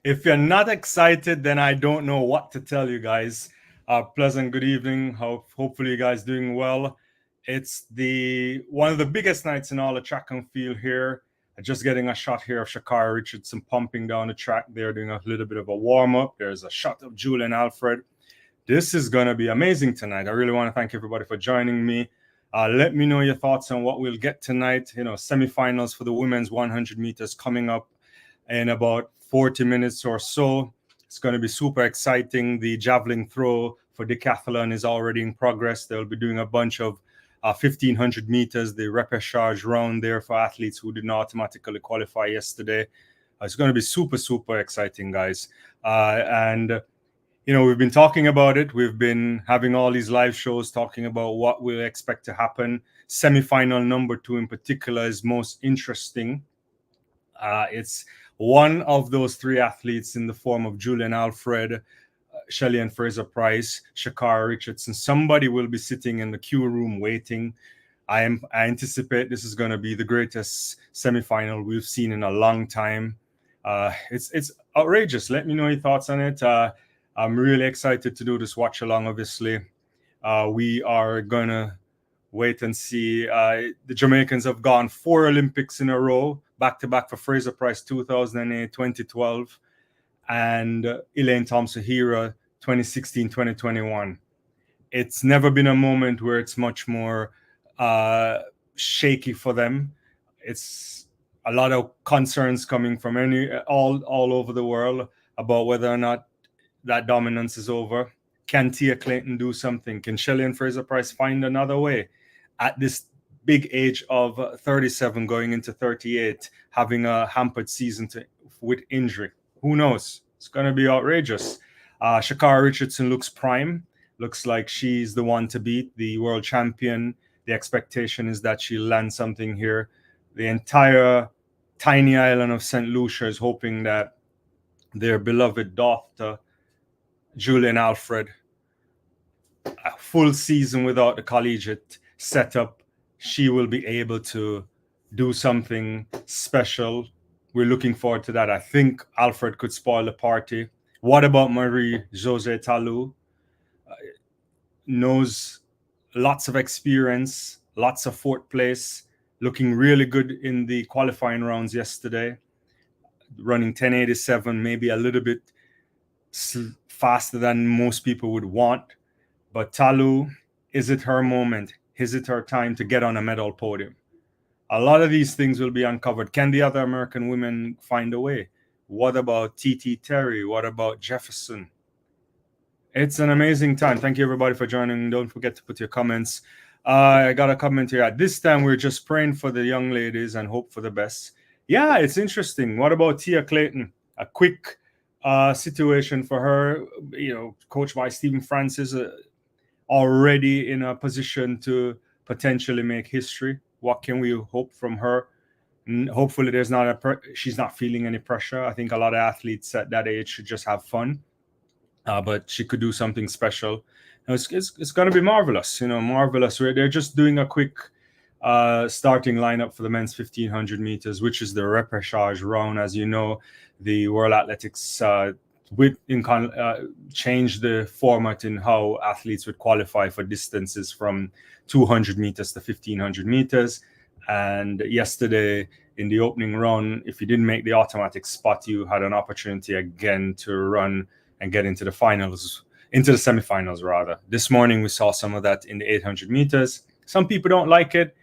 If you're not excited, then I don't know what to tell you guys. Pleasant good evening. Hopefully you guys doing well. It's the one of the biggest nights in all the track and field here. Just getting a shot here of Shacarri Richardson pumping down the track there, doing a little bit of a warm up. There's a shot of Julien Alfred. This is going to be amazing tonight. I really want to thank everybody for joining me. Let me know your thoughts on what we'll get tonight. You know, semifinals for the women's 100 meters coming up in about 40 minutes or so. It's going to be super exciting. The javelin throw for Decathlon is already in progress. They'll be doing a bunch of 1,500 meters, the repechage round there for athletes who did not automatically qualify yesterday. It's going to be super, super exciting, guys. And you know, we've been talking about it. We've been having all these live shows talking about what we expect to happen. Semifinal number 2 in particular is most interesting. It's one of those 3 athletes in the form of Julien Alfred, Shelly-Ann Fraser-Pryce, Shacarri Richardson. Somebody will be sitting in the queue room waiting. I anticipate this is going to be the greatest semifinal we've seen in a long time. It's outrageous. Let me know your thoughts on it. I'm really excited to do this watch along, obviously. We are going to wait and see. The Jamaicans have gone 4 Olympics in a row, back-to-back for Fraser-Pryce 2008, 2012, and Elaine Thompson-Herah 2016, 2021. It's never been a moment where it's much more shaky for them. It's a lot of concerns coming from all over the world about whether or not that dominance is over. Can Tia Clayton do something? Can Shelly-Ann Fraser-Pryce find another way at this big age of 37 going into 38, having a hampered season with injury? Who knows? It's going to be outrageous. Shacarri Richardson looks prime. Looks like she's the one to beat, the world champion. The expectation is that she'll land something here. The entire tiny island of St. Lucia is hoping that their beloved daughter, Julien Alfred, a full season without the collegiate setup, she will be able to do something special. We're looking forward to that. I think Alfred could spoil the party. What about Marie-Josée Tallou? Knows lots of experience, lots of 4th place, looking really good in the qualifying rounds yesterday, running 10:87, maybe a little bit faster than most people would want. But Tallou, is it her moment? Is it her time to get on a medal podium? A lot of these things will be uncovered. Can the other American women find a way? What about T.T. Terry? What about Jefferson? It's an amazing time. Thank you, everybody, for joining. Don't forget to put your comments. I got a comment here. At this time, we're just praying for the young ladies and hope for the best. Yeah, it's interesting. What about Tia Clayton? A quick situation for her, you know, coached by Stephen Francis, already in a position to potentially make history. What can we hope from her? Hopefully, she's not feeling any pressure. I think a lot of athletes at that age should just have fun. But she could do something special. It's going to be marvelous, you know, marvelous. They're just doing a quick starting lineup for the men's 1,500 meters, which is the repechage round. As you know, the World Athletics changed the format in how athletes would qualify for distances from 200 meters to 1,500 meters. And yesterday, in the opening run, if you didn't make the automatic spot, you had an opportunity again to run and get into the semifinals rather. This morning we saw some of that in the 800 meters. Some people don't like it.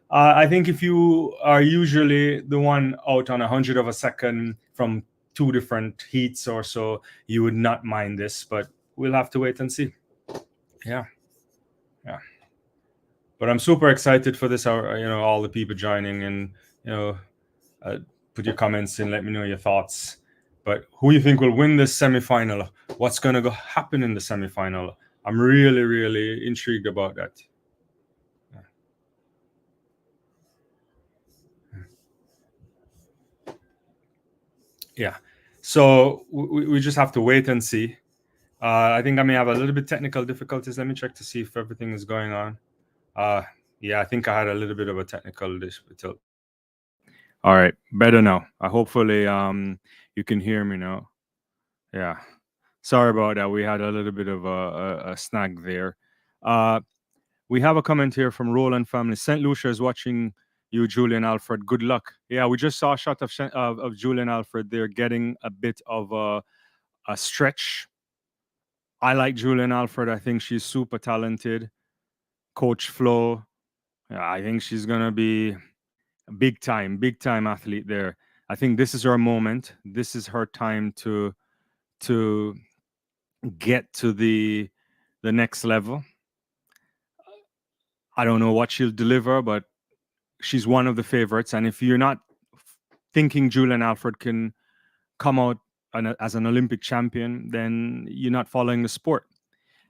I think if you are usually the one out on 100 of a second from 2 different heats or so, you would not mind this, but we'll have to wait and see. Yeah. But I'm super excited for this. You know, all the people joining, and you know, put your comments in. Let me know your thoughts. But who you think will win this semifinal? What's going to happen in the semifinal? I'm really, really intrigued about that. Yeah. So we just have to wait and see. I think I may have a little bit technical difficulties. Let me check to see if everything is going on. Yeah, I think I had a little bit of a technical difficulty. All right, better now. Hopefully, you can hear me now. Yeah. Sorry about that. We had a little bit of a snag there. Uh, we have a comment here from Roland family. St. Lucia is watching you, Julien Alfred. Good luck. Yeah, we just saw a shot of Julien Alfred there getting a bit of a stretch. I like Julien Alfred. I think she's super talented. Coach Flo, yeah, I think she's gonna be a big time athlete there. I think this is her moment. This is her time to get to the next level. I don't know what she'll deliver, but she's one of the favorites. And if you're not thinking Julian Alfred can come out as an Olympic champion, then you're not following the sport.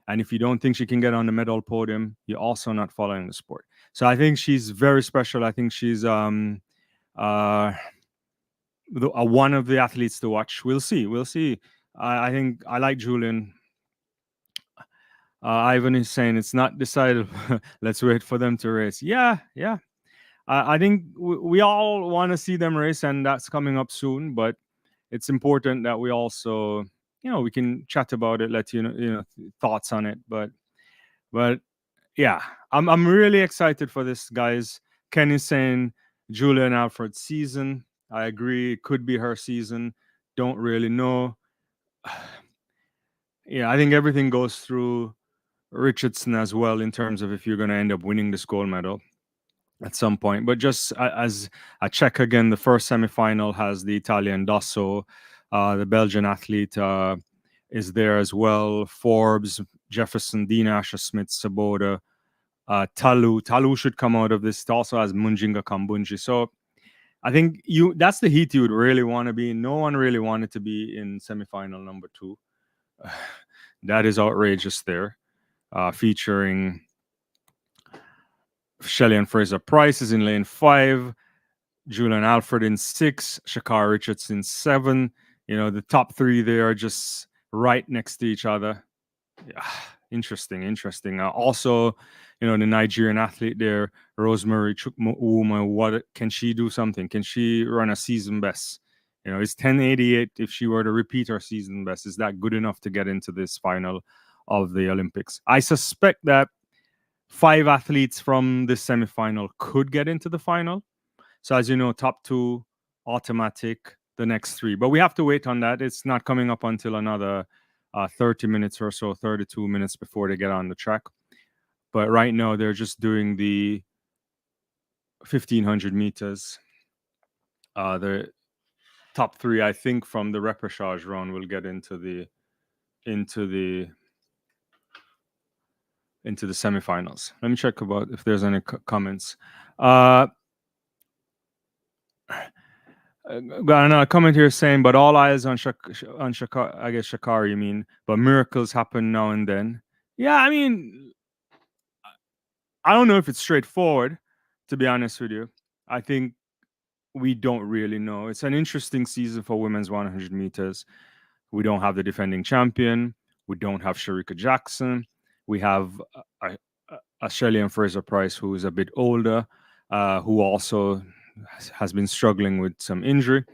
And if you don't think she can get on the medal podium, you're also not following the sport. So I think she's very special. I think she's one of the athletes to watch. We'll see. We'll see. I think I like Julian. Ivan is saying it's not decided. Let's wait for them to race. Yeah, yeah. I think we all want to see them race, and that's coming up soon. But it's important that we also, we can chat about it, let thoughts on it. But yeah, I'm really excited for this, guys. Ken is saying Julian Alfred's season. I agree, it could be her season. Don't really know. Yeah, I think everything goes through Richardson as well in terms of if you're going to end up winning this gold medal at some point. But just as I check again, the first semifinal has the Italian Dosso, the Belgian athlete is there as well. Forbes, Jefferson, Dina Asher Smith, Saboda, Talu should come out of this. It also has Munjinga Kambunji. So I think that's the heat you would really want to be in. No one really wanted to be in semifinal number 2. That is outrageous there. Featuring Shelly-Ann Fraser-Pryce is in lane 5, Julien Alfred in 6, Shacarri Richardson in 7. The top 3 there are just right next to each other. Yeah, interesting. Also, the Nigerian athlete there, Rosemary Chukwuma, what can she do something? Can she run a season best? It's 10:88. If she were to repeat her season best, is that good enough to get into this final of the Olympics? I suspect that 5 athletes from this semifinal could get into the final. So as you know, top 2 automatic, the next 3. But we have to wait on that. It's not coming up until another 30 minutes or so, 32 minutes before they get on the track. But right now, they're just doing the 1,500 meters. The top 3, I think, from the repechage round will get into the semifinals. Let me check about if there's any comments. Got another comment here saying, but all eyes on Shacarri, I guess Shacarri, you mean, but miracles happen now and then. Yeah, I mean, I don't know if it's straightforward, to be honest with you. I think we don't really know. It's an interesting season for women's 100 meters. We don't have the defending champion. We don't have Shericka Jackson. We have a Shelly-Ann Fraser-Pryce who is a bit older, who also has been struggling with some injury.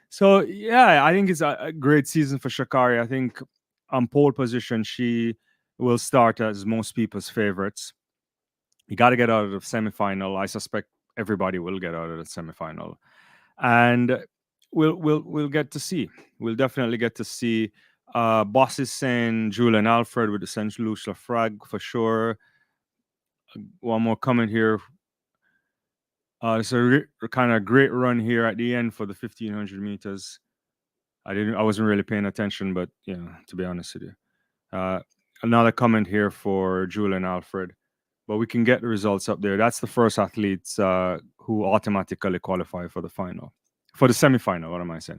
So, yeah, I think it's a great season for Shacarri. I think on pole position, she will start as most people's favorites. You got to get out of the semifinal. I suspect everybody will get out of the semifinal. And we'll get to see. We'll definitely get to see. Boss is saying Julien Alfred with the St. Lucia flag for sure. One more comment here. It's a kind of great run here at the end for the 1,500 meters. I wasn't really paying attention, but to be honest with you. Another comment here for Julien Alfred, but we can get the results up there. That's the first athletes who automatically qualify for the final, for the semifinal. What am I saying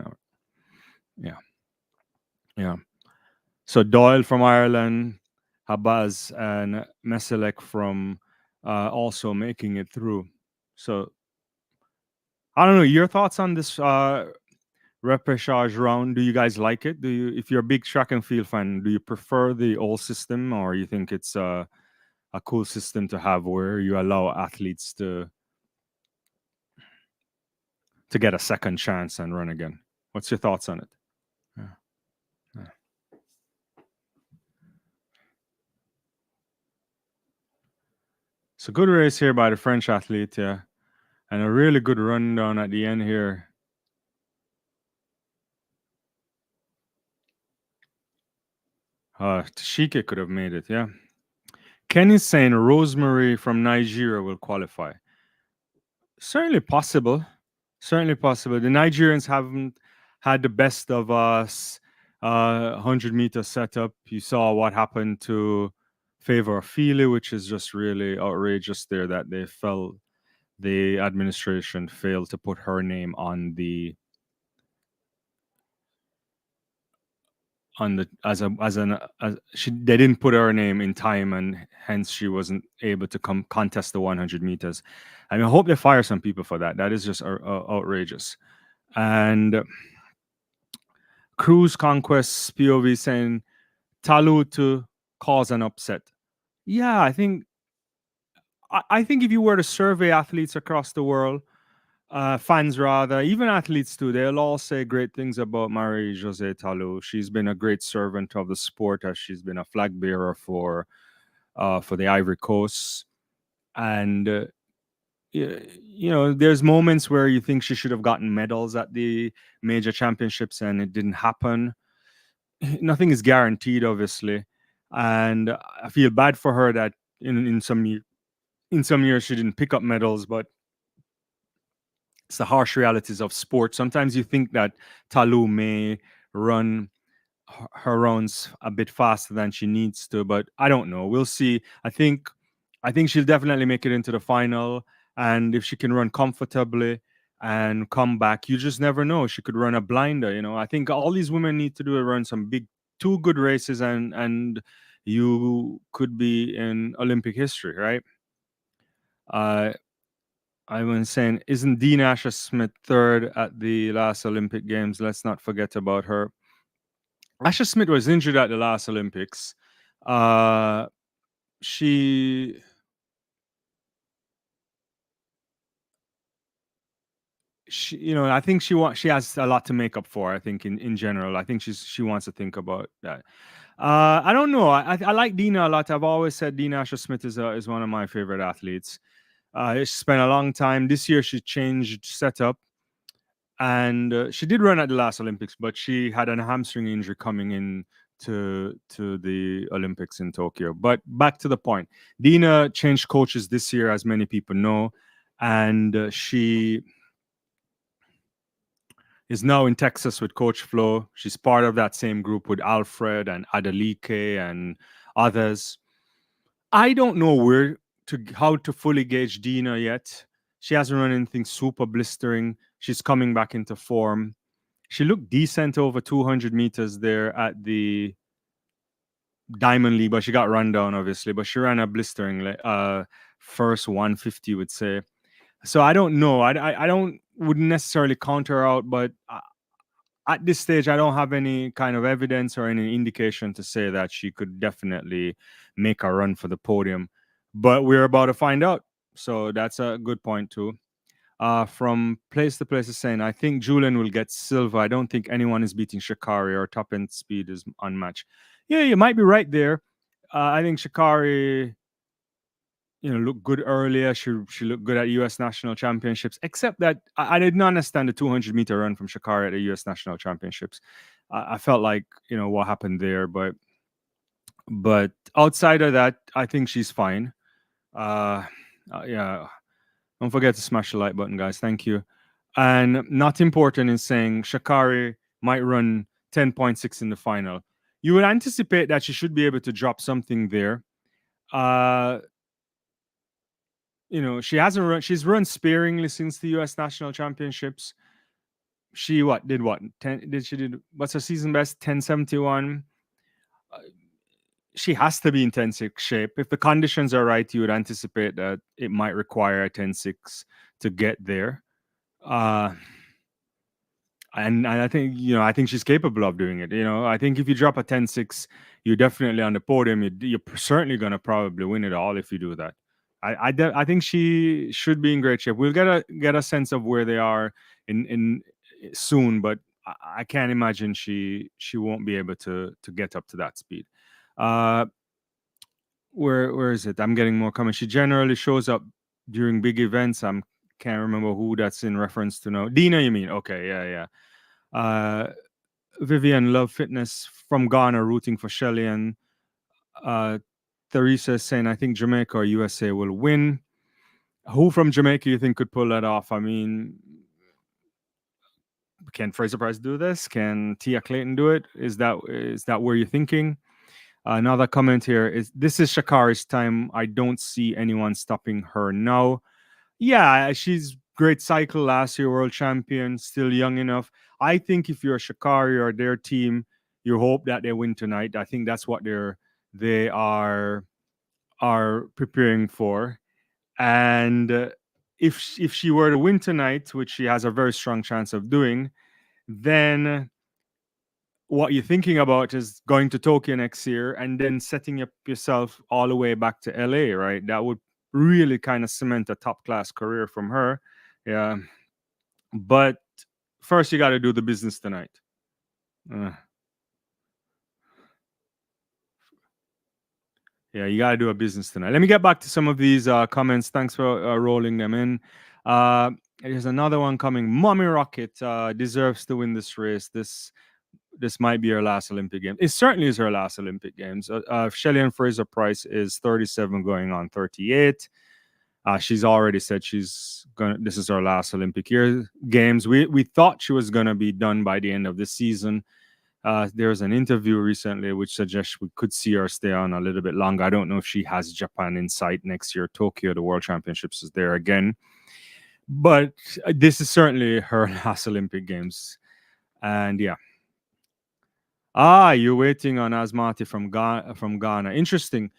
now? Yeah. So Doyle from Ireland, Habaz and Meselek from also making it through. So I don't know your thoughts on this repechage round. Do you guys like it? If you're a big track and field fan, do you prefer the old system, or you think it's a cool system to have where you allow athletes to get a second chance and run again? What's your thoughts on it? Yeah. It's a good race here by the French athlete, yeah. And a really good rundown at the end here. Tashike could have made it, yeah. Ken is saying Rosemary from Nigeria will qualify. Certainly possible. Certainly possible. The Nigerians haven't had the best of us 100-meter setup. You saw what happened to Favor Fili, which is just really outrageous there that they felt the administration failed to put her name on the as she they didn't put her name in time, and hence she wasn't able to contest the 100 meters. I mean, I hope they fire some people for that. That is just outrageous. And Cruise Conquest POV saying Talu to cause an upset. Yeah, I think if you were to survey athletes across the world, fans rather, even athletes too, they'll all say great things about Marie Jose Talu. She's been a great servant of the sport, as she's been a flag bearer for the Ivory Coast. And there's moments where you think she should have gotten medals at the major championships, and it didn't happen. Nothing is guaranteed, obviously, and I feel bad for her that in some years she didn't pick up medals, but it's the harsh realities of sport. Sometimes you think that Talu may run her rounds a bit faster than she needs to, but I don't know. We'll see. I think she'll definitely make it into the final, and if she can run comfortably and come back, you just never know. She could run a blinder. I think all these women need to do is run some two good races, and you could be in Olympic history, right? Uh, I was saying, isn't Dina Asher Smith third at the last Olympic Games? Let's not forget about her. Asher Smith was injured at the last Olympics. Uh, she I think she has a lot to make up for. I think in general, I think she wants to think about that. I don't know. I like Dina a lot. I've always said Dina Asher Smith is one of my favorite athletes. She spent a long time. This year she changed setup, and she did run at the last Olympics, but she had a hamstring injury coming in to the Olympics in Tokyo. But back to the point, Dina changed coaches this year, as many people know, and she is now in Texas with Coach Flo. She's part of that same group with Alfred and Adelike and others. I don't know how to fully gauge Dina yet. She hasn't run anything super blistering. She's coming back into form. She looked decent over 200 meters there at the Diamond League, but she got run down, obviously. But she ran a blistering first 150, would say. So I don't know. I don't wouldn't necessarily count her out, but at this stage, I don't have any kind of evidence or any indication to say that she could definitely make a run for the podium. But we're about to find out. So that's a good point too. From place to place is saying, I think Julien will get silver. I don't think anyone is beating Shacarri. Or top end speed is unmatched. Yeah, you might be right there. I think Shacarri, looked good earlier. She looked good at U.S. National Championships, except that I did not understand the 200-meter run from Shacarri at the U.S. National Championships. I felt like, what happened there, but outside of that, I think she's fine. Yeah. Don't forget to smash the like button, guys. Thank you. And not important in saying Shacarri might run 10.6 in the final. You would anticipate that she should be able to drop something there. She hasn't run. She's run sparingly since the U.S. National Championships. She did what? 10 did she did what's her season best? 1071. She has to be in 10.6 shape. If the conditions are right, you would anticipate that it might require a 10.6 to get there. And I think I think she's capable of doing it. I think if you drop a 10.6, you're definitely on the podium. You're certainly going to probably win it all if you do that. I think she should be in great shape. We'll get a sense of where they are in soon, but I can't imagine she won't be able to get up to that speed. where is it? I'm getting more comments. She generally shows up during big events. Can't remember who that's in reference to now. Dina, you mean? Okay, yeah. Vivian Love Fitness from Ghana rooting for Shelly-Ann. Theresa is saying, I think Jamaica or USA will win. Who from Jamaica you think could pull that off? I mean, can Fraser-Pryce do this? Can Tia Clayton do it? Is that where you're thinking? Another comment here is, this is Shacarri's time. I don't see anyone stopping her now. Yeah, she's great cycle last year, world champion, still young enough. I think if you're Shacarri or their team, you hope that they win tonight. I think that's what they are preparing for. And if she were to win tonight, which she has a very strong chance of doing, then what you're thinking about is going to Tokyo next year and then setting up yourself all the way back to LA, right? That would really kind of cement a top class career from her. Yeah. But first, you got to do the business tonight. Yeah, you got to do a business tonight. Let me get back to some of these comments. Thanks for rolling them in. There's another one coming. Mommy Rocket deserves to win this race. This might be her last Olympic game. It certainly is her last Olympic Games. Shelly-Ann Fraser-Pryce is 37 going on 38. She's already said this is her last Olympic Games. We thought she was gonna be done by the end of the season. There's an interview recently which suggests we could see her stay on a little bit longer. I don't know if she has Japan in sight next year. Tokyo, the World Championships is there again. But this is certainly her last Olympic Games. And yeah. You're waiting on Asmati from Ghana. Interesting.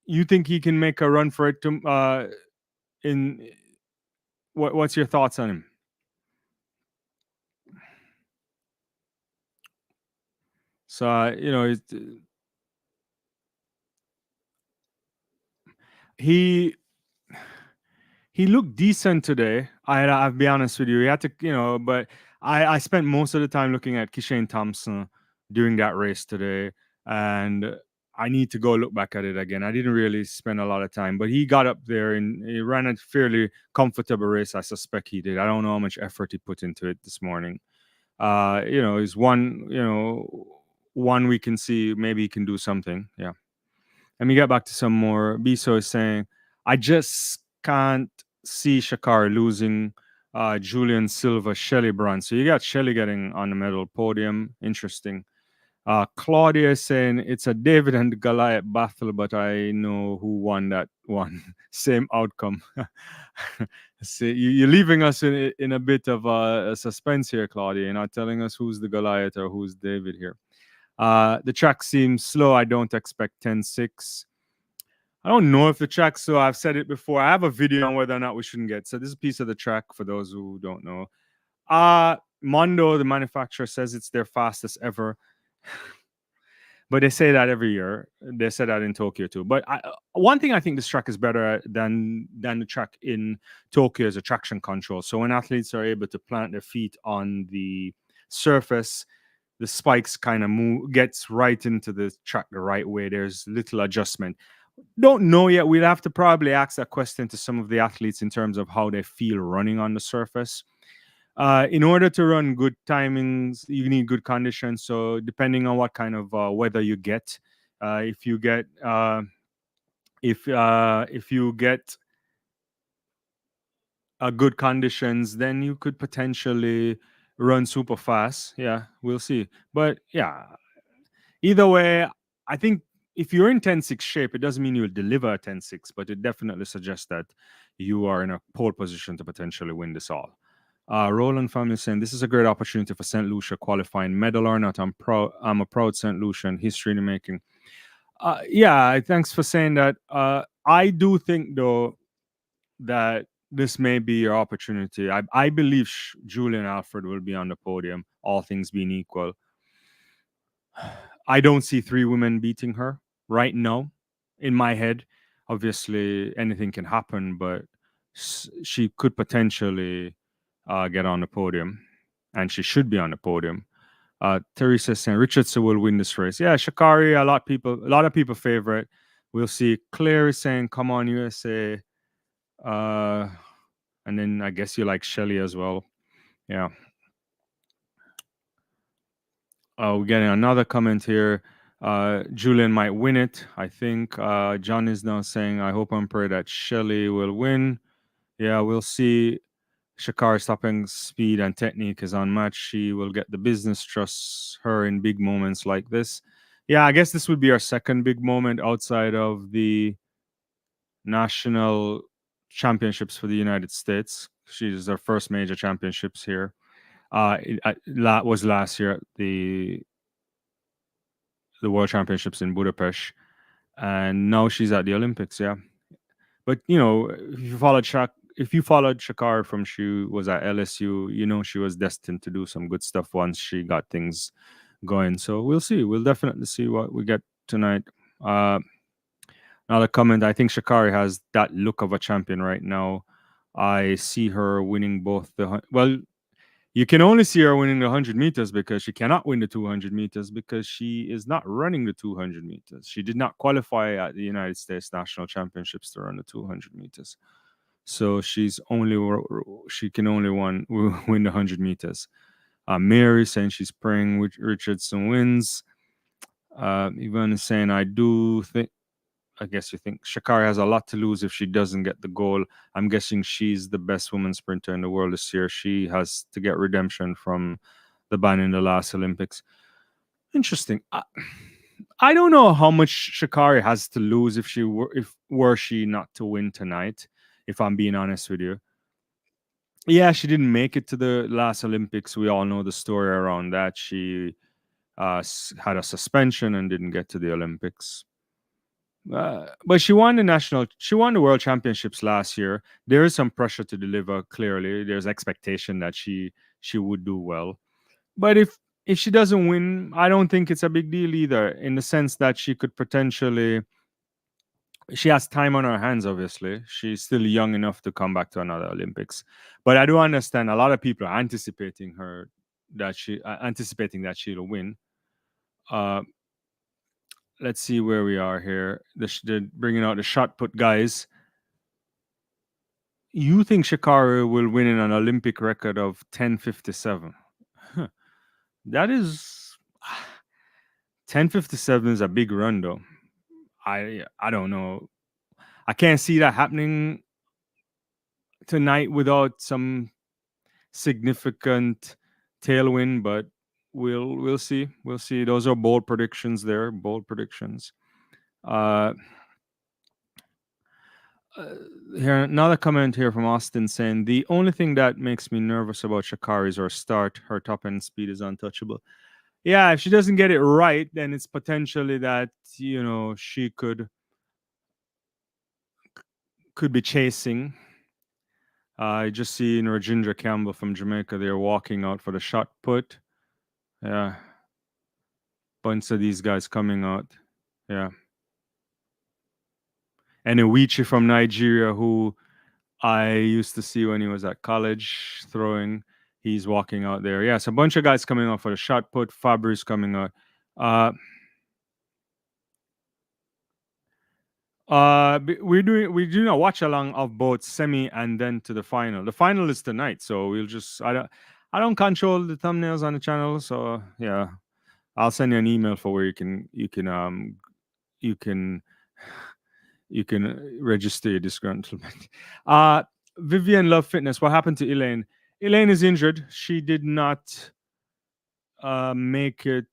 You think he can make a run for it what's your thoughts on him? So he looked decent today. I'll be honest with you. He had to, but I spent most of the time looking at Kishane Thompson during that race today, and I need to go look back at it again. I didn't really spend a lot of time, but he got up there and he ran a fairly comfortable race. I suspect he did. I don't know how much effort he put into it this morning. He's one we can see maybe he can do something. Yeah. Let me get back to some more. Biso is saying, I just can't see Shacarri losing Julian Silva, Shelly Brand. So you got Shelly getting on the medal podium. Interesting. Claudia is saying it's a David and Goliath battle, but I know who won that one. Same outcome. See, you're leaving us in a bit of a suspense here, Claudia. You're not telling us who's the Goliath or who's David here. The track seems slow. I don't expect 10-6. I don't know if the track's slow. I've said it before. I have a video on whether or not we shouldn't get. So this is a piece of the track for those who don't know. Mondo, the manufacturer, says it's their fastest ever. But they say that every year. They said that in Tokyo too. But one thing I think this track is better than the track in Tokyo is a traction control. So when athletes are able to plant their feet on the surface, the spikes kind of gets right into the track the right way. There's little adjustment. Don't know yet. We'll have to probably ask that question to some of the athletes in terms of how they feel running on the surface. In order to run good timings, you need good conditions. So depending on what kind of weather you get, if you get good conditions, then you could potentially run super fast. Yeah, we'll see. But yeah, either way, I think if you're in 10-6 shape, it doesn't mean you'll deliver a 10-6, but it definitely suggests that you are in a pole position to potentially win this all. Roland family saying this is a great opportunity for St. Lucia qualifying, medal or not. I'm a proud St. Lucian, history in the making. Yeah, thanks for saying that. I do think though that this may be your opportunity. I believe Julien Alfred will be on the podium, all things being equal. I don't see 3 women beating her right now in my head. Obviously, anything can happen, but she could potentially get on the podium, and she should be on the podium. Teresa saying Richardson will win this race. Yeah, Shacarri, a lot of people favorite. We'll see. Claire is saying, "Come on, USA." Uh, and then I guess you like Shelly as well. Yeah. We're getting another comment here. Julien might win it. I think John is now saying, "I hope and pray that Shelly will win." Yeah, we'll see. Shacarri's stopping speed and technique is unmatched. She will get the business. Trusts her in big moments like this. Yeah, I guess this would be our second big moment outside of the national championships for the United States. She's her first major championships here. Was last year at the World Championships in Budapest, and now she's at the Olympics. Yeah, but if you followed Shakar from she was at LSU, you know she was destined to do some good stuff once she got things going. So we'll see. We'll definitely see what we get tonight. Uh, Another comment. I think Shakari has that look of a champion right now. I see her winning both well. You can only see her winning the 100 meters because she cannot win the 200 meters because she is not running the 200 meters. She did not qualify at the United States National Championships to run the 200 meters. So she can only win the 100 meters. Mary saying she's praying Richardson wins. Yvonne is saying, I guess you think Shacarri has a lot to lose if she doesn't get the goal. I'm guessing she's the best woman sprinter in the world this year. She has to get redemption from the ban in the last Olympics. Interesting. I don't know how much Shacarri has to lose if were she not to win tonight. If I'm being honest with you, yeah, she didn't make it to the last Olympics. We all know the story around that. She had a suspension and didn't get to the Olympics. But she won the world championships last year. There is some pressure to deliver. Clearly, there's expectation that she would do well. But if she doesn't win, I don't think it's a big deal either. In the sense that she could potentially, she has time on her hands. Obviously, she's still young enough to come back to another Olympics. But I do understand a lot of people are anticipating anticipating that she'll win. Let's see where we are here. They're bringing out the shot put guys. You think Shacarri will win in an Olympic record of 10:57? Huh. That is 10:57 is a big run, though. I don't know. I can't see that happening tonight without some significant tailwind, but we'll see. We'll see. Those are bold predictions there. Bold predictions. Here another comment here from Austin saying the only thing that makes me nervous about Shacarri is her start. Her top end speed is untouchable. Yeah, if she doesn't get it right, then it's potentially that she could be chasing. I just seen Rajindra Campbell from Jamaica. They're walking out for the shot put. Yeah, bunch of these guys coming out. Yeah, and Iwichi from Nigeria, who I used to see when he was at college throwing. He's walking out there. Yes, a bunch of guys coming out for the shot put. Fabri's coming out. We do a watch along of both semi and then to the final. The final is tonight, so we'll just I don't control the thumbnails on the channel, so yeah, I'll send you an email for where you can register your disgruntlement. Vivian Love Fitness. What happened to Elaine? Elaine is injured. She did not make it.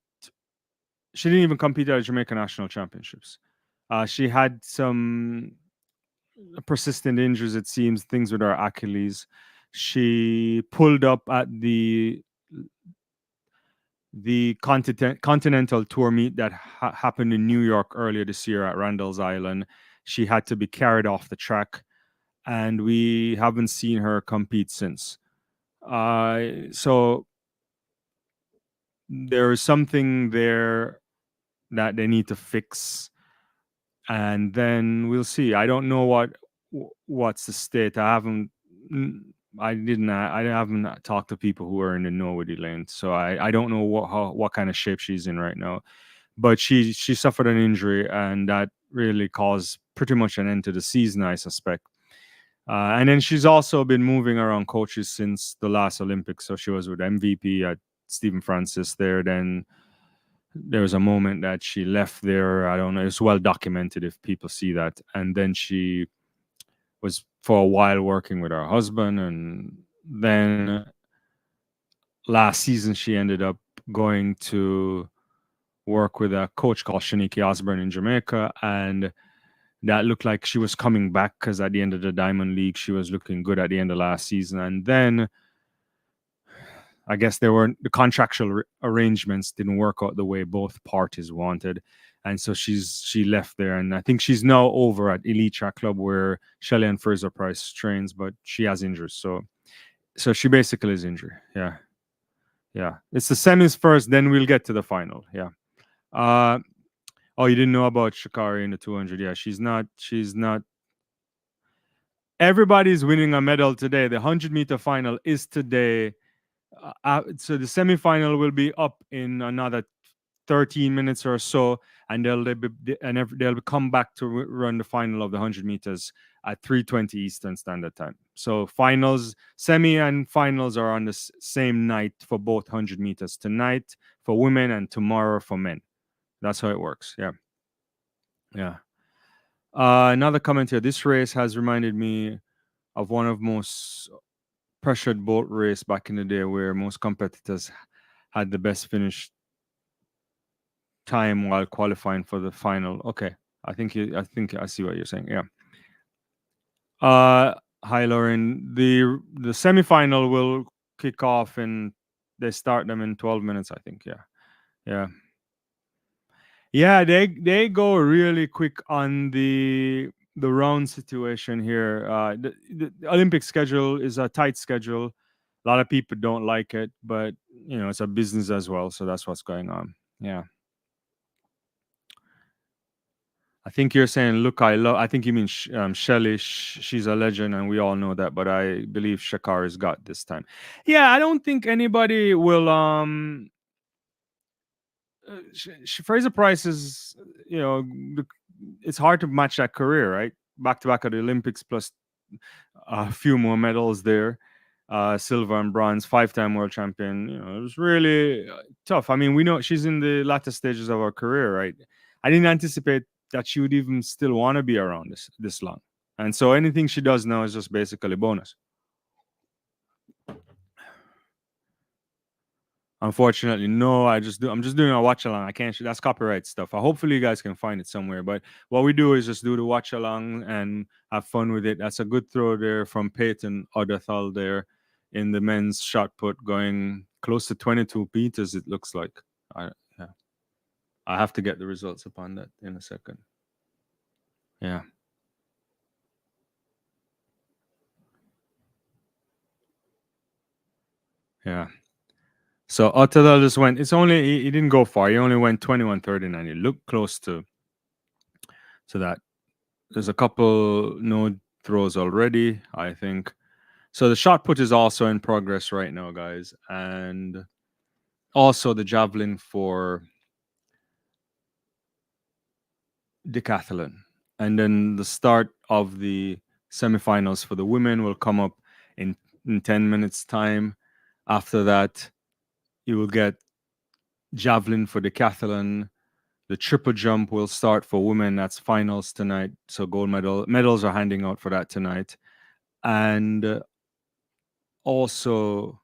She didn't even compete at the Jamaica National Championships. She had some persistent injuries, it seems, things with her Achilles. She pulled up at the Continental Tour meet that happened in New York earlier this year at Randall's Island. She had to be carried off the track, and we haven't seen her compete since. So there is something there that they need to fix, and then we'll see. I don't know what's the state. I haven't I didn't. I haven't talked to people who are in the know with Elaine, so I don't know what kind of shape she's in right now. But she suffered an injury, and that really caused pretty much an end to the season, I suspect. And then she's also been moving around coaches since the last Olympics. So she was with MVP at Stephen Francis there. Then there was a moment that she left there. I don't know. It's well documented if people see that. And then she was for a while working with her husband. And then last season, she ended up going to work with a coach called Shaniki Osborne in Jamaica. And that looked like she was coming back because at the end of the Diamond League, she was looking good at the end of last season. And then I guess the contractual arrangements didn't work out the way both parties wanted. And so she left there. And I think she's now over at Elite Track Club where Shelly-Ann Fraser-Pryce trains, but she has injuries. So she basically is injured. Yeah. Yeah. It's the semis first, then we'll get to the final. Yeah. Oh, you didn't know about Shacarri in the 200? Yeah, she's not. Everybody's winning a medal today. The 100-meter final is today. So the semifinal will be up in another 13 minutes or so, and they'll come back to run the final of the 100 meters at 3:20 Eastern Standard Time. So finals, semi, and finals are on the same night for both 100 meters tonight for women and tomorrow for men. That's how it works. Yeah. Yeah. Another comment here. This race has reminded me of one of most pressured boat race back in the day where most competitors had the best finish time while qualifying for the final. Okay. I think I see what you're saying. Yeah. Hi Lauren. The semifinal will kick off and they start them in 12 minutes, I think. Yeah. Yeah. Yeah, they go really quick on the round situation here. The Olympic schedule is a tight schedule. A lot of people don't like it, but it's a business as well, so that's what's going on. Yeah. I think you're saying, look, I think you mean Shelly. She's a legend, and we all know that. But I believe Shacarri's got this time. Yeah, I don't think anybody will. Fraser-Pryce is, it's hard to match that career, right? Back to back at the Olympics plus a few more medals there, silver and bronze, 5-time world champion. It was really tough. I mean, we know she's in the latter stages of her career, right? I didn't anticipate that she would even still want to be around this long, and so anything she does now is just basically bonus. Unfortunately, no. I'm just doing a watch along. I can't. That's copyright stuff. Hopefully, you guys can find it somewhere. But what we do is just do the watch along and have fun with it. That's a good throw there from Peyton Odathal there in the men's shot put, going close to 22 meters. It looks like. Yeah. I have to get the results upon that in a second. Yeah. Yeah. So Otatal just went. It's only he didn't go far. He only went 21:39. He looked close to that. There's a couple no throws already, I think. So the shot put is also in progress right now, guys, and also the javelin for decathlon, and then the start of the semifinals for the women will come up in 10 minutes time. After that, you will get javelin for decathlon. The triple jump will start for women. That's finals tonight. So gold medals are handing out for that tonight. And also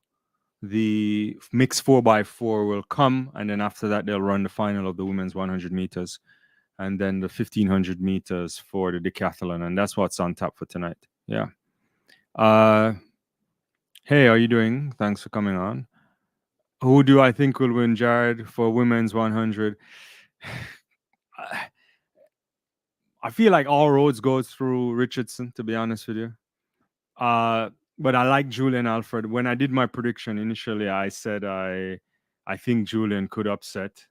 the mixed 4x4 will come. And then after that, they'll run the final of the women's 100 meters. And then the 1500 meters for the decathlon. And that's what's on tap for tonight. Yeah. Hey, how are you doing? Thanks for coming on. Who do I think will win, Jared, for women's 100? I feel like all roads go through Richardson, to be honest with you. But I like Julien Alfred. When I did my prediction initially, I said I think Julien could upset.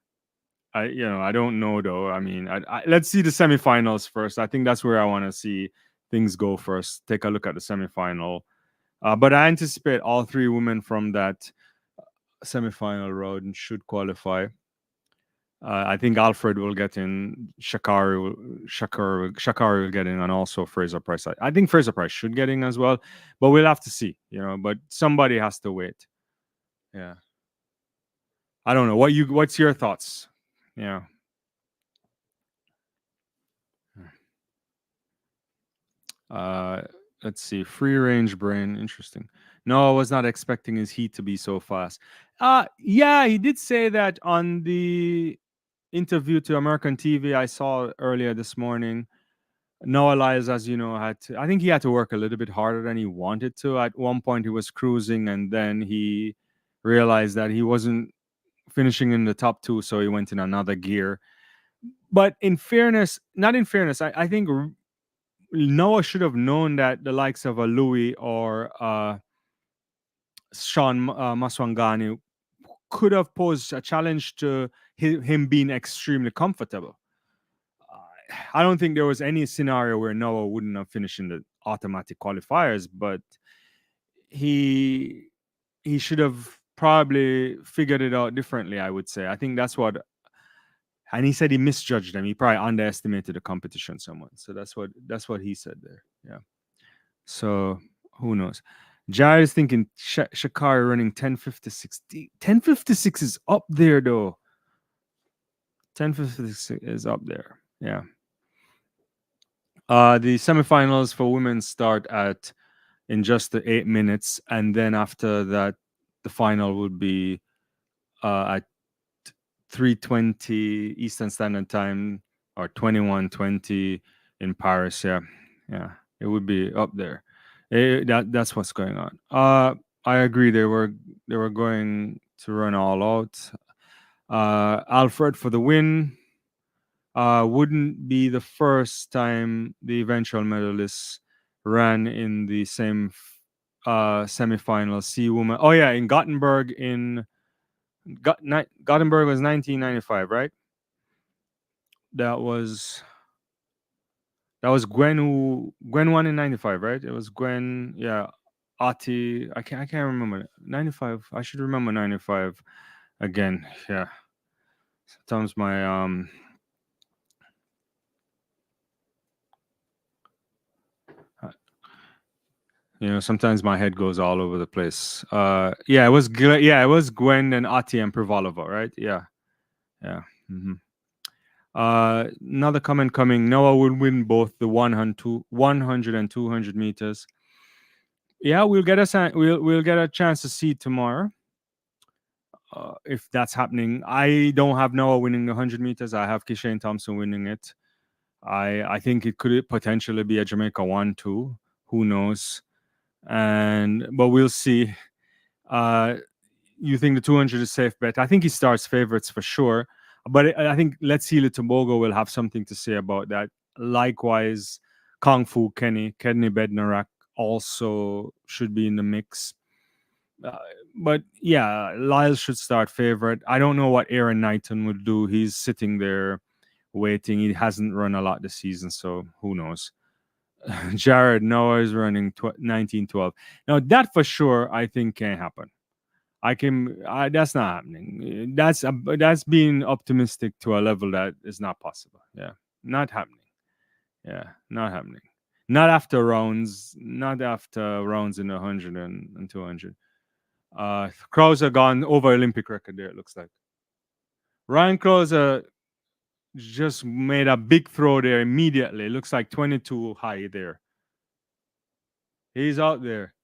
I don't know though. I mean, let's see the semifinals first. I think that's where I want to see things go first. Take a look at the semifinal. But I anticipate all three women from that semifinal round should qualify. I think Alfred will get in, Shacarri will get in, and also Fraser-Pryce. I think Fraser-Pryce should get in as well, but we'll have to see, But somebody has to wait. Yeah, I don't know. What's your thoughts? Yeah. Uh, let's see. Free range brain. Interesting. No, I was not expecting his heat to be so fast. Yeah, he did say that on the interview to American TV I saw earlier this morning. Noah Lyles, as you know, I think he had to work a little bit harder than he wanted to. At one point, he was cruising, and then he realized that he wasn't finishing in the top two, so he went in another gear. But in fairness, not in fairness, I think Noah should have known that the likes of a Louis or Sean Maswangani could have posed a challenge to him being extremely comfortable. I don't think there was any scenario where Noah wouldn't have finished in the automatic qualifiers, but he should have probably figured it out differently, I would say. I think that's what, and he said he misjudged them. He probably underestimated the competition somewhat. So that's what he said there. Yeah. So who knows? Jared is thinking Shacarri running 10:56. 10:56 is up there though. 10:56 is up there. Yeah. The semifinals for women start in just the 8 minutes, and then after that, the final would be at 3:20 Eastern Standard Time or 21:20 in Paris. Yeah, yeah, it would be up there. That's what's going on. I agree. They were going to run all out. Alfred for the win. Wouldn't be the first time the eventual medalists ran in the same semifinal. See woman. Oh yeah, in Gothenburg Gothenburg was 1995, right? That was Gwen won in 95, right? It was Gwen, yeah. Ati, I can't remember 95. I should remember 95 again. Yeah. Sometimes my sometimes my head goes all over the place. Yeah, it was Gwen and Ati and Privalova, right? Yeah. Yeah. Mm-hmm. Another comment coming. Noah will win both the 100 and 200 meters. Yeah, we'll get a chance to see tomorrow. If that's happening, I don't have Noah winning the 100 meters. I have Kishane Thompson winning it. I think it could potentially be a Jamaica 1-2. Who knows? But we'll see. You think the 200 is safe bet? I think he starts favorites for sure. But I think Let's Heal It Tobago will have something to say about that. Likewise, Kung Fu Kenny Bednarak also should be in the mix. But yeah, Lyles should start favorite. I don't know what Aaron Knighton would do. He's sitting there waiting. He hasn't run a lot this season, so who knows? Jared Noah is running 19:12. Now that for sure, I think can happen. That's not happening. That's being optimistic to a level that is not possible. Yeah, not happening. Yeah, not happening. Not after rounds. Not after rounds in 100 and 200. Krauser gone over Olympic record there. It looks like Ryan Krauser just made a big throw there immediately. It looks like 22 high there. He's out there.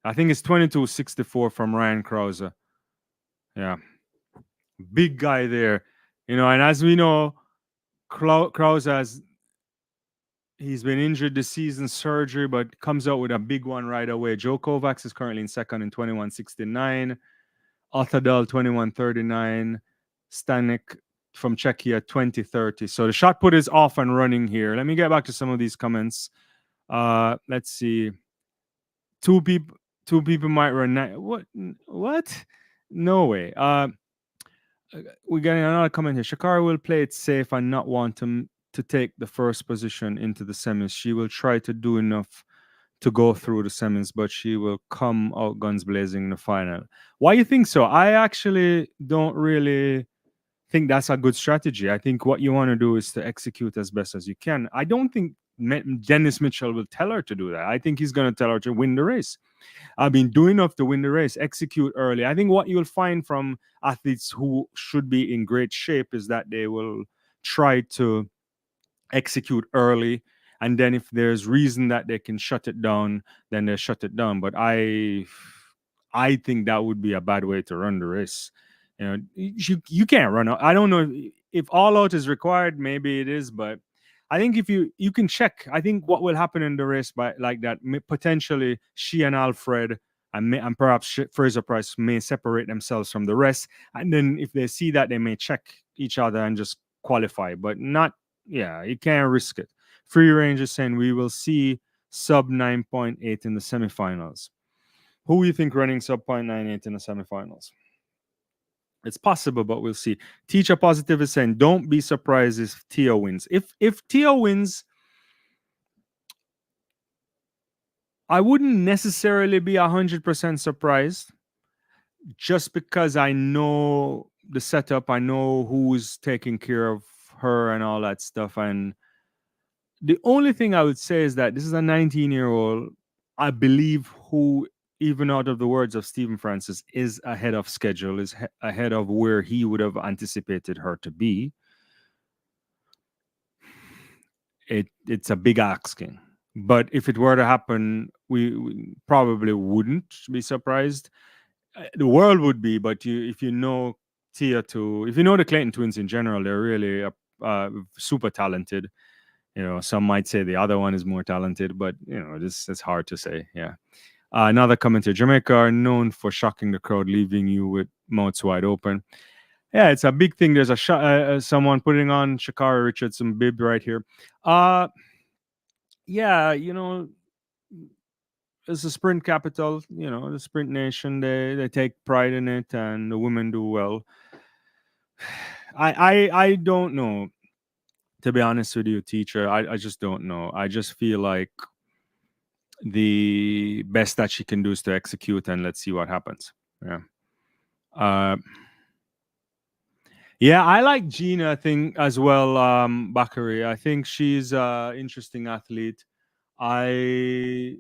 I think it's 22.64 from Ryan Krauser. Yeah. Big guy there. And as we know, Krauser he's been injured this season, surgery, but comes out with a big one right away. Joe Kovacs is currently in second in 21.69. Altadal 21.39. Stanek from Czechia 20.30. So the shot put is off and running here. Let me get back to some of these comments. Let's see. Two people might run. What? No way. We got another comment here. Shacarri will play it safe and not want to take the first position into the semis. She will try to do enough to go through the semis, but she will come out guns blazing in the final. Why you think so? I actually don't really think that's a good strategy. I think what you want to do is to execute as best as you can. I don't think Dennis Mitchell will tell her to do that. I think he's going to tell her to win the race. I mean, do enough to win the race, execute early. I think what you'll find from athletes who should be in great shape is that they will try to execute early, and then if there's reason that they can shut it down, then they shut it down. But I think that would be a bad way to run the race. You know, you can't run out. I don't know if all out is required. Maybe it is, but I think if you can check. I think what will happen in the race by like that, potentially she and Alfred and perhaps Fraser-Pryce may separate themselves from the rest, and then if they see that, they may check each other and just qualify, but not. Yeah, you can't risk it. Free range is saying we will see sub 9.8 in the semifinals. Who you think running sub 0.98 in the semifinals? It's possible, but we'll see. Teacher Positive is saying, don't be surprised if Tia wins. If Tia wins, I wouldn't necessarily be 100% surprised, just because I know the setup. I know who's taking care of her and all that stuff. And the only thing I would say is that this is a 19-year-old, I believe, who, even out of the words of Stephen Francis, is ahead of schedule, is ahead of where he would have anticipated her to be. It's a big asking. But if it were to happen, we probably wouldn't be surprised. The world would be, but if you know Tia too, if you know the Clayton twins in general, they're really super talented. You know, some might say the other one is more talented, but you know, this is hard to say. Yeah. Another commenter: Jamaica are known for shocking the crowd, leaving you with mouths wide open. Yeah, it's a big thing. There's a someone putting on Shacarri Richardson bib right here. Yeah, you know, it's a sprint capital. You know, the sprint nation. They take pride in it, and the women do well. I don't know. To be honest with you, teacher, I just don't know. I just feel like the best that she can do is to execute, and let's see what happens. Yeah. Yeah, I like Gina thing as well, Bakary. I think she's an interesting athlete. I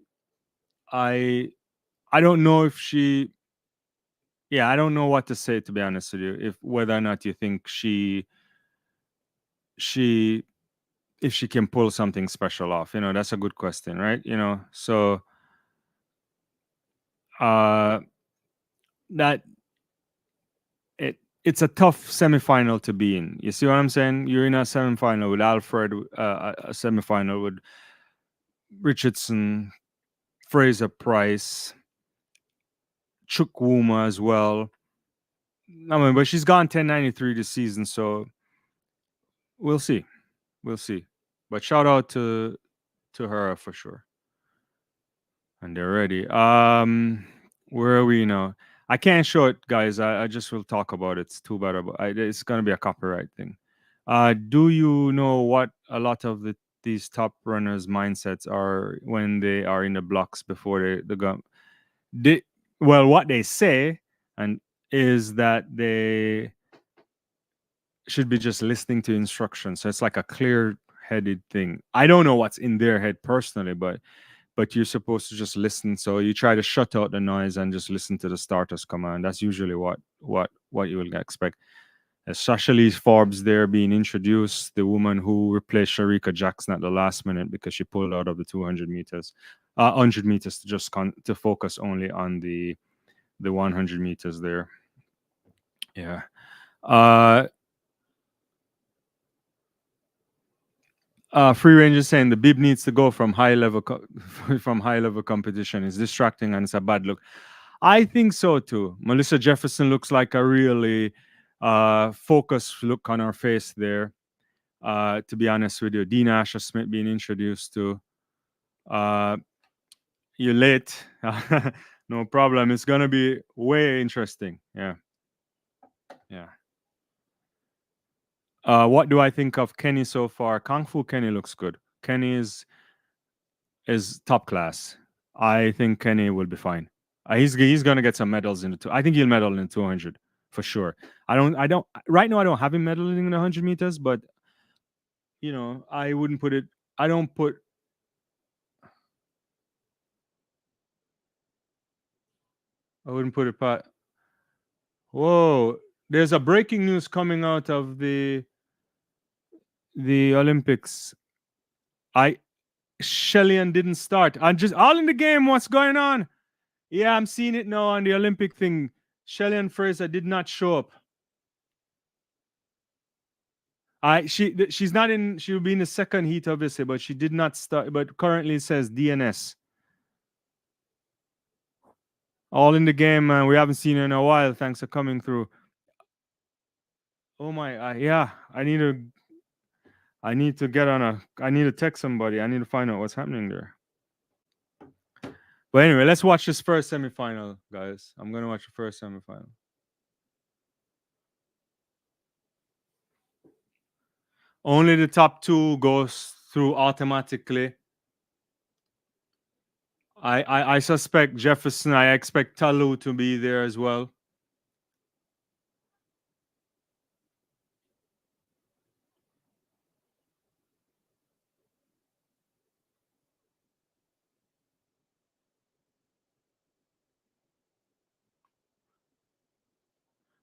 I I don't know if she yeah, I don't know what to say, to be honest with you. If whether or not you think she if she can pull something special off. You know, that's a good question, right? You know, so uh that it's a tough semifinal to be in. You see what I'm saying? You're in a semifinal with Alfred, a semifinal with Richardson, Fraser-Pryce, Chukwuma as well. I mean, but she's gone 1093 this season, so we'll see. We'll see. But shout out to her for sure. And they're ready. Where are we now? I can't show it, guys. I just will talk about it. It's too bad. It's gonna be a copyright thing. Do you know what a lot of these top runners' mindsets are when they are in the blocks before they go? Well, what they say and is that they should be just listening to instructions. So it's like a clear-headed thing. I don't know what's in their head personally, but you're supposed to just listen. So you try to shut out the noise and just listen to the starters command. That's usually what you will expect. Sasha Lee Forbes there being introduced, the woman who replaced Shericka Jackson at the last minute because she pulled out of the 200 meters, 100 meters to just to focus only on the 100 meters there. Yeah. Free range is saying the bib needs to go from high level from high level competition. It's distracting and it's a bad look. I think so too. Melissa Jefferson looks like a really focused look on her face there. To be honest with you, Dina Asher Smith being introduced to. You're late. No problem. It's gonna be way interesting. Yeah. Yeah. What do I think of Kenny so far? Kung Fu Kenny looks good. Kenny is top class. I think Kenny will be fine. He's gonna get some medals in the two. I think he'll medal in the 200 for sure. I don't right now. I don't have him medaling in the 100 meters, but I wouldn't put it. I don't put. I wouldn't put it. Whoa! There's a breaking news coming out of the Olympics. Shelly-Ann didn't start. I'm just all in the game. What's going on? Yeah, I'm seeing it now on the Olympic thing. Shelly-Ann Fraser did not show up. She's not in. She'll be in the second heat, obviously, but she did not start. But currently it says DNS. All in the game, man. We haven't seen her in a while. Thanks for coming through. Oh my, yeah. I need to get on a. I need to text somebody. I need to find out what's happening there. But anyway, let's watch this first semifinal, guys. I'm gonna watch the first semifinal. Only the top two goes through automatically. I suspect Jefferson. I expect Talu to be there as well.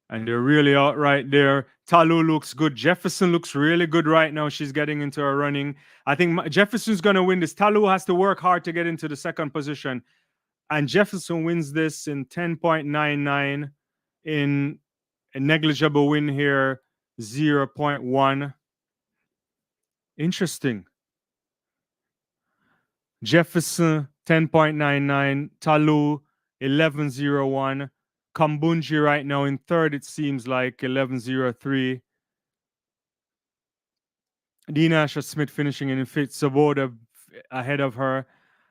And they're really out right there. Talu looks good. Jefferson looks really good right now. She's getting into her running. I think Jefferson's going to win this. Talu has to work hard to get into the second position. And Jefferson wins this in 10.99 in a negligible win here, 0.1. Interesting. Jefferson, 10.99. Talu, 11.01. Kambunji right now in third, it seems like 11.03. Dina Asher Smith finishing in fifth, Saboda ahead of her.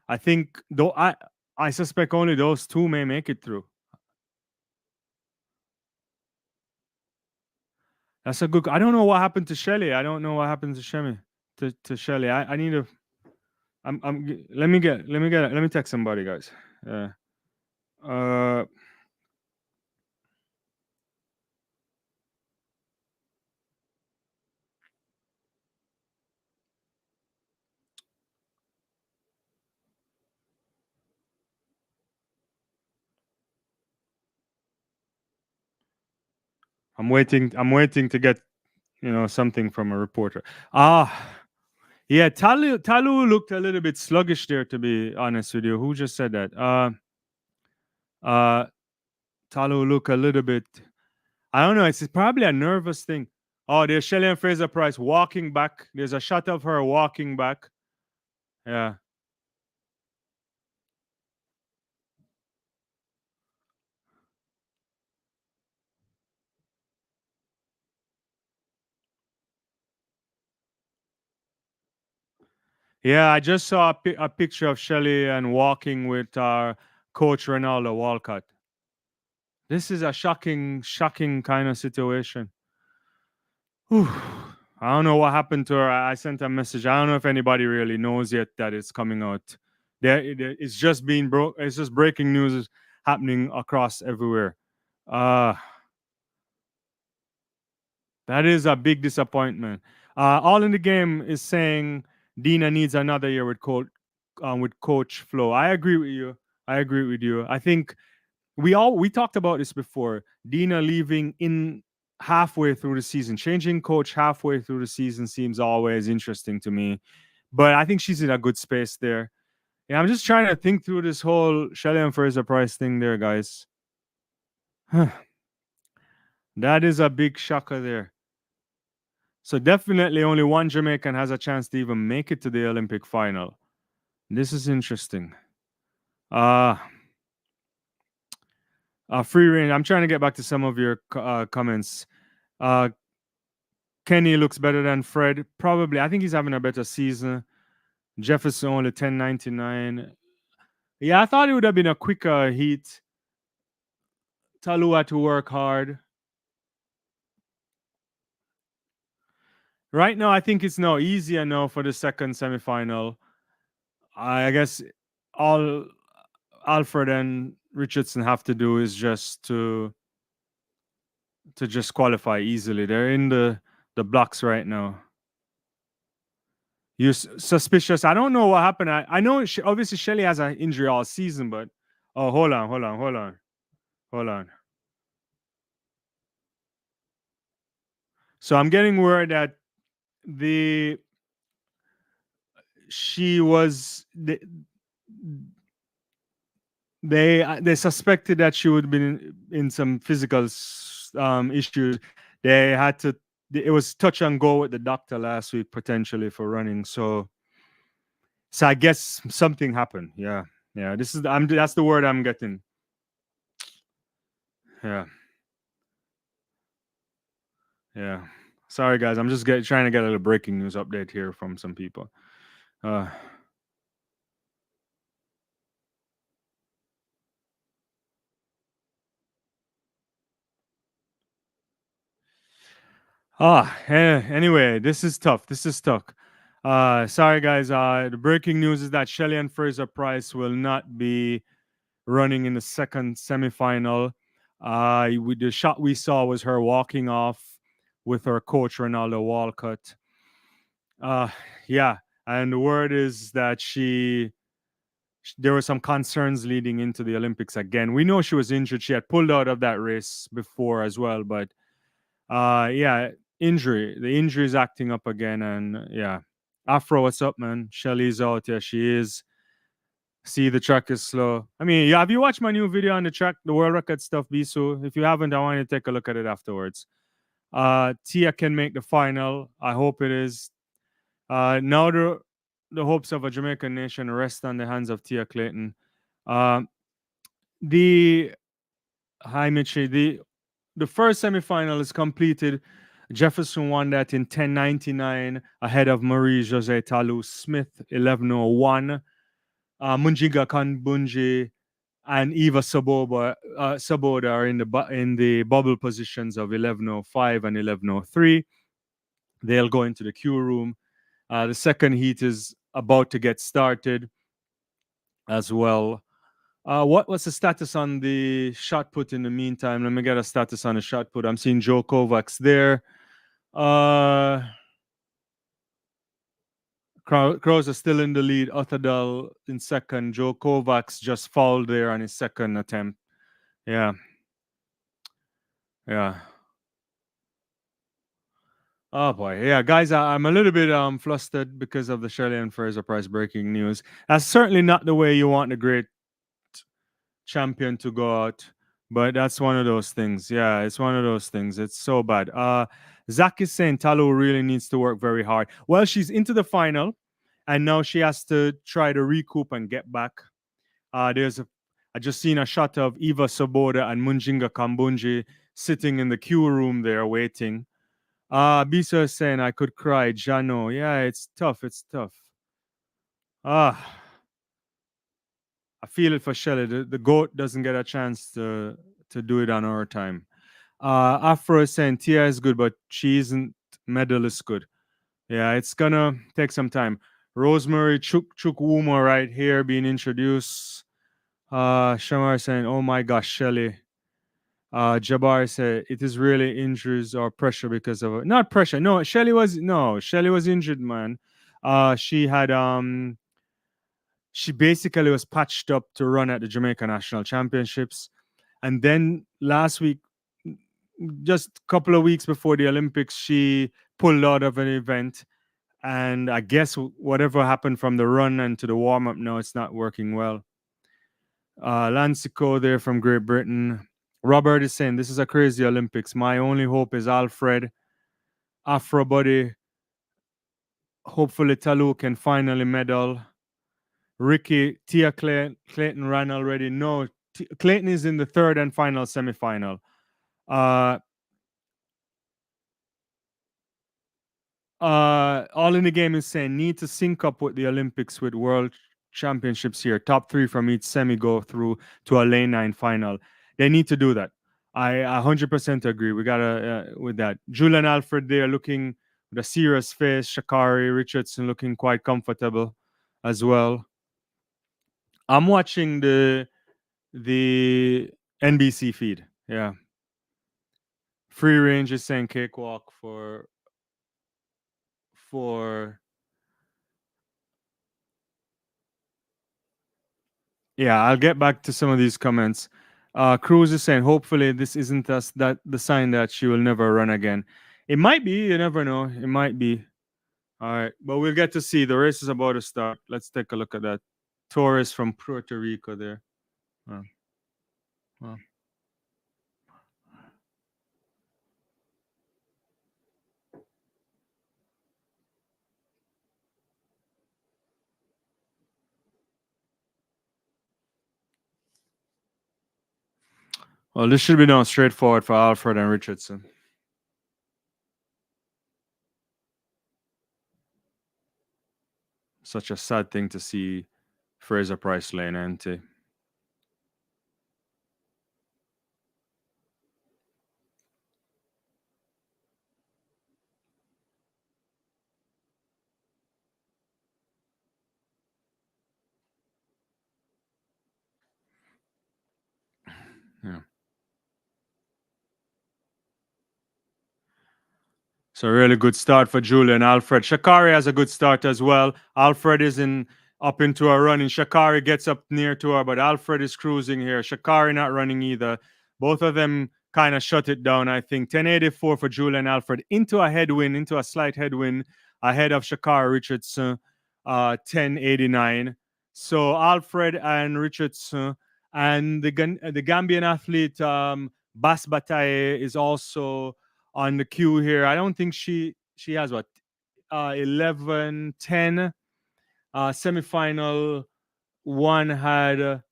I think though I suspect only those two may make it through. That's a good. I don't know what happened to Shelly. I don't know what happened to Shemi. To Shelly. I need to. Let me text somebody, guys. Uh. I'm waiting to get something from a reporter. Yeah, Talu looked a little bit sluggish there, to be honest with you. Who just said that? Talu look a little bit. I don't know. It's probably a nervous thing. Oh, there's Shelly-Ann Fraser-Pryce walking back. There's a shot of her walking back. Yeah. Yeah, I just saw a picture of Shelly-Ann walking with our coach Ronaldo Walcott. This is a shocking kind of situation. Whew. I don't know what happened to her. I sent a message. I don't know if anybody really knows yet that it's coming out. It's just being broke. It's just breaking news happening across everywhere. That is a big disappointment. All in the game is saying Dina needs another year with Coach Flo. I agree with you. I think we talked about this before. Dina leaving in halfway through the season, changing coach halfway through the season seems always interesting to me. But I think she's in a good space there. Yeah, I'm just trying to think through this whole Shelly-Ann Fraser-Pryce thing there, guys. That is a big shocker there. So definitely only one Jamaican has a chance to even make it to the Olympic final. This is interesting. Free range. I'm trying to get back to some of your comments. Kenny looks better than Fred. Probably. I think he's having a better season. Jefferson only 10.99. Yeah, I thought it would have been a quicker heat. Talu had to work hard. Right now, I think it's now easier now for the second semifinal. I guess all Alfred and Richardson have to do is just to just qualify easily. They're in the blocks right now. You're suspicious. I don't know what happened. I know obviously Shelly has an injury all season, but oh, hold on. So I'm getting word that the she was they suspected that she would be in some physical issues. They had to. It was touch and go with the doctor last week potentially for running. So I guess something happened. Yeah, yeah. That's the word I'm getting. Yeah, yeah. Sorry guys, I'm just trying to get a little breaking news update here from some people. Uh, anyway, this is tough. This is tough. Sorry guys. The breaking news is that Shelly-Ann Fraser-Pryce will not be running in the second semifinal. With the shot we saw was her walking off with her coach Ronaldo Walcott. Uh, yeah, and the word is that there were some concerns leading into the Olympics again. We know she was injured. She had pulled out of that race before as well, but yeah, injury. The injury is acting up again, and yeah. Afro, what's up, man? Shelly's out. Yeah, she is. See, the track is slow. I mean, have you watched my new video on the track, the world record stuff, Bisu? If you haven't, I want you to take a look at it afterwards. Tia can make the final. I hope it is. Now the hopes of a Jamaican nation rest on the hands of Tia Clayton. The Hi Michi, the first semifinal is completed. Jefferson won that in 10:99 ahead of Marie Jose Talu Smith 11:01. Munjiga Kanbunji and Eva Saboda are in the bubble positions of 11:05 and 11:03. They'll go into the queue room. The second heat is about to get started as well. What was the status on the shot put in the meantime? Let me get a status on the shot put. I'm seeing Joe Kovacs there. Crows are still in the lead. Otherdal in second. Joe Kovacs just fouled there on his second attempt. Yeah. Yeah. Oh boy. Yeah, guys, I'm a little bit flustered because of the Shelly-Ann Fraser-Pryce breaking news. That's certainly not the way you want the great champion to go out, but that's one of those things. Yeah, it's one of those things. It's so bad. Zach is saying Talo really needs to work very hard. Well, she's into the final, and now she has to try to recoup and get back. I just seen a shot of Eva Saboda and Munjinga Kambunji sitting in the queue room there waiting. Bisa is saying I could cry. Jano, yeah, it's tough. It's tough. I feel it for Shelly. The goat doesn't get a chance to do it on our time. Afro is saying Tia is good, but she isn't medalist good. Yeah, it's gonna take some time. Rosemary Chukwuma right here being introduced. Shamar saying, "Oh my gosh, Shelly." Jabbar said, "It is really injuries or pressure because of it. Not pressure. No, Shelly was injured, man. She had she basically was patched up to run at the Jamaica National Championships. And then last week, just a couple of weeks before the Olympics, she pulled out of an event. And I guess whatever happened from the run and to the warm up now, it's not working well. Lancico there from Great Britain. Robert is saying, this is a crazy Olympics. My only hope is Alfred, Afro Buddy. Hopefully Talu can finally medal. Ricky, Tia Clayton ran already. No, Clayton is in the third and final semifinal. All in the game is saying need to sync up with the Olympics with World Championships here. Top three from each semi go through to a lane 9 final. They need to do that. I 100% agree. We gotta with that. Julien Alfred there looking with a serious face. Shacarri Richardson looking quite comfortable as well. I'm watching the the NBC feed. Yeah. Free range is saying cakewalk for yeah, I'll get back to some of these comments. Cruz is saying, hopefully this isn't us that the sign that she will never run again. It might be, you never know. It might be. All right, but we'll get to see. The race is about to start. Let's take a look at that. Torres from Puerto Rico there. Oh, well. Well, this should be done straightforward for Alfred and Richardson. Such a sad thing to see Fraser-Pryce lane empty. Yeah. So really good start for Julien Alfred. Shacarri has a good start as well. Alfred is in up into a run, and Shacarri gets up near to her, but Alfred is cruising here. Shacarri not running either. Both of them kind of shut it down, I think. 1084 for Julien Alfred into a headwind, into a slight headwind ahead of Shacarri Richardson, 1089. So Alfred and Richardson and the Gambian athlete Bas Bataille is also on the queue here. I don't think she has what 11:10 semifinal one had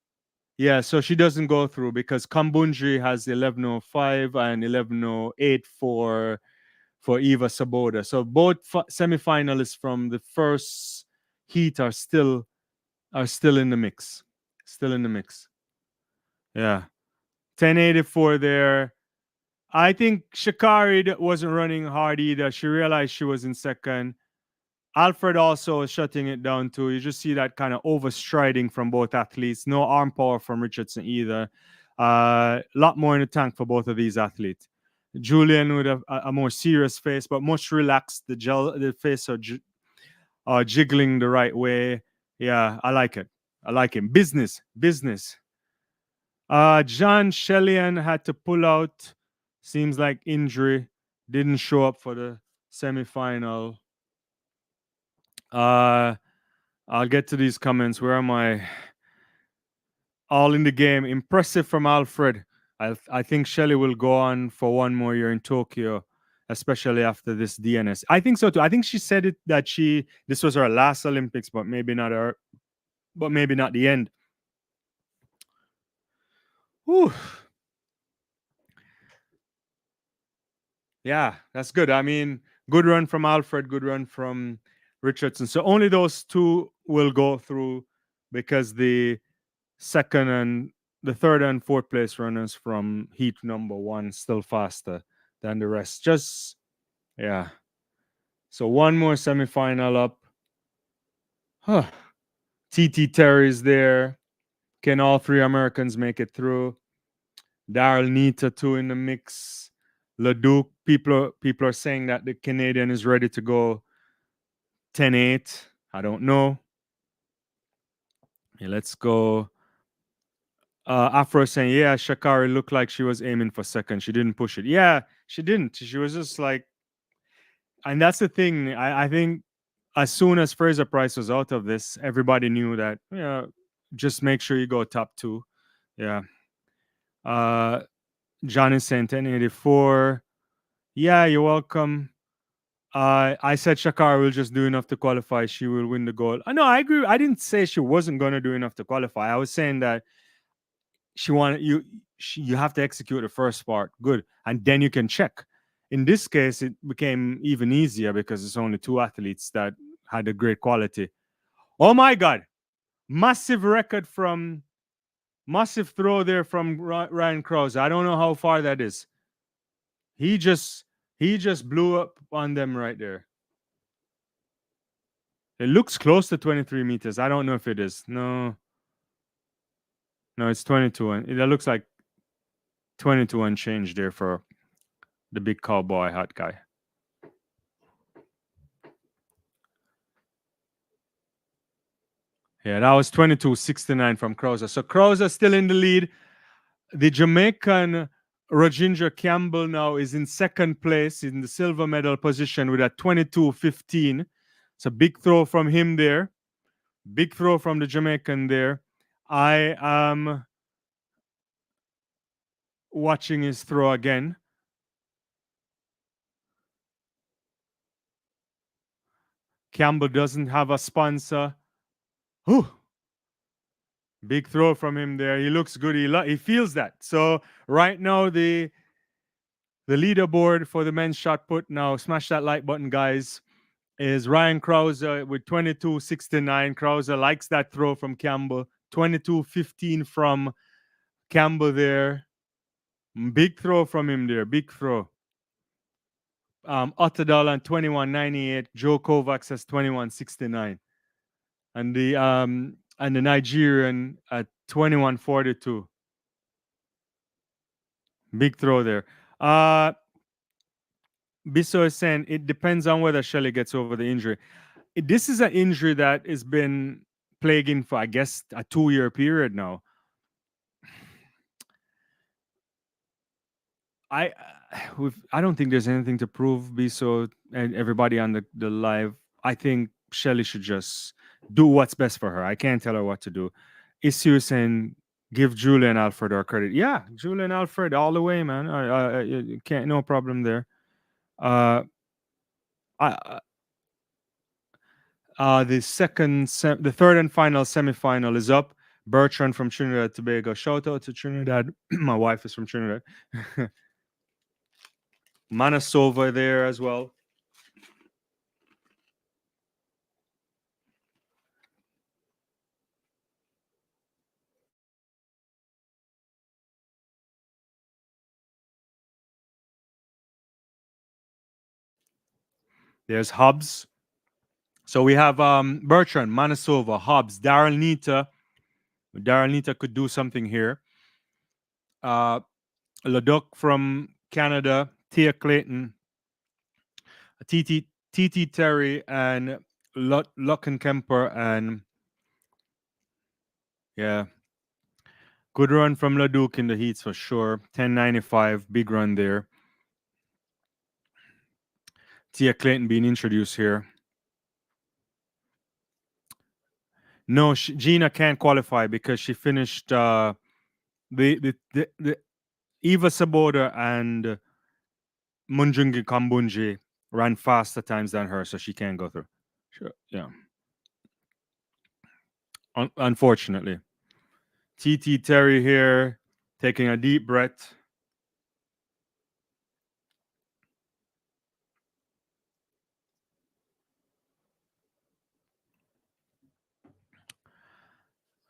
yeah, so she doesn't go through because Kambunji has 11:05 and 11:08 for Eva Saboda. So both semifinalists from the first heat are still in the mix. Still in the mix. Yeah. 1084 there. I think Shacarri wasn't running hard either. She realized she was in second. Alfred also is shutting it down too. You just see that kind of overstriding from both athletes. No arm power from Richardson either. A lot more in the tank for both of these athletes. Julien with a more serious face, but much relaxed. The face are jiggling the right way. Yeah, I like it. I like him. Business. John Shelly-Ann had to pull out. Seems like injury. Didn't show up for the semifinal. I'll get to these comments. Where am I? All in the game. Impressive from Alfred. I think Shelly will go on for one more year in Tokyo, especially after this DNS. I think so too. I think she said it that this was her last Olympics, but maybe not the end. Whew. Yeah, that's good. I mean, good run from Alfred, good run from Richardson. So only those two will go through because the third and fourth place runners from heat number one still faster than the rest. Just yeah. So one more semifinal up. Huh. TT Terry's there. Can all three Americans make it through? Daryl Nita too in the mix. Leduc, people are saying that the Canadian is ready to go 10-8. I don't know. Yeah, let's go. Afro saying, yeah, Shacarri looked like she was aiming for second. She didn't push it. Yeah, she didn't. She was just like, and that's the thing. I think as soon as Fraser-Pryce was out of this, everybody knew that, yeah, just make sure you go top two. Yeah. John is saying 1084. Yeah, you're welcome. I said Shacarri will just do enough to qualify. She will win the gold. No, I agree. I didn't say she wasn't going to do enough to qualify. I was saying that you have to execute the first part good, and then you can check. In this case, it became even easier because it's only two athletes that had a great quality. Oh my God. Massive throw there from Ryan Krause. I don't know how far that is. He just blew up on them right there. It looks close to 23 meters. I don't know if it is. No. No, it's 22. And it looks like 22 and change there for the big cowboy hat guy. Yeah, that was 22.69 from Krauser. So Krauser still in the lead. The Jamaican Rajendra Campbell now is in second place in the silver medal position with a 22.15. It's a big throw from him there. Big throw from the Jamaican there. I am watching his throw again. Campbell doesn't have a sponsor. Whew. Big throw from him there. He looks good. He feels that. So right now the leaderboard for the men's shot put now, smash that like button, guys, is Ryan Krauser with 22.69. Krauser likes that throw from Campbell. 22.15 from Campbell there. Big throw from him there. Big throw. Otterdal and 21.98. Joe Kovacs has 21.69. And the Nigerian at 21.42. Big throw there. Bisso is saying it depends on whether Shelly gets over the injury. This is an injury that has been plaguing for, I guess, a 2-year period now. I don't think there's anything to prove, Bisso and everybody on the live. I think Shelly should just do what's best for her. I can't tell her what to do. Issue saying give Julien Alfred our credit. Yeah, Julien Alfred all the way, man. I can't, no problem there. The third and final semifinal is up. Bertrand from Trinidad and Tobago. Shout out to Trinidad. My wife is from Trinidad. Manasova there as well. There's Hobbs. So we have Bertrand, Manasova, Hobbs, Daryl Nita. Daryl Nita could do something here. Leduc from Canada, Tia Clayton, TT Terry, and Luckenkemper, and yeah, good run from Leduc in the heats for sure. 10.95, big run there. Tia Clayton being introduced here. No, Gina can't qualify because she finished the Eva Saboda and Munjungi Kambunji ran faster times than her, so she can't go through. Sure, yeah. Unfortunately. TT Terry here taking a deep breath.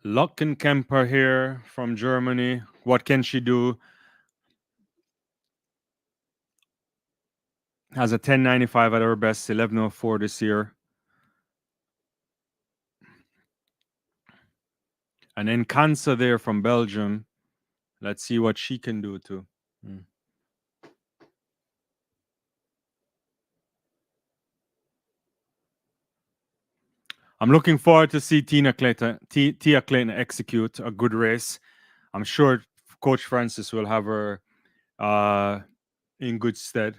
Luckenkemper here from Germany. What can she do? Has a 10.95 at her best, 11.04 this year. And then Kansa there from Belgium. Let's see what she can do too. I'm looking forward to see Tia Clayton execute a good race. I'm sure Coach Francis will have her in good stead.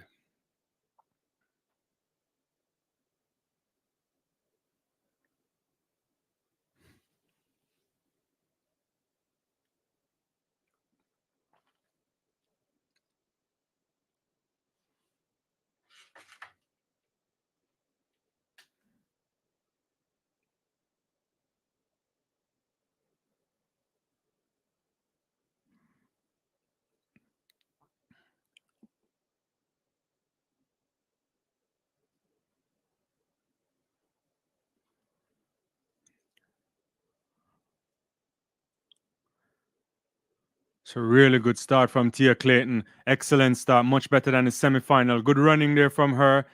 It's a really good start from Tia Clayton. Excellent start, much better than the semifinal. Good running there from her.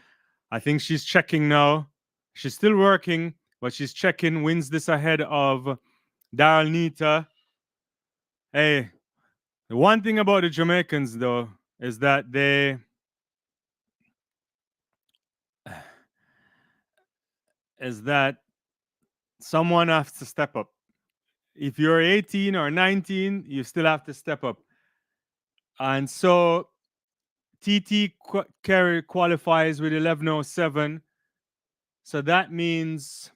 I think she's checking now. She's still working, but she's checking. Wins this ahead of Daryl Nita. Hey, the one thing about the Jamaicans though is that is that someone has to step up. If you're 18 or 19, you still have to step up. And so TT Kerry qualifies with 11:07. So that means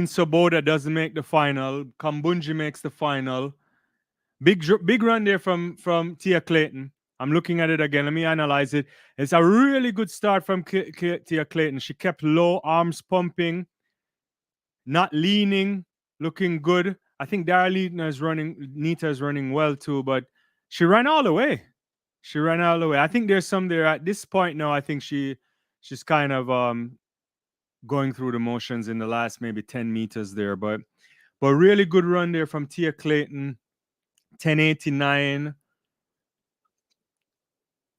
Soboda doesn't make the final. Kambunji makes the final. Big run there from Tia Clayton. I'm looking at it again. Let me analyze it. It's a really good start from Tia Clayton. She kept low, arms pumping, not leaning, looking good. I think Nita is running well too, but she ran all the way. She ran all the way. I think there's some there at this point now. I think she's kind of going through the motions in the last maybe 10 meters there, but really good run there from Tia Clayton. 10:89.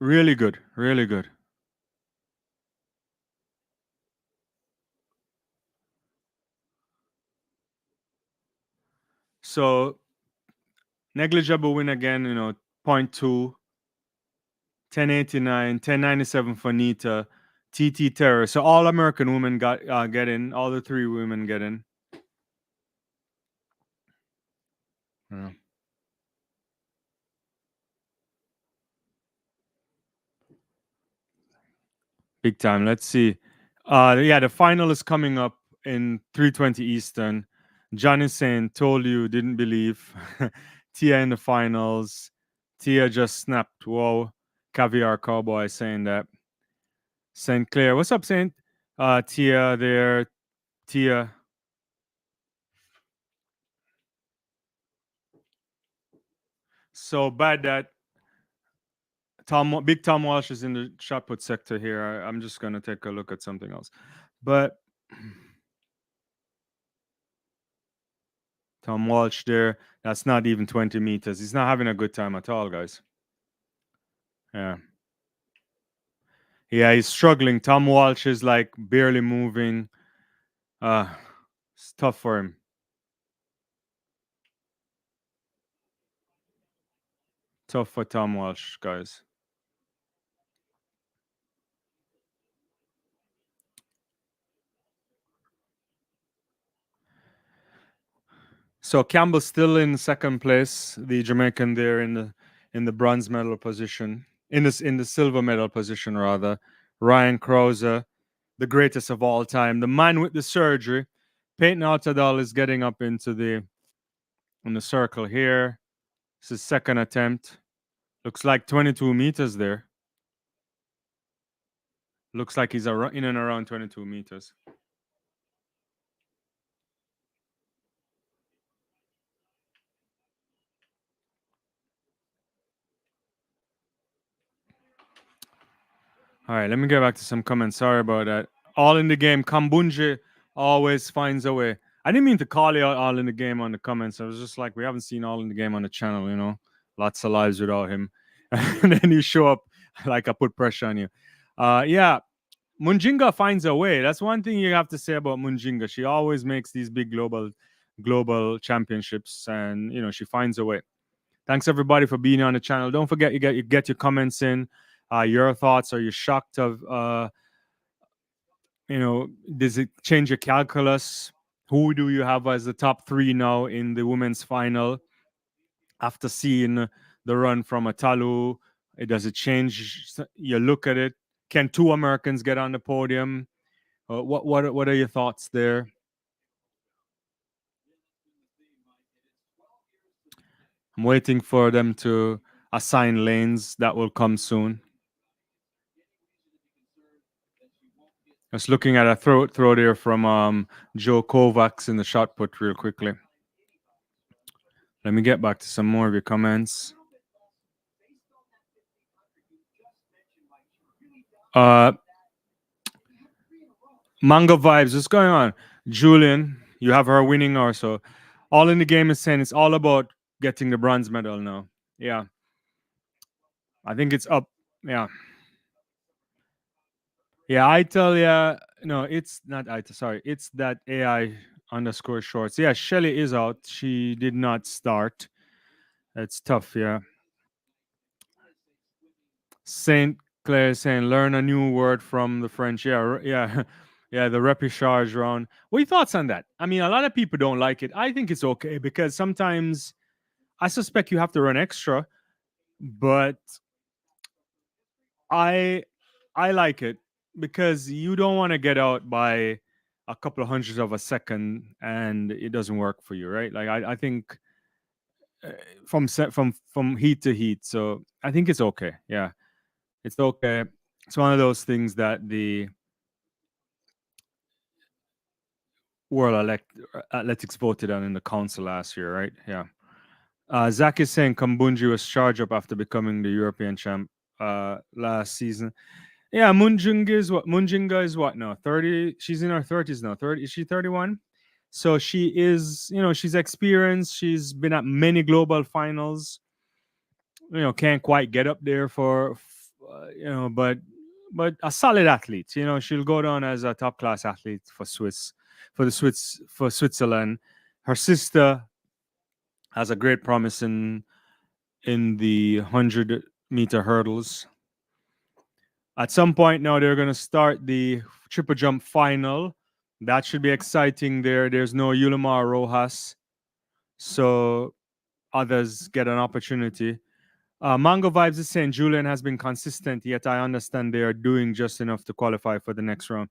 Really good. Really good. So negligible win again, 0.2, 10:89, 10:97 for Nita, TT Terror. So all American women get in. All the three women get in. Yeah. Big time. Let's see. Yeah, the final is coming up in 3:20 Eastern. John is saying, told you, didn't believe. Tia in the finals. Tia just snapped. Whoa. Caviar Cowboy saying that. St. Clair. What's up, Saint? Tia there. Tia. So bad that Big Tom Walsh is in the shot put sector here. I'm just gonna take a look at something else. But Tom Walsh there, that's not even 20 meters. He's not having a good time at all, guys. Yeah. Yeah, he's struggling. Tom Walsh is like barely moving. It's tough for him. Tough for Tom Walsh, guys. So Campbell's still in second place, the Jamaican there in the bronze medal position, in the silver medal position rather. Ryan Krauser, the greatest of all time, the man with the surgery. Peyton Altadal is getting up into in the circle here. It's his second attempt. Looks like 22 meters there. Looks like he's in and around 22 meters. All right, let me get back to some comments. Sorry about that. All in the game. Kambunje always finds a way. I didn't mean to call you out all in the game on the comments. I was just like, we haven't seen all in the game on the channel, Lots of lives without him. And then you show up like I put pressure on you. Yeah, Munjinga finds a way. That's one thing you have to say about Munjinga. She always makes these big global championships, and she finds a way. Thanks everybody for being on the channel. Don't forget you get your comments in. Your thoughts. Are you shocked of does it change your calculus? Who do you have as the top three now in the women's final after seeing the run from Atalu? Does it change? You look at it. Can two Americans get on the podium? What are your thoughts there? I'm waiting for them to assign lanes. That will come soon. Just looking at a throw there from Joe Kovacs in the shot put real quickly. Let me get back to some more of your comments. Manga vibes, what's going on? Julien, you have her winning also. All in the game is saying it's all about getting the bronze medal now. Yeah. I think it's up. Yeah. Yeah, I tell you, no, it's not I. Sorry, it's that AI underscore shorts. Yeah, Shelly is out. She did not start. It's tough, yeah. Saint Clair saying, learn a new word from the French. Yeah, yeah, yeah, the repechage round. What are your thoughts on that? I mean, a lot of people don't like it. I think it's okay because sometimes I suspect you have to run extra, but I I like it because you don't want to get out by a couple of hundredths of a second and it doesn't work for you, right? Like I think from heat to heat. So I think it's okay. Yeah, it's okay. It's one of those things that the Athletics voted on in the council last year, right? Yeah. Zach is saying Kambunji was charged up after becoming the European champ last season. Yeah, Munjinga is what now? 30. She's in her 30s now. 30, is she 31? So she is, she's experienced. She's been at many global finals. Can't quite get up there but a solid athlete. She'll go down as a top class athlete for Switzerland. Her sister has a great promise in the 100-meter hurdles. At some point now, they're going to start the triple jump final. That should be exciting there. There's no Yulimar Rojas, so others get an opportunity. Mango Vibes is saying Julien has been consistent, yet I understand they are doing just enough to qualify for the next round.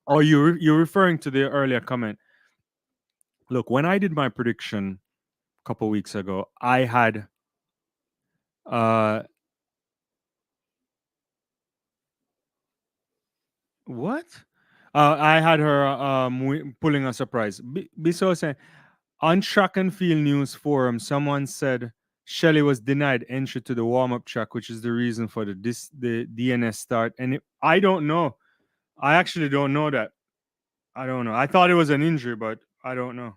Oh, you're referring to the earlier comment. Look, when I did my prediction a couple weeks ago, I had what? I had her pulling a surprise. Biso saying on track and field news forum, someone said Shelly was denied entry to the warm up track, which is the reason for the DNS start. And I don't know. I actually don't know that. I don't know. I thought it was an injury, but I don't know.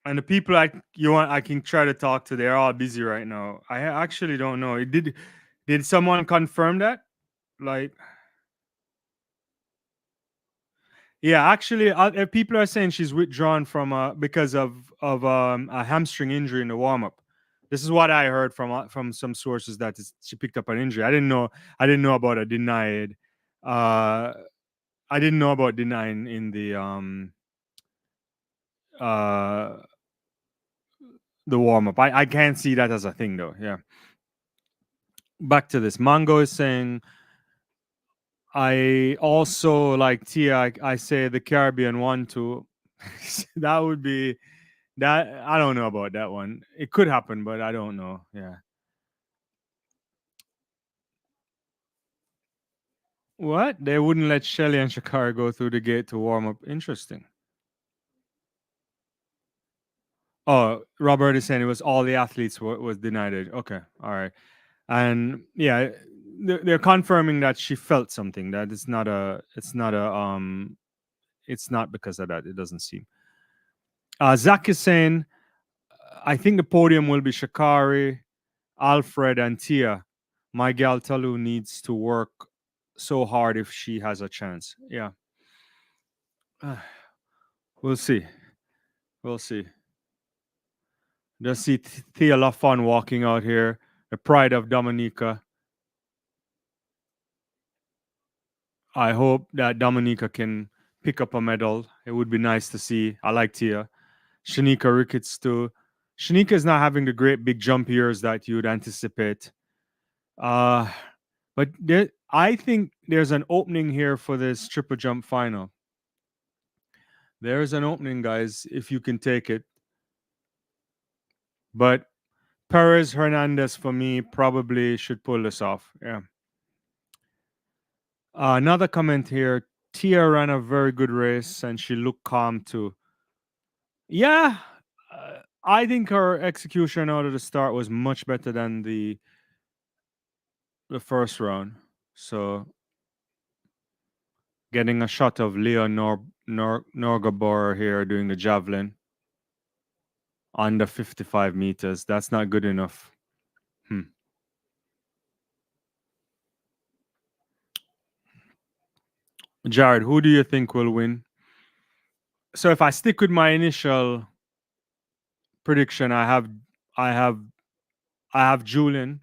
And the people I can try to talk to, they're all busy right now. I actually don't know. Did someone confirm that? Like, yeah, actually, people are saying she's withdrawn from because of a hamstring injury in the warm up. This is what I heard from some sources that she picked up an injury. I didn't know. I didn't know about a denied. Uh, I didn't know about denying in uh the warm up. I can't see that as a thing though. Yeah. Back to this. Mango is saying I also like Tia. I say the Caribbean one too. That would be that. I don't know about that one. It could happen, but I don't know. Yeah. What? They wouldn't let Shelly and Shacarri go through the gate to warm up. Interesting. Oh, Robert is saying it was all the athletes was denied it. Okay, all right, and yeah, they're confirming that she felt something. That it's not because of that. It doesn't seem. Zach is saying, I think the podium will be Shacarri, Alfred, and Tia. My gal Talu needs to work so hard if she has a chance. Yeah, we'll see. We'll see. Just see Thea Lafon walking out here, the pride of Dominica. I hope that Dominica can pick up a medal. It would be nice to see. I like Tia. Shanika Ricketts too. Shanika is not having the great big jump years that you'd anticipate. Uh, but I think there's an opening here for this triple jump final. There's an opening, guys, if you can take it. But Perez Hernandez, for me, probably should pull this off. Yeah. Another comment here. Tia ran a very good race and she looked calm too. Yeah, I think her execution out of the start was much better than the first round. So getting a shot of Leon Norgabor here doing the javelin under 55 meters. That's not good enough. Jared, who do you think will win? So if I stick with my initial prediction, I have, I have Julian.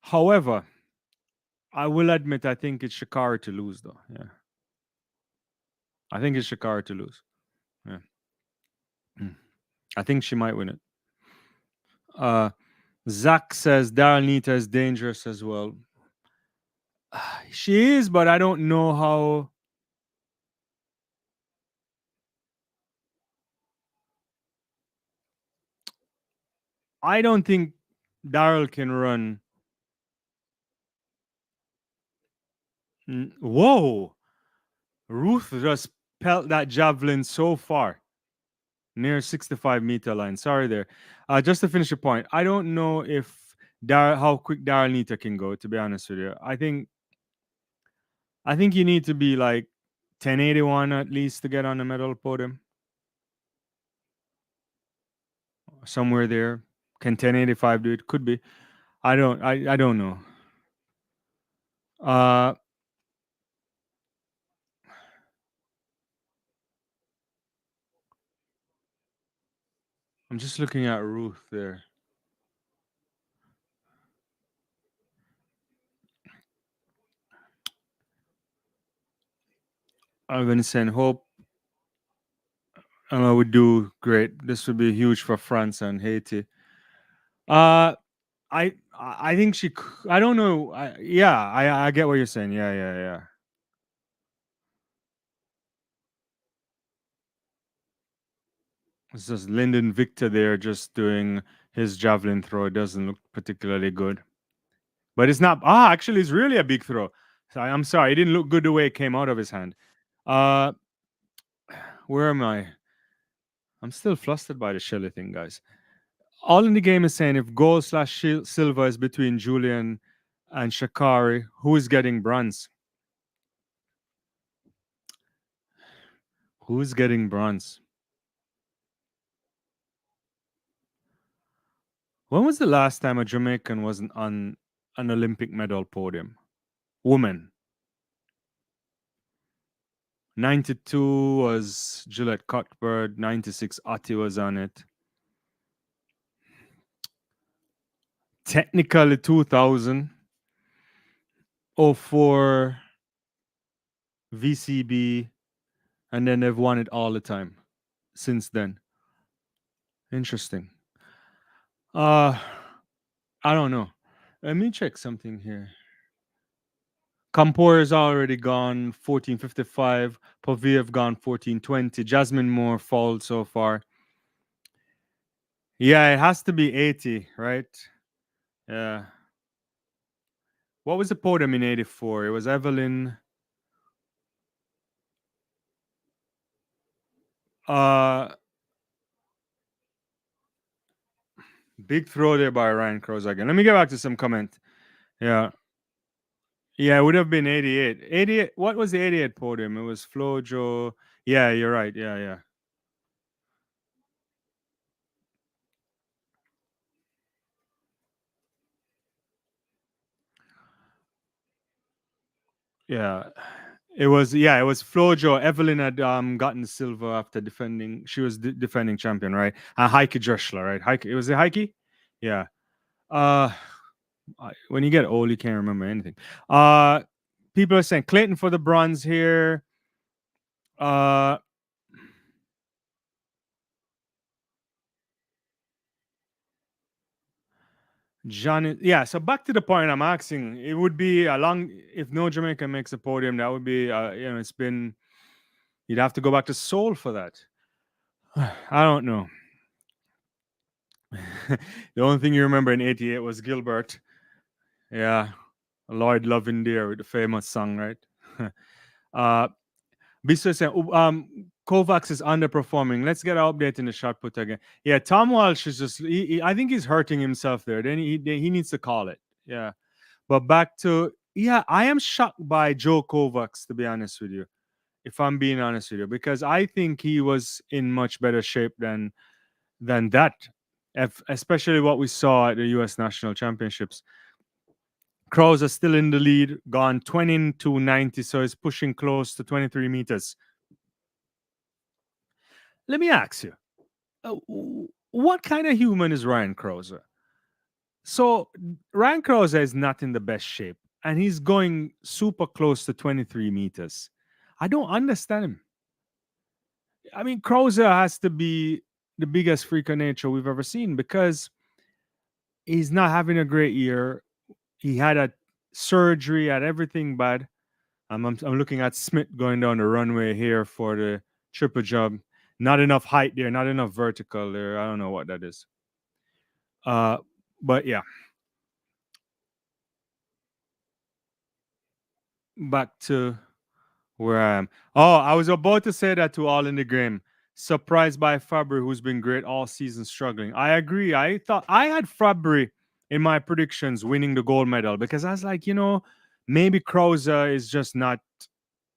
However, I will admit I think it's Shacarri to lose, though. Yeah, I think it's Shacarri to lose. Yeah, Mm. I think she might win it. Uh, Zach says Daryl Nita is dangerous as well. She is, but I don't know how. I don't think Daryl can run. Whoa! Ruth just pelt that javelin so far, near 65-meter line. Sorry there. Just to finish the point, I don't know if how quick Daryl Nita can go. To be honest with you, I think you need to be like 1081 at least to get on the medal podium. Somewhere there. Can 1085 do it? Could be. I don't know. Uh I'm just looking at Ruth there. I'm gonna send hope would do great. This would be huge for France and Haiti. Uh I think I don't know. Yeah, I get what you're saying. Yeah, yeah, yeah. It's just Lyndon Victor there just doing his javelin throw. It doesn't look particularly good. But it's not. Actually, it's really a big throw. So I'm sorry, it didn't look good the way it came out of his hand. Uh, where am I? I'm still flustered by the Shelly thing, guys. All in the game is saying if gold slash silver is between Julian and Shacarri, who is getting bronze? Who's getting bronze? When was the last time a Jamaican wasn't on an Olympic medal podium? Woman. 92 was Gillette Cuthbert. 96 Ati was on it. Technically 2000. 04 VCB. And then they've won it all the time since then. Interesting. Uh I don't know. Let me check something here. Kampor is already gone 1455. Poviev gone 1420. Jasmine Moore fouled so far. Yeah, it has to be 80, right? Yeah. What was the podium in 84? It was Evelyn. Uh Big throw there by Ryan Crows again. Let me get back to some comment. Yeah. Yeah, it would have been 88. 88. What was the 88 podium? It was Flojo. Yeah, you're right. Yeah, yeah. Yeah. It was Flojo. Evelyn had gotten silver after defending. She was defending champion, right? And Heike Dressler, right? Heike. It was it Heike? Yeah. Uh when you get old, you can't remember anything. People are saying Clayton for the bronze here. Uh John, yeah. So back to the point I'm asking, it would be a long if no Jamaican makes a podium. That would be, it's been you'd have to go back to Seoul for that. I don't know. The only thing you remember in '88 was Gilbert. Yeah, Lloyd Loving Dear with the famous song, right? uh, Biso saying, Kovacs is underperforming. Let's get an update in the shot put again. Yeah, Tom Walsh is just. I think he's hurting himself there. Then he needs to call it. Yeah. But back to I am shocked by Joe Kovacs, to be honest with you. If I'm being honest with you, because I think he was in much better shape than that. Especially what we saw at the U.S. National Championships. Crows are still in the lead, gone 20 to 90, so it's pushing close to 23 meters. Let me ask you, uh, what kind of human is Ryan Krauser? So Ryan Krauser is not in the best shape, and he's going super close to 23 meters. I don't understand him. I mean, Krauser has to be the biggest freak of nature we've ever seen because he's not having a great year. He had a surgery, had everything bad. I'm looking at Smith going down the runway here for the triple jump. Not enough height there, not enough vertical there. I don't know what that is. Uh, but yeah, back to where I am. Oh, I was about to say that to all in the game. Surprised by Fabry, who's been great all season, struggling. I agree. I thought I had Fabry in my predictions winning the gold medal because I was like, maybe Krauser is just not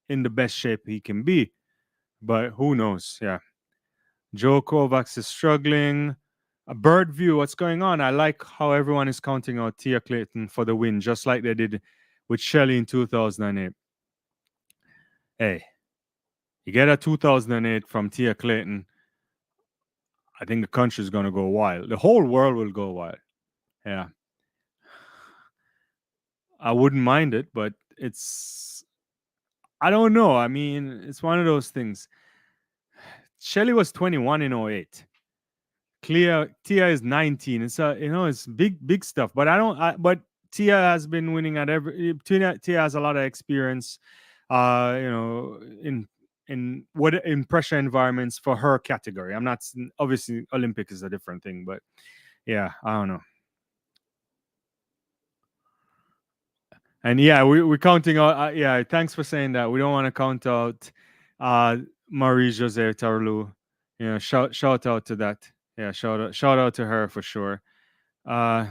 in the best shape he can be. But who knows? Yeah. Joe Kovacs is struggling. A bird view, what's going on? I like how everyone is counting out Tia Clayton for the win, just like they did with Shelly in 2008. Hey, you get a 2008 from Tia Clayton, I think the country's going to go wild. The whole world will go wild. Yeah. I wouldn't mind it, but I don't know. I mean, it's one of those things. Shelly was 21 in '08. Tia is 19. It's big stuff. But but Tia has been winning at Tia has a lot of experience, in pressure environments for her category. I'm not obviously Olympic is a different thing, but yeah, I don't know. And yeah, we're counting out. Yeah, thanks for saying that. We don't want to count out Marie Jose Tarlou. Shout out to that. Yeah, shout out to her for sure. Uh,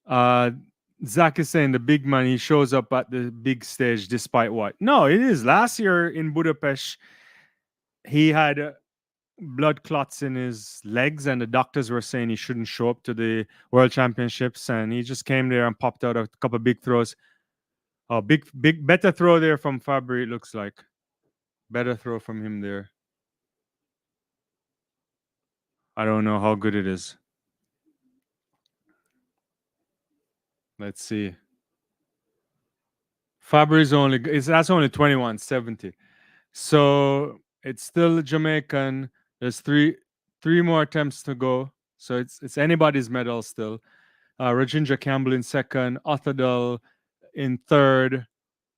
uh, Zach is saying the big man, he shows up at the big stage despite what? No, it is. Last year in Budapest, he had blood clots in his legs, and the doctors were saying he shouldn't show up to the World Championships, and he just came there and popped out a couple big throws. Oh, big, better throw there from Fabry, it looks like. Better throw from him there. I don't know how good it is. Let's see. Fabry's that's only 21.70. So it's still Jamaican. There's three more attempts to go. So it's anybody's medal still. Rajindra Campbell in second, Othadel in third,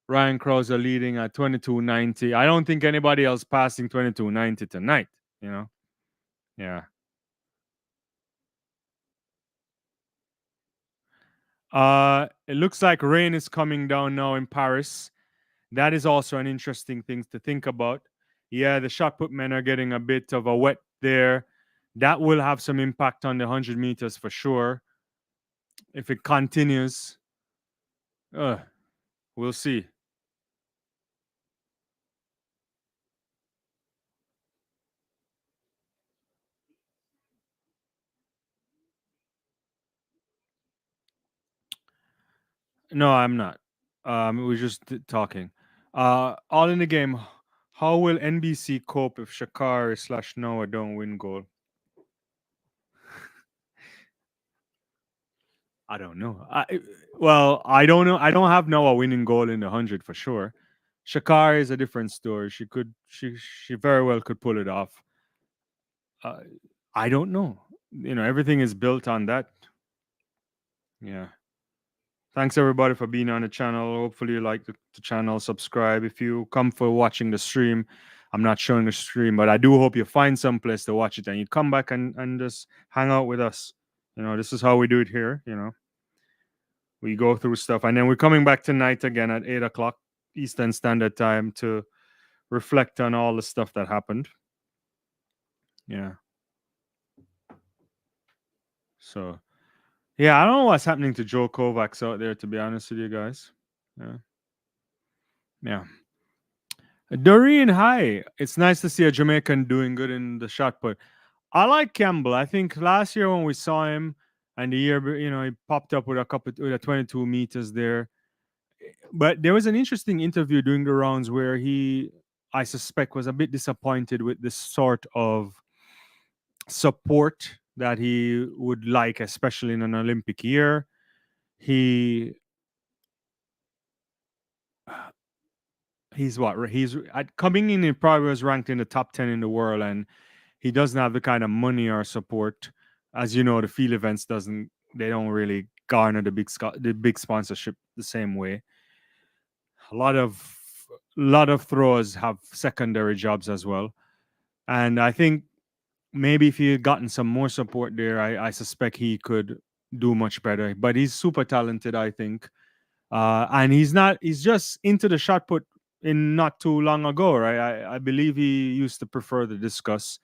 Ryan Krauser leading at 22.90. I don't think anybody else passing 22.90 tonight, Yeah. It looks like rain is coming down now in Paris. That is also an interesting thing to think about. Yeah, the shot put men are getting a bit of a wet there. That will have some impact on the 100 meters for sure. If it continues, we'll see. No, I'm not. We're just talking. All in the game. How will NBC cope if Shacarri / Noah don't win gold? I don't know. I don't know. I don't have Noah winning gold in the 100 for sure. Shacarri is a different story. She very well could pull it off. Uh, I don't know. Everything is built on that. Yeah. Thanks everybody for being on the channel. Hopefully you like the channel. Subscribe if you come for watching the stream. I'm not showing the stream, but I do hope you find some place to watch it and you come back and just hang out with us. This is how we do it here. We go through stuff, and then we're coming back tonight again at 8 o'clock Eastern Standard Time to reflect on all the stuff that happened. Yeah. So, yeah, I don't know what's happening to Joe Kovacs out there, to be honest with you guys. Yeah. Yeah. Doreen, hi. It's nice to see a Jamaican doing good in the shot put. I like Campbell. I think last year when we saw him, and the year, he popped up with a 22 meters there. But there was an interesting interview during the rounds where he, I suspect, was a bit disappointed with the sort of support that he would like, especially in an Olympic year. He he's what he's coming in. He probably was ranked in the top 10 in the world, and he doesn't have the kind of money or support. As you know, the field events doesn't they don't really garner the big sponsorship the same way. A lot of throwers have secondary jobs as well, and I think maybe if he had gotten some more support there, I suspect he could do much better. But he's super talented, I think. And he's just into the shot put in not too long ago, right? I believe he used to prefer the discus.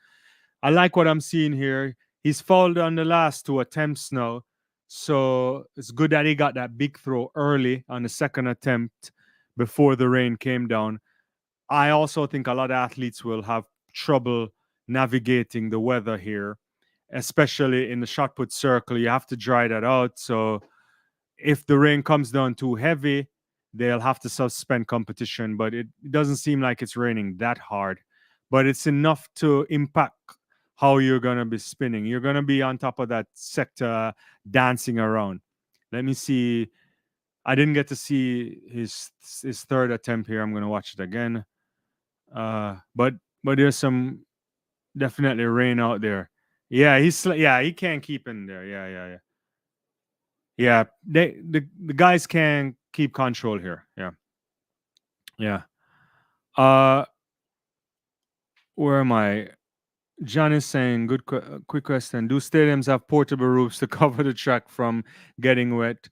I like what I'm seeing here. He's fouled on the last two attempts now. So it's good that he got that big throw early on the second attempt before the rain came down. I also think a lot of athletes will have trouble navigating the weather here, especially in the shot put circle. You have to dry that out. So if the rain comes down too heavy, they'll have to suspend competition. But it doesn't seem like it's raining that hard. But it's enough to impact how you're going to be spinning. You're going to be on top of that sector dancing around. Let me see. I didn't get to see his third attempt here. I'm going to watch it again. But there's some definitely rain out there. Yeah, he can't keep in there. Yeah. Yeah, the guys can keep control here. Yeah. Uh, where am I? John is saying, quick question. Do stadiums have portable roofs to cover the track from getting wet?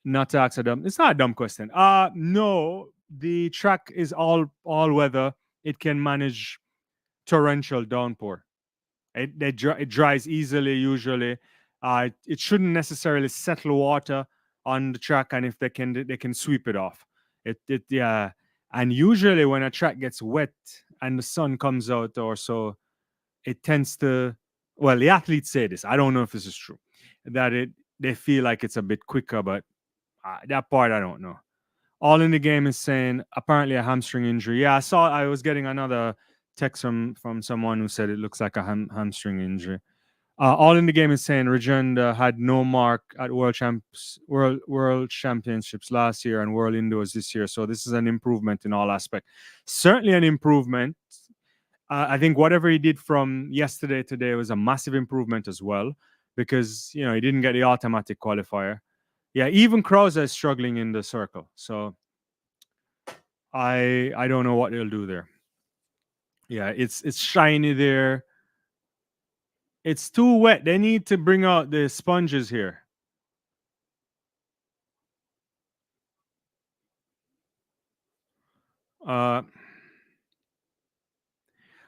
Not to ask a dumb. It's not a dumb question. No, the track is all weather. It can manage torrential downpour. It dries easily usually. It shouldn't necessarily settle water on the track, and if they can sweep it off. Yeah, and usually when a track gets wet and the sun comes out or so, it tends to. Well, the athletes say this. I don't know if this is true. That they feel like it's a bit quicker, but that part I don't know. All in the game is saying apparently a hamstring injury. Yeah, I was getting another text from someone who said it looks like a hamstring injury. All in the game is saying Regenda had no mark at world championships last year and world indoors this year. So this is an improvement in all aspects. Certainly an improvement. I think whatever he did from yesterday to today was a massive improvement as well, because he didn't get the automatic qualifier. Yeah, even Krause is struggling in the circle. So I don't know what they'll do there. Yeah, it's shiny there. It's too wet. They need to bring out the sponges here.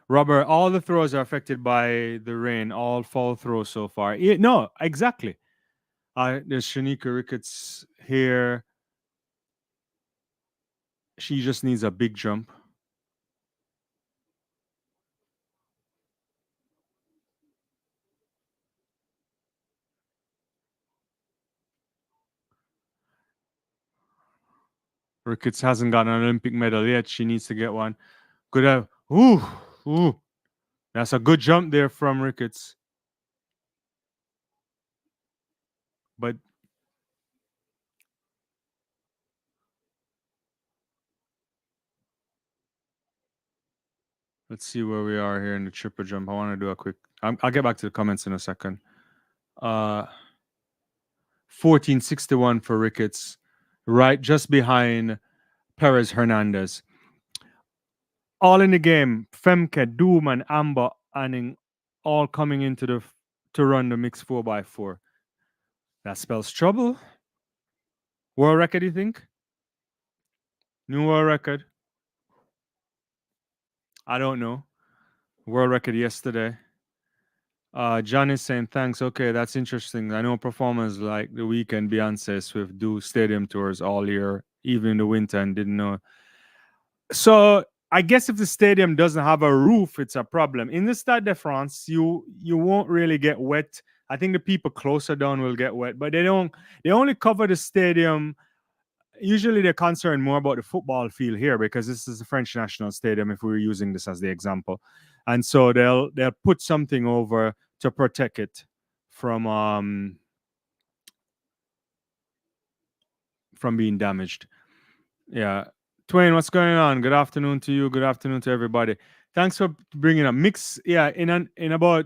Robert, all the throws are affected by the rain. All fall throws so far. No, exactly. There's Shanika Ricketts here. She just needs a big jump. Ricketts hasn't got an Olympic medal yet. She needs to get one. Good. Ooh. That's a good jump there from Ricketts. But let's see where we are here in the triple jump. I want to do a quick. I'll get back to the comments in a second. 1461 for Ricketts, right just behind Perez Hernandez. All in the game, Femke, Doom, and Amber Anning all coming into to run the mixed 4x4. That spells trouble. World record, you think? New world record? I don't know. World record yesterday. John is saying thanks. Okay, that's interesting. I know performers like The Weeknd, Beyonce, Swift do stadium tours all year, even in the winter, and didn't know. So I guess if the stadium doesn't have a roof, it's a problem. In the Stade de France, you won't really get wet I think the people closer down will get wet, but they don't. They only cover the stadium. Usually they're concerned more about the football field here because this is the French national stadium. If we were using this as the example, and so they'll put something over to protect it from being damaged. Yeah. Twain, what's going on? Good afternoon to you. Good afternoon to everybody. Thanks for bringing up mix. Yeah, in about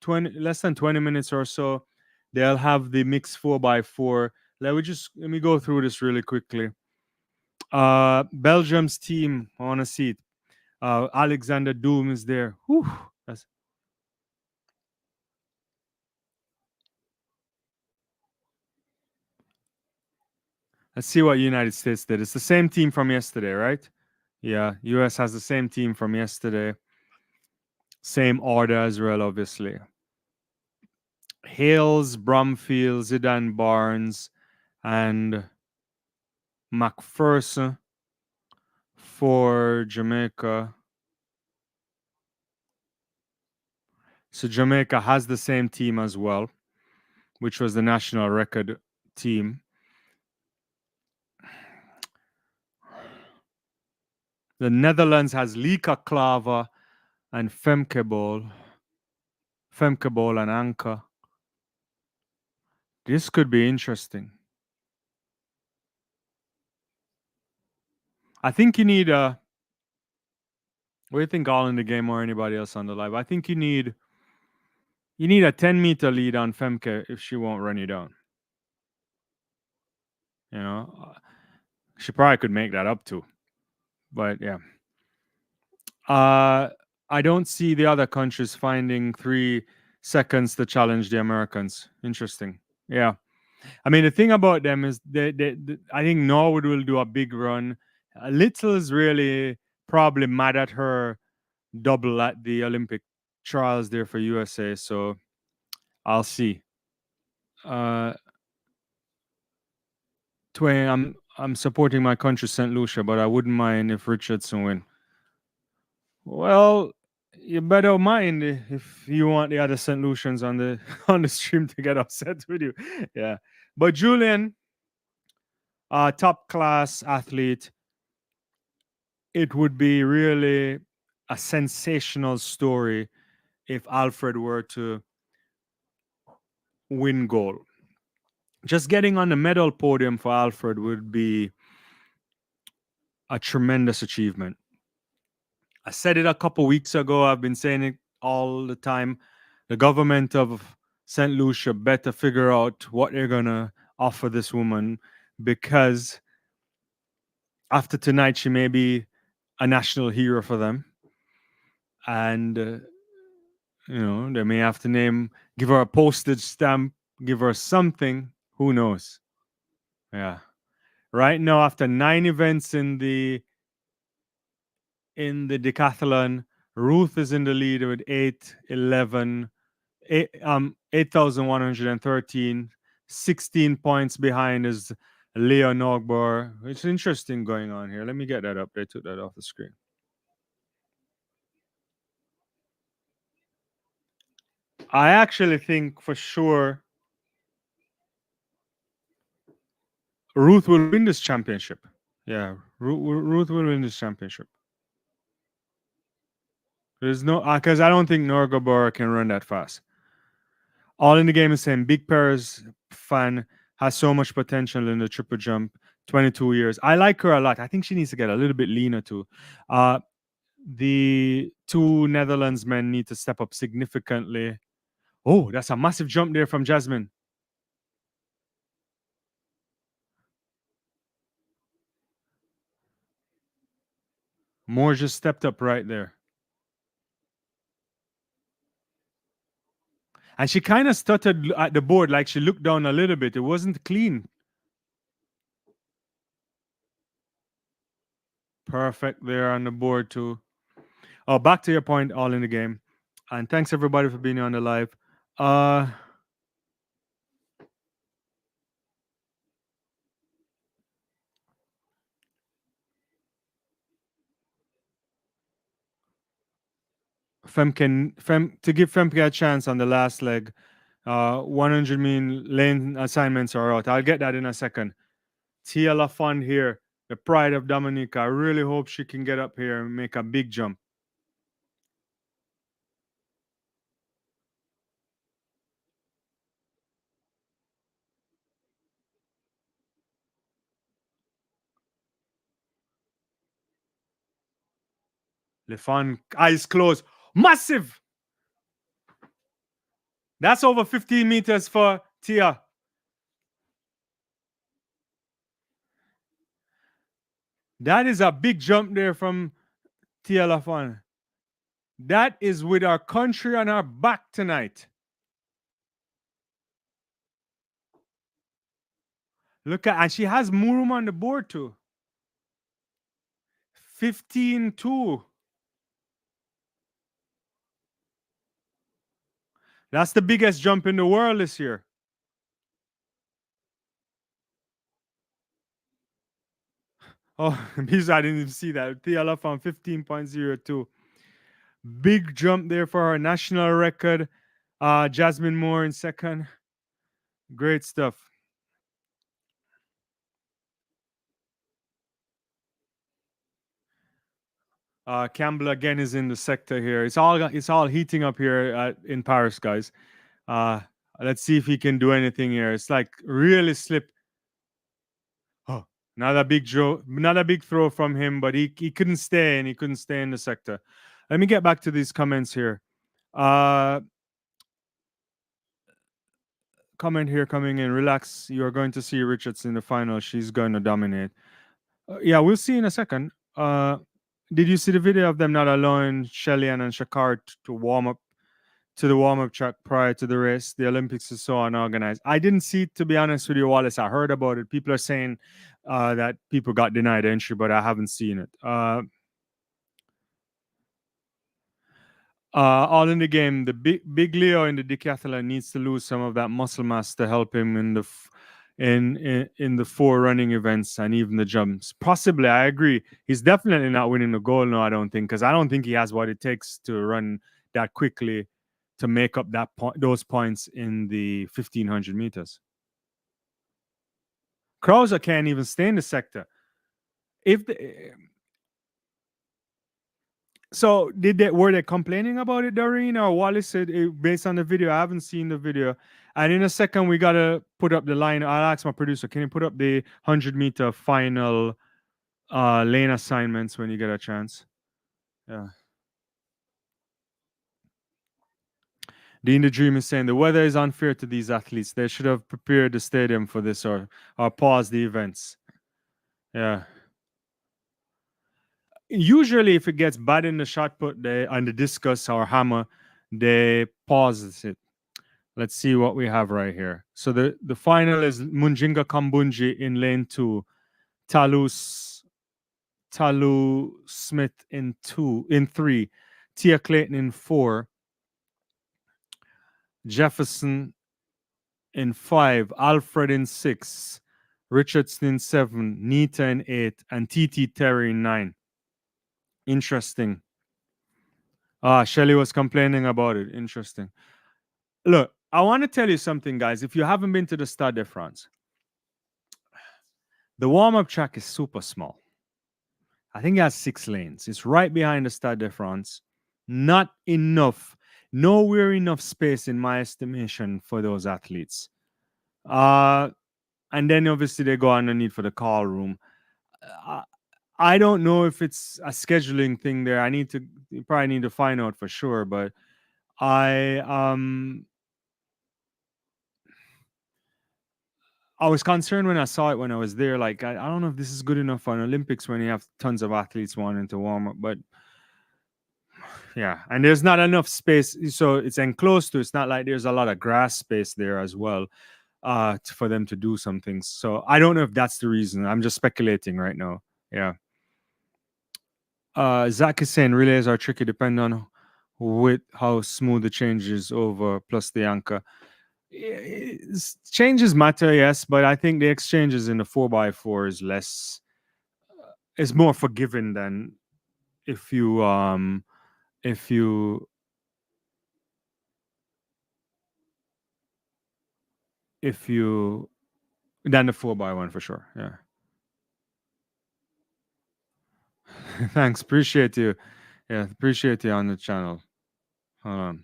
20 less than 20 minutes or so, they'll have the mix 4x4. Let me go through this really quickly. Belgium's team, I want to see it. Alexander Doom is there. Whew, let's see what United States did. It's the same team from yesterday, right? Yeah, US has the same team from yesterday. Same order as well, obviously. Hales, Bromfield, Zidane Barnes, and McPherson for Jamaica. So Jamaica has the same team as well, which was the national record team. The Netherlands has Lika Klaver and Femke Bol and Anka. This could be interesting. I think you need a. What do you think, all in the game or anybody else on the live? I think you need a 10-meter lead on Femke if she won't run you down. You know, she probably could make that up too. But yeah. I don't see the other countries finding 3 seconds to challenge the Americans. Interesting. Yeah. I mean, the thing about them is I think Norwood will do a big run. Little's really probably mad at her double at the Olympic trials there for USA. So I'll see. Twain, I'm supporting my country, St. Lucia, but I wouldn't mind if Richardson win. Well, you better mind if you want the other St. Lucians on the on the stream to get upset with you. Yeah. But Julien, top class athlete, it would be really a sensational story if Alfred were to win gold. Just getting on the medal podium for Alfred would be a tremendous achievement. I said it a couple weeks ago. I've been saying it all the time. The government of St. Lucia better figure out what they're going to offer this woman, because after tonight, she may be a national hero for them. And, they may have to give her a postage stamp, give her something. Who knows? Yeah. Right now, after 9 events in the decathlon, Ruth is in the lead with 8,113. 16 points behind is Leo Nogbor. It's interesting going on here. Let me get that up. They took that off the screen. I actually think for sure Ruth will win this championship. Yeah, Ruth will win this championship. There's no, because I don't think Nogbor can run that fast. All in the Game is saying Big Paris fan has so much potential in the triple jump. 22 years. I like her a lot. I think she needs to get a little bit leaner too. The 2 Netherlands men need to step up significantly. Oh, that's a massive jump there from Jasmine. Moore just stepped up right there. And she kind of stuttered at the board, like she looked down a little bit. It wasn't clean. Perfect there on the board too. Oh, back to your point, all in the game. And thanks everybody for being on the live. To give Femke a chance on the last leg, 100 mean lane assignments are out. I'll get that in a second. Tia LaFond here, the pride of Dominica. I really hope she can get up here and make a big jump. LaFond, eyes closed. Massive! That's over 15 meters for Tia. That is a big jump there from Tia LaFond. That is with our country on our back tonight. Look at, and she has more room on the board too. 15-2. That's the biggest jump in the world this year. Oh, because I didn't even see that. Tia LaFond 15.02. Big jump there for our national record. Jasmine Moore in second. Great stuff. Campbell again is in the sector here. It's all heating up here in Paris, guys. Let's see if he can do anything here. It's like really slip. Oh, not a big throw from him, but he couldn't stay and he couldn't stay in the sector. Let me get back to these comments here. Comment here coming in. Relax. You are going to see Richardson in the final. She's going to dominate. Yeah, we'll see in a second. Did you see the video of them not allowing Shelly-Ann and Shacarri to warm up to the warm-up track prior to the race? The Olympics is so unorganized. I didn't see it, to be honest with you, Wallace. I heard about it. People are saying that people got denied entry, but I haven't seen it. All in the game. The big Leo in the decathlon needs to lose some of that muscle mass to help him in the in the 4 running events and even the jumps. Possibly, I agree. He's definitely not winning the gold. No, I don't think, because I don't think he has what it takes to run that quickly to make up those points in the 1500 meters. Krauser can't even stay in the sector. So were they complaining about it, Doreen, or Wallace said based on the video? I haven't seen the video. And in a second, we gotta put up the line. I'll ask my producer, can you put up the 100-meter final lane assignments when you get a chance? Yeah. Dean the Dream is saying the weather is unfair to these athletes. They should have prepared the stadium for this or pause the events. Yeah. Usually, if it gets bad in the shot put on the discus or hammer, they pause it. Let's see what we have right here. So the final is Munjinga Kambunji in lane 2, Talu Smith in 3, Tia Clayton in 4, Jefferson in 5, Alfred in 6, Richardson in 7, Nita in 8, and TT Terry in 9. Interesting. Shelly was complaining about it. Interesting. Look, I want to tell you something, guys. If you haven't been to the Stade de France, the warm-up track is super small. I think it has 6 lanes. It's right behind the Stade de France. Not enough. Nowhere enough space, in my estimation, for those athletes. And then, obviously, they go underneath for the call room. I don't know if it's a scheduling thing there. You probably need to find out for sure. But I was concerned when I saw it when I was there. Like, I don't know if this is good enough for an Olympics when you have tons of athletes wanting to warm up. But yeah, and there's not enough space. So it's enclosed to. It's not like there's a lot of grass space there as well for them to do some things. So I don't know if that's the reason. I'm just speculating right now. Yeah. Zach is saying relays are tricky depending on with how smooth the change is over plus the anchor. Changes matter, yes, but I think the exchanges in the 4x4 is less. It's more forgiving than if you I'm. if you than the 4x1 for sure. Yeah. Thanks. Appreciate you. Yeah, appreciate you on the channel. Hold on.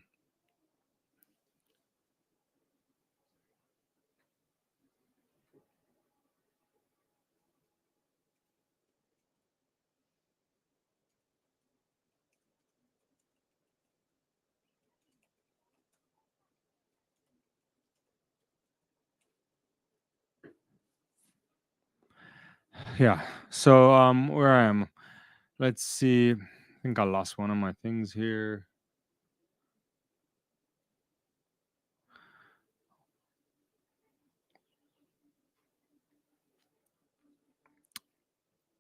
Yeah. So where I am. Let's see. I think I lost one of my things here.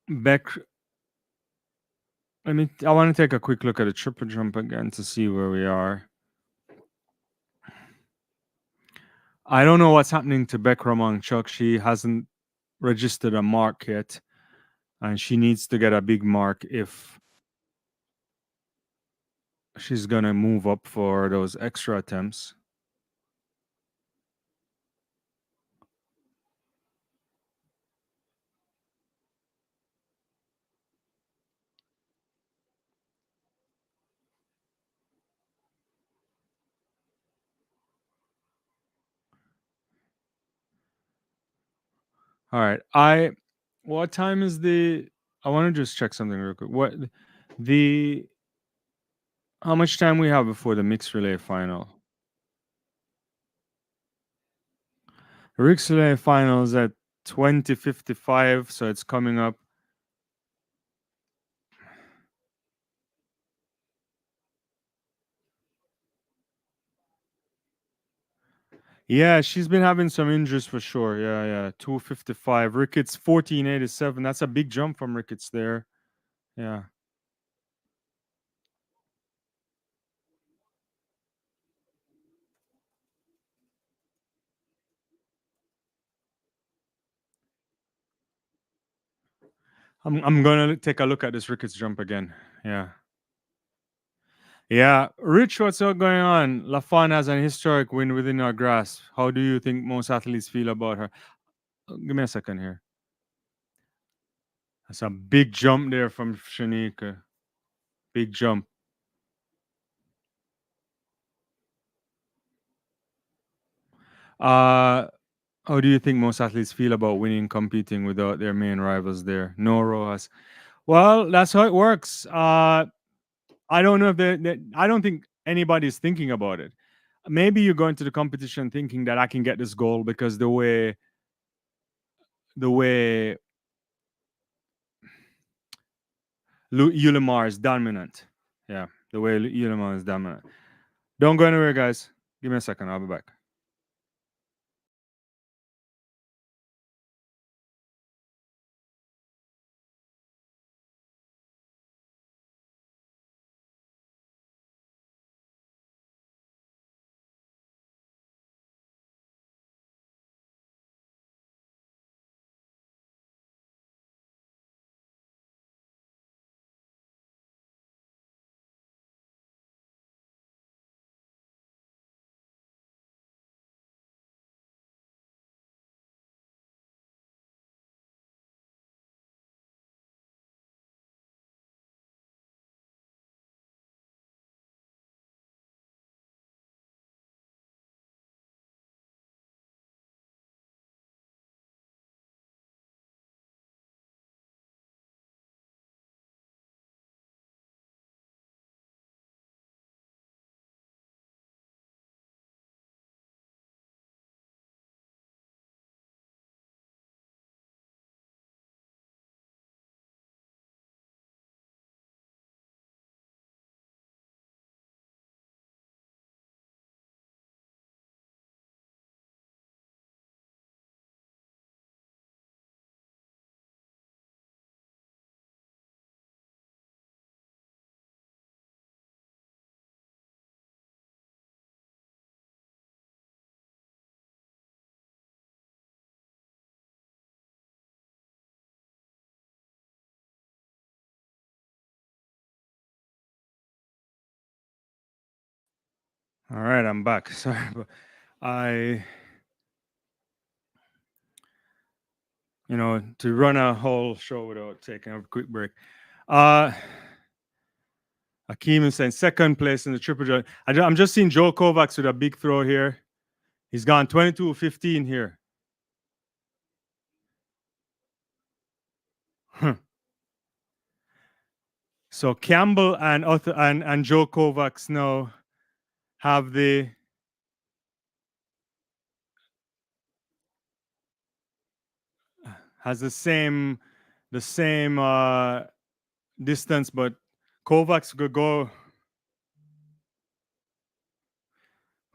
Beck. I want to take a quick look at a triple jump again to see where we are. I don't know what's happening to Beck Chuck. She hasn't registered a mark yet, and she needs to get a big mark if she's gonna move up for those extra attempts. All right. What time is the? I want to just check something real quick. The how much time we have before the mixed relay final? The mixed relay final is at 20:55, so it's coming up. Yeah, she's been having some injuries for sure. Yeah. 2:55. Ricketts 14:87. That's a big jump from Ricketts there. Yeah. I'm gonna take a look at this Ricketts jump again. Yeah. Yeah. Rich, what's going on? LaFon has an historic win within our grasp. How do you think most athletes feel about her? Give me a second here. That's a big jump there from Shanika. Big jump. Uh how do you think most athletes feel about winning competing without their main rivals there? No, Rojas. Well, that's how it works. I don't know if I don't think anybody's thinking about it. Maybe you go into the competition thinking that I can get this goal because the way Ulimar is dominant. Yeah, the way Ulimar is dominant. Don't go anywhere, guys. Give me a second. I'll be back. All right, I'm back. Sorry, but I to run a whole show without taking a quick break. Uh, Akeem is saying second place in the triple jump. I'm just seeing Joe Kovacs with a big throw here. He's gone 22-15 here. So Campbell and Joe Kovacs now have the same distance, but Kovacs could go.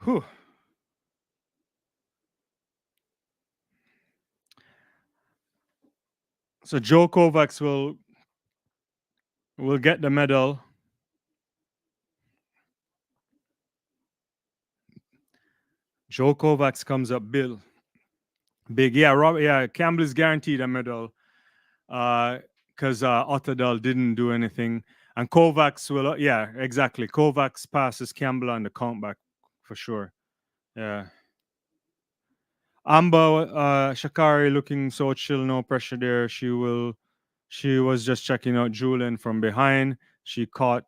Whew. So Joe Kovacs will get the medal. Joe Kovacs comes up big. Yeah, Campbell is guaranteed a medal because Otterdal didn't do anything. And Kovacs will, yeah, exactly. Kovacs passes Campbell on the countback for sure. Yeah. Amber, Shacarri looking so chill, no pressure there. She was just checking out Julien from behind. She caught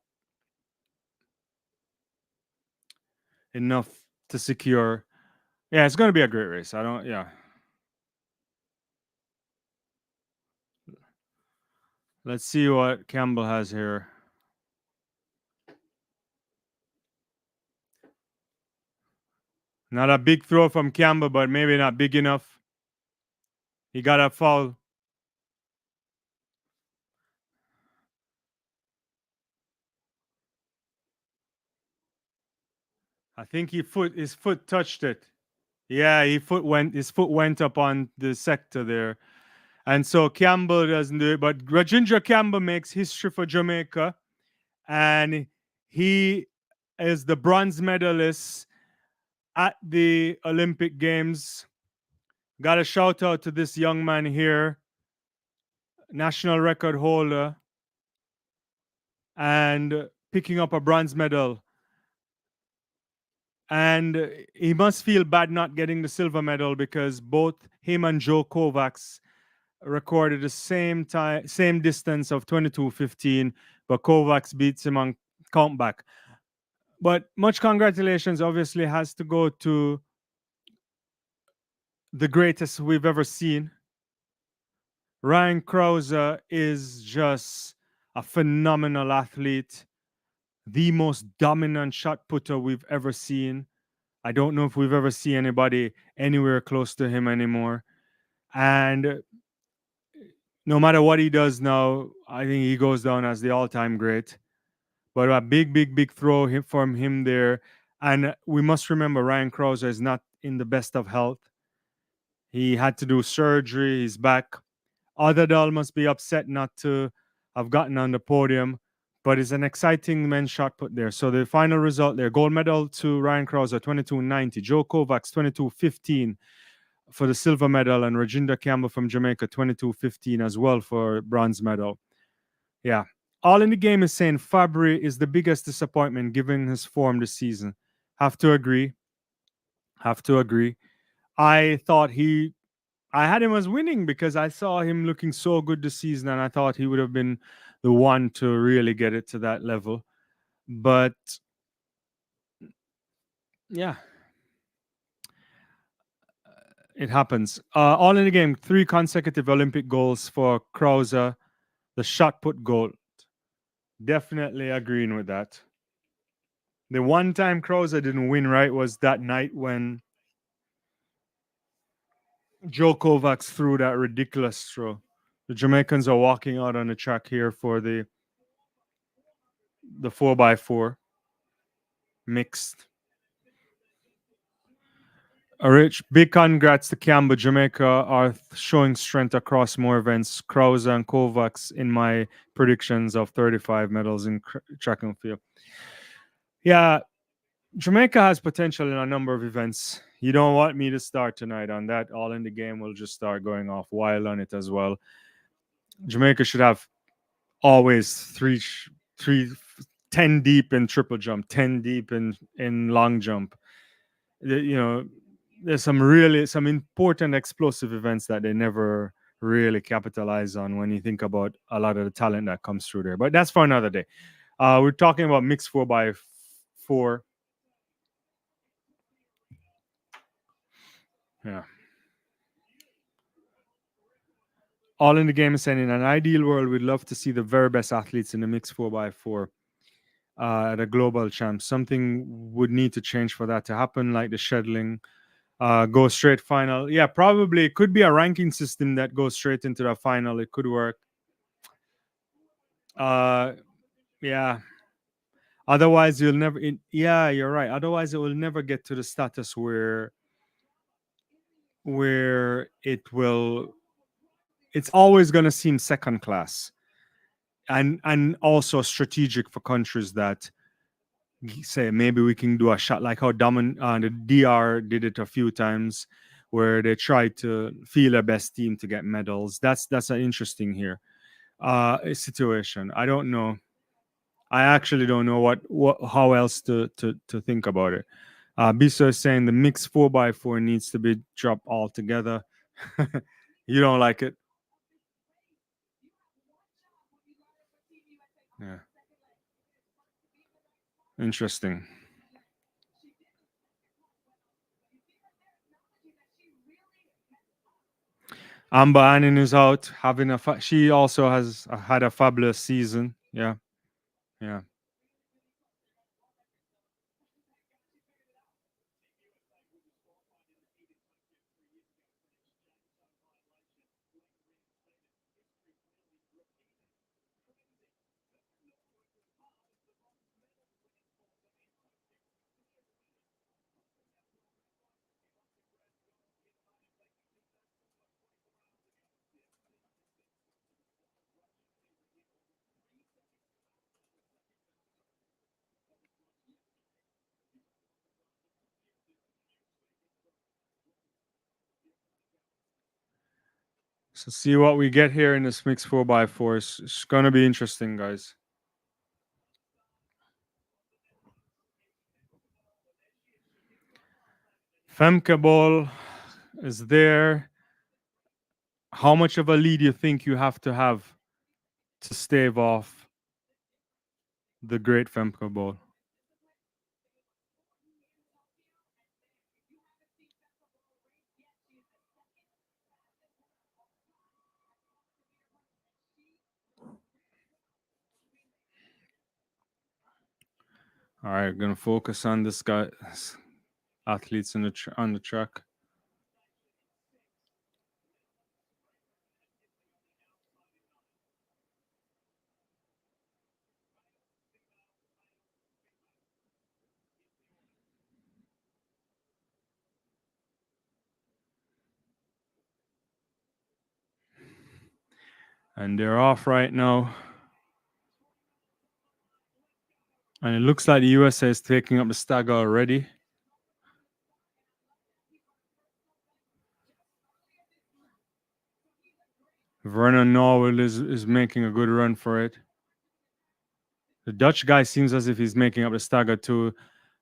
enough to secure. Yeah, it's going to be a great race. Let's see what Campbell has here. Not a big throw from Campbell, but maybe not big enough. He got a foul. I think his foot touched it. Yeah, his foot went up on the sector there. And so Campbell doesn't do it, but Rajendra Campbell makes history for Jamaica. And he is the bronze medalist at the Olympic Games. Got a shout out to this young man here, national record holder, and picking up a bronze medal. And he must feel bad not getting the silver medal because both him and Joe Kovacs recorded the same distance of 22:15, but Kovacs beats him on countback. But much congratulations obviously has to go to the greatest we've ever seen. Ryan Krauser is just a phenomenal athlete, the most dominant shot putter we've ever seen. I don't know if we've ever seen anybody anywhere close to him anymore. And no matter what he does now, I think he goes down as the all-time great. But a big throw from him there. And we must remember Ryan Krauser is not in the best of health. He had to do surgery. He's back. Otherdal must be upset not to have gotten on the podium. But it's an exciting men's shot put there. So the final result there, gold medal to Ryan Krauser, 22.90. Joe Kovacs, 22.15 for the silver medal. And Rajendra Campbell from Jamaica, 22.15 as well for bronze medal. Yeah. All in the Game is saying Fabry is the biggest disappointment given his form this season. Have to agree. I thought I had him as winning because I saw him looking so good this season and I thought he would have been the one to really get it to that level. But yeah, it happens. All in the Game, 3 consecutive Olympic goals for Krauser, the shot put goal. Definitely agreeing with that. The one time Krauser didn't win right was that night when Joe Kovacs threw that ridiculous throw. The Jamaicans are walking out on the track here for the 4x4 mixed. Rich, big congrats to Campbell. Jamaica are showing strength across more events. Krauser and Kovacs in my predictions of 35 medals in track and field. Yeah, Jamaica has potential in a number of events. You don't want me to start tonight on that. All in the Game will just start going off wild on it as well. Jamaica should have always 10 deep in triple jump, 10 deep in long jump. There's some important explosive events that they never really capitalize on when you think about a lot of the talent that comes through there. But that's for another day. We're talking about mixed 4x4. Yeah. All in the game is saying in an ideal world, we'd love to see the very best athletes in the mixed 4x4 at a global champ. Something would need to change for that to happen, like the scheduling. Go straight final. Yeah, probably it could be a ranking system that goes straight into the final. It could work. Yeah. Otherwise, you'll never. Yeah, you're right. Otherwise, it will never get to the status where it will. It's always going to seem second class, and also strategic for countries that say maybe we can do a shot like how the DR did it a few times, where they tried to field their best team to get medals. That's an interesting here situation. I don't know. I actually don't know what how else to think about it. Bisa is saying the mixed 4x4 needs to be dropped altogether. You don't like it? Yeah. Interesting. Amber Annin is out having she also has had a fabulous season. Yeah. Yeah. So see what we get here in this mixed 4x4. It's gonna be interesting, guys. Femke Ball is there. How much of a lead do you think you have to stave off the great Femke Ball? All right, gonna focus on this guy, athletes on the track. And they're off right now. And it looks like the USA is taking up the stagger already. Vernon Norwood is making a good run for it. The Dutch guy seems as if he's making up the stagger too.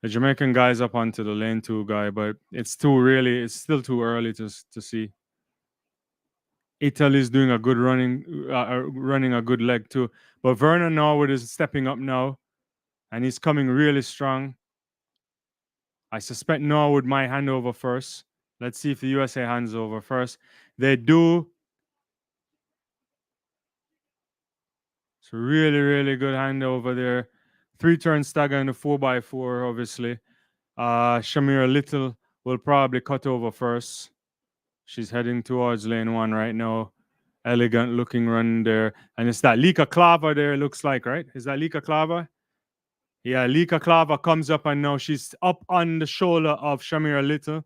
The Jamaican guy's up onto the lane 2 guy, but it's still too early to see. Italy's doing a good running a good leg too. But Vernon Norwood is stepping up now, and he's coming really strong. I suspect Norwood might hand over first. Let's see if the USA hands over first. They do. It's a really, really good handover there. 3-turn stagger in the 4x4, obviously. Shamira Little will probably cut over first. She's heading towards lane 1 right now. Elegant looking run there. And it's that Lika Klava there, looks like, right? Is that Lika Klava? Yeah, Lika Klava comes up and now she's up on the shoulder of Shamira Little.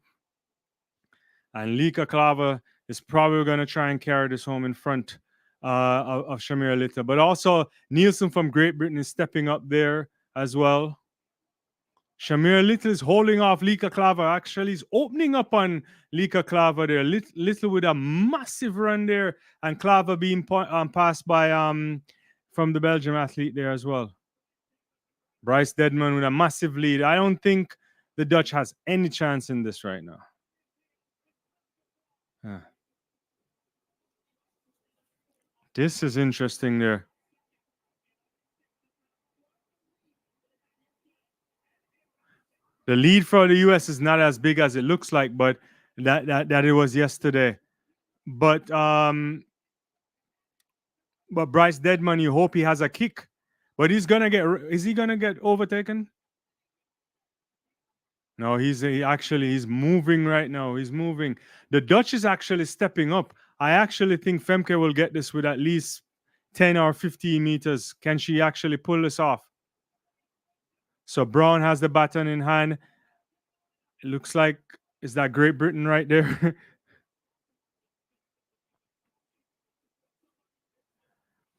And Lika Klava is probably going to try and carry this home in front of Shamira Little. But also, Nielsen from Great Britain is stepping up there as well. Shamira Little is holding off Lika Klava. Actually, he's opening up on Lika Klava there. Little with a massive run there, and Klava being passed by from the Belgium athlete there as well. Bryce Deadman with a massive lead. I don't think the Dutch has any chance in this right now. This is interesting there. The lead for the US is not as big as it looks like, but that it was yesterday. But Bryce Deadman, you hope he has a kick. But he's gonna get. Is he gonna get overtaken? No, he's moving right now. He's moving. The Dutch is actually stepping up. I actually think Femke will get this with at least 10 or 15 meters. Can she actually pull this off? So Brown has the baton in hand. It looks like, is that Great Britain right there?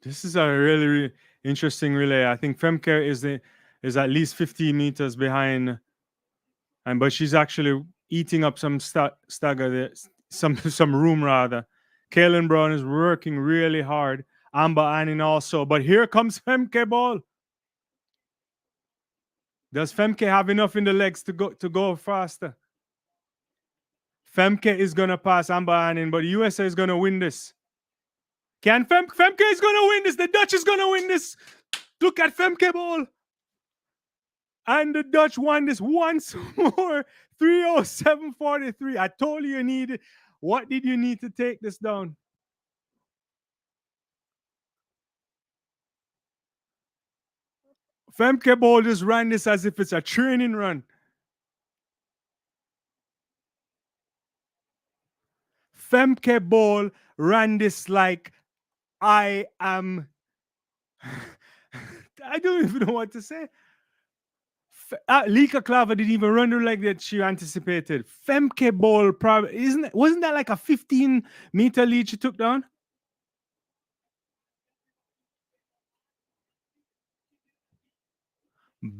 This is a really, really interesting relay. I think Femke is at least 15 meters behind, but she's actually eating up some stagger there, some room rather. Kaylin Brown is working really hard. Amber Anning also, but here comes Femke Ball. Does Femke have enough in the legs to go faster? Femke is gonna pass Amber Anning, but USA is gonna win this. Femke is gonna win this? The Dutch is gonna win this. Look at Femke Ball. And the Dutch won this once more. 3:07:43. I told you needed. What did you need to take this down? Femke Ball just ran this as if it's a training run. Femke Ball ran this like I am. I don't even know what to say. Lika Klaver didn't even run her like that she anticipated. Femke Ball probably wasn't that like a 15-meter lead she took down?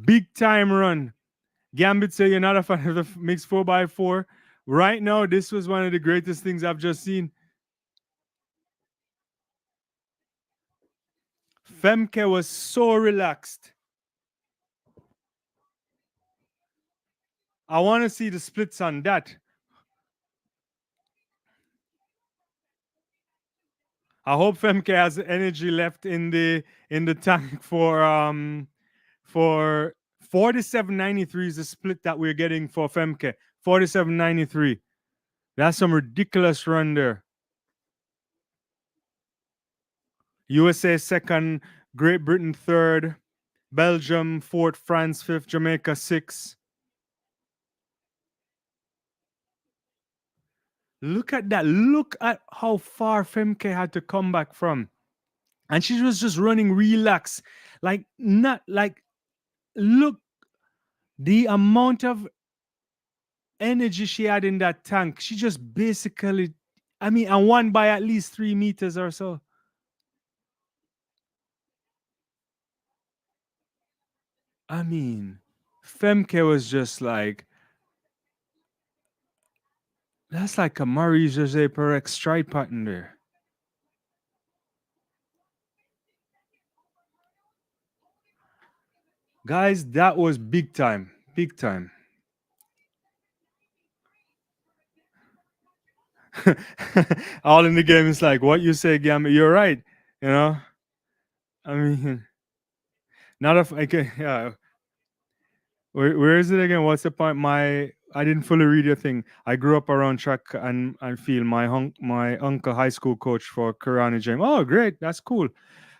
Big time run. Gambit say you're not a fan of the mixed 4x4. Right now, this was one of the greatest things I've just seen. Femke was so relaxed. I want to see the splits on that. I hope Femke has energy left in the tank for 47.93 is the split that we're getting for Femke. 47.93. That's some ridiculous run there. USA second, Great Britain third, Belgium fourth, France fifth, Jamaica sixth. Look at that. Look at how far Femke had to come back from. And she was just running relaxed. Like, not like, look, the amount of energy she had in that tank. She just basically, and won by at least 3 meters or so. Femke was just like, that's like a Marie-José Perec stride pattern there. Guys, that was big time. Big time. All in the game is like, what you say, Gambit, you're right. You know? Not if I can, yeah. Where is it again? What's the point? I didn't fully read your thing. I grew up around track and field. My uncle, high school coach for Karani Gym. Oh, great. That's cool.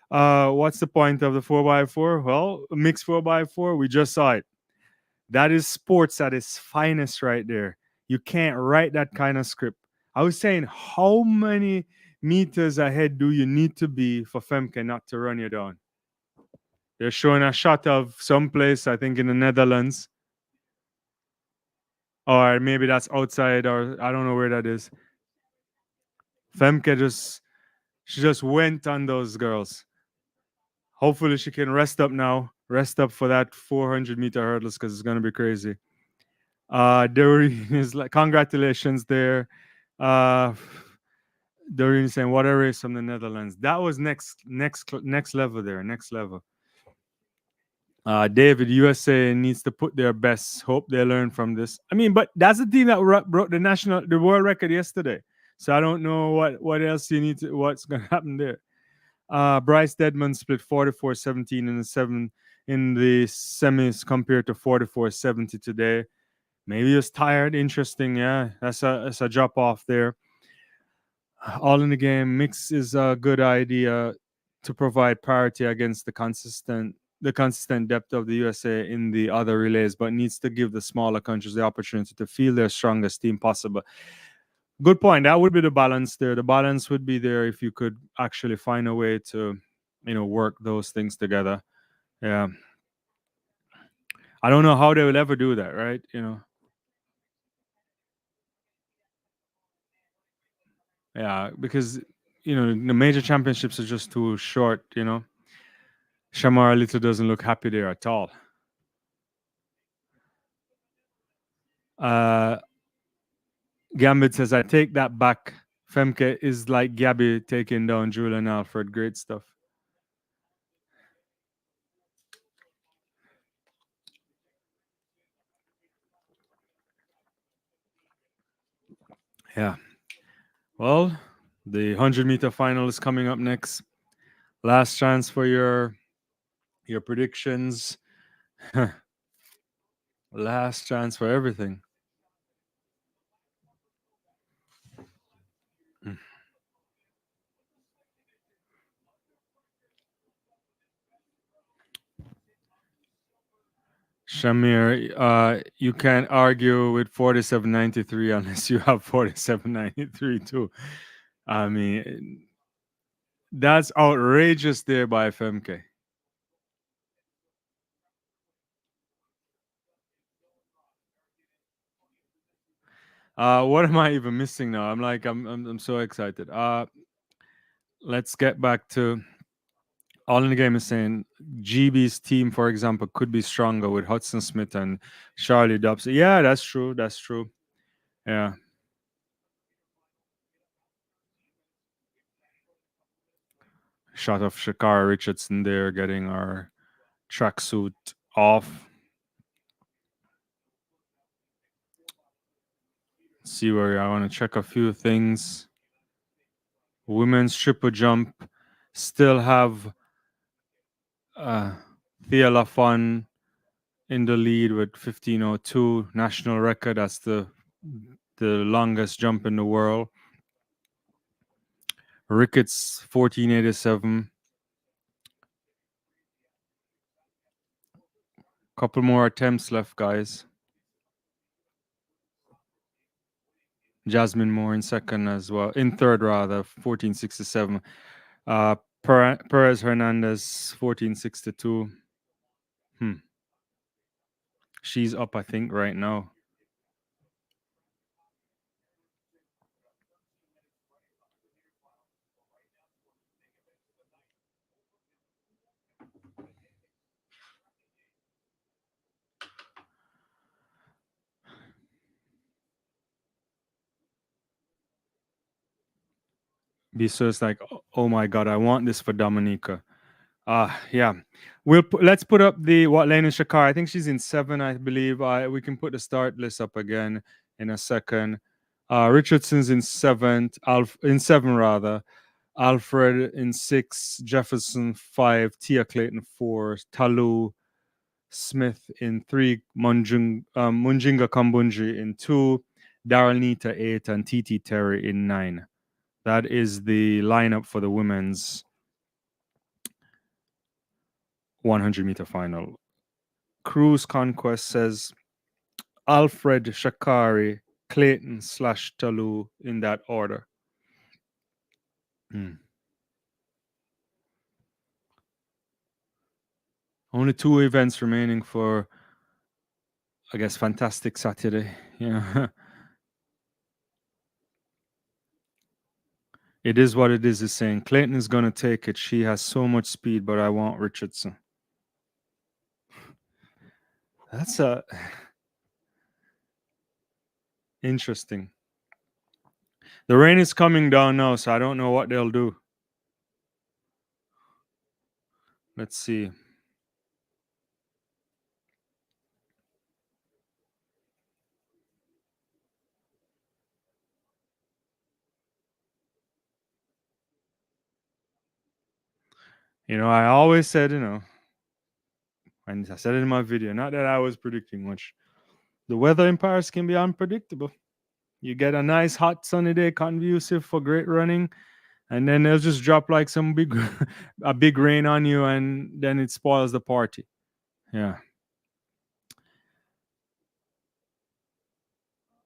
What's the point of the 4x4? Well, mixed 4x4, we just saw it. That is sports at its finest right there. You can't write that kind of script. I was saying, how many meters ahead do you need to be for Femke not to run you down? They're showing a shot of someplace, I think in the Netherlands. Or maybe that's outside, or I don't know where that is. Femke just went on those girls. Hopefully she can rest up now. Rest up for that 400-meter hurdles because it's going to be crazy. Doreen is like, congratulations there. Doreen saying, what a race from the Netherlands. That was next level there. Next level. David, USA needs to put their best. Hope they learn from this. But that's the team that broke the world record yesterday. So I don't know what else what's going to happen there. Bryce Deadman split 44-17 in the semis compared to 44-70 today. Maybe he was tired. Interesting. Yeah, that's a drop off there. All in the game mix is a good idea to provide parity against the consistent depth of the USA in the other relays, but needs to give the smaller countries the opportunity to field their strongest team possible. Good point. That would be the balance there. The balance would be there if you could actually find a way to, work those things together. Yeah. I don't know how they will ever do that, right? Yeah, because the major championships are just too short. Shamar Little doesn't look happy there at all. Uh, Gambit says, I take that back. Femke is like Gabby taking down Julien Alfred. Great stuff. Yeah. Well, the 100-meter final is coming up next. Last chance for your predictions. Last chance for everything. Shamir, you can't argue with 47.93 unless you have 47.93 too. I mean, that's outrageous there by FMK. What am I even missing now? I'm so excited. Let's get back to all in the game is saying GB's team, for example, could be stronger with Hudson Smith and Charlie Dobbs. Yeah, that's true. That's true. Yeah. Shot of Shacarri Richardson there getting our tracksuit off. See where I want to check a few things. Women's triple jump still have Thea Lafon in the lead with 15:02 national record. That's the longest jump in the world. Ricketts 14:87. Couple more attempts left, guys. Jasmine Moore in second as well, in third rather, 14:67. Perez Hernandez 14:62. She's up, I think, right now. So it's like, oh my god, I want this for Dominica. Yeah. Let's put up the what lane is Shakar. I think she's in 7, I believe. We can put the start list up again in a second. Richardson's in 7th, in 7 rather. Alfred in 6, Jefferson 5, Tia Clayton 4, Talu Smith in 3, Munjinga Kambunji in 2, Daryl Nita 8, and Titi Terry in 9. That is the lineup for the women's 100-meter final. Cruise Conquest says Alfred, Shacarri, Clayton / Talu in that order. Only 2 events remaining for, I guess, Fantastic Saturday. Yeah. It is what it is saying. Clayton is going to take it. She has so much speed, but I want Richardson. That's interesting. The rain is coming down now, so I don't know what they'll do. Let's see. I always said, and I said it in my video, not that I was predicting much. The weather in Paris can be unpredictable. You get a nice hot sunny day conducive for great running, and then they'll just drop like some big a big rain on you, and then it spoils the party. Yeah.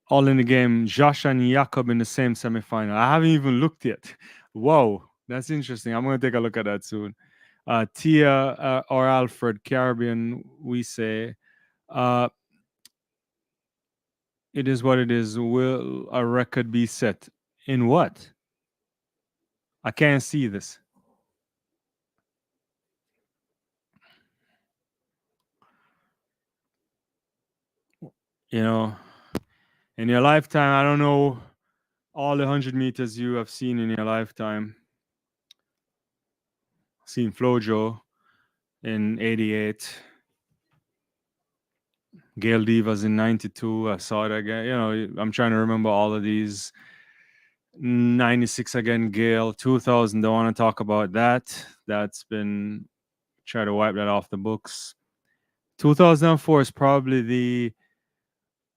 All in the game, Josh and Jakob in the same semifinal. I haven't even looked yet. Whoa, that's interesting. I'm going to take a look at that soon. Tia or Alfred, Caribbean, we say. Uh, it is what it is. Will a record be set? In what? I can't see this. You know, in your lifetime, I don't know all the 100 meters you have seen in your lifetime. Seen Flojo in 88. Gail Divas in 92. I saw it again. I'm trying to remember all of these. 96 again, Gail. 2000, don't want to talk about that. That's been, try to wipe that off the books. 2004 is probably the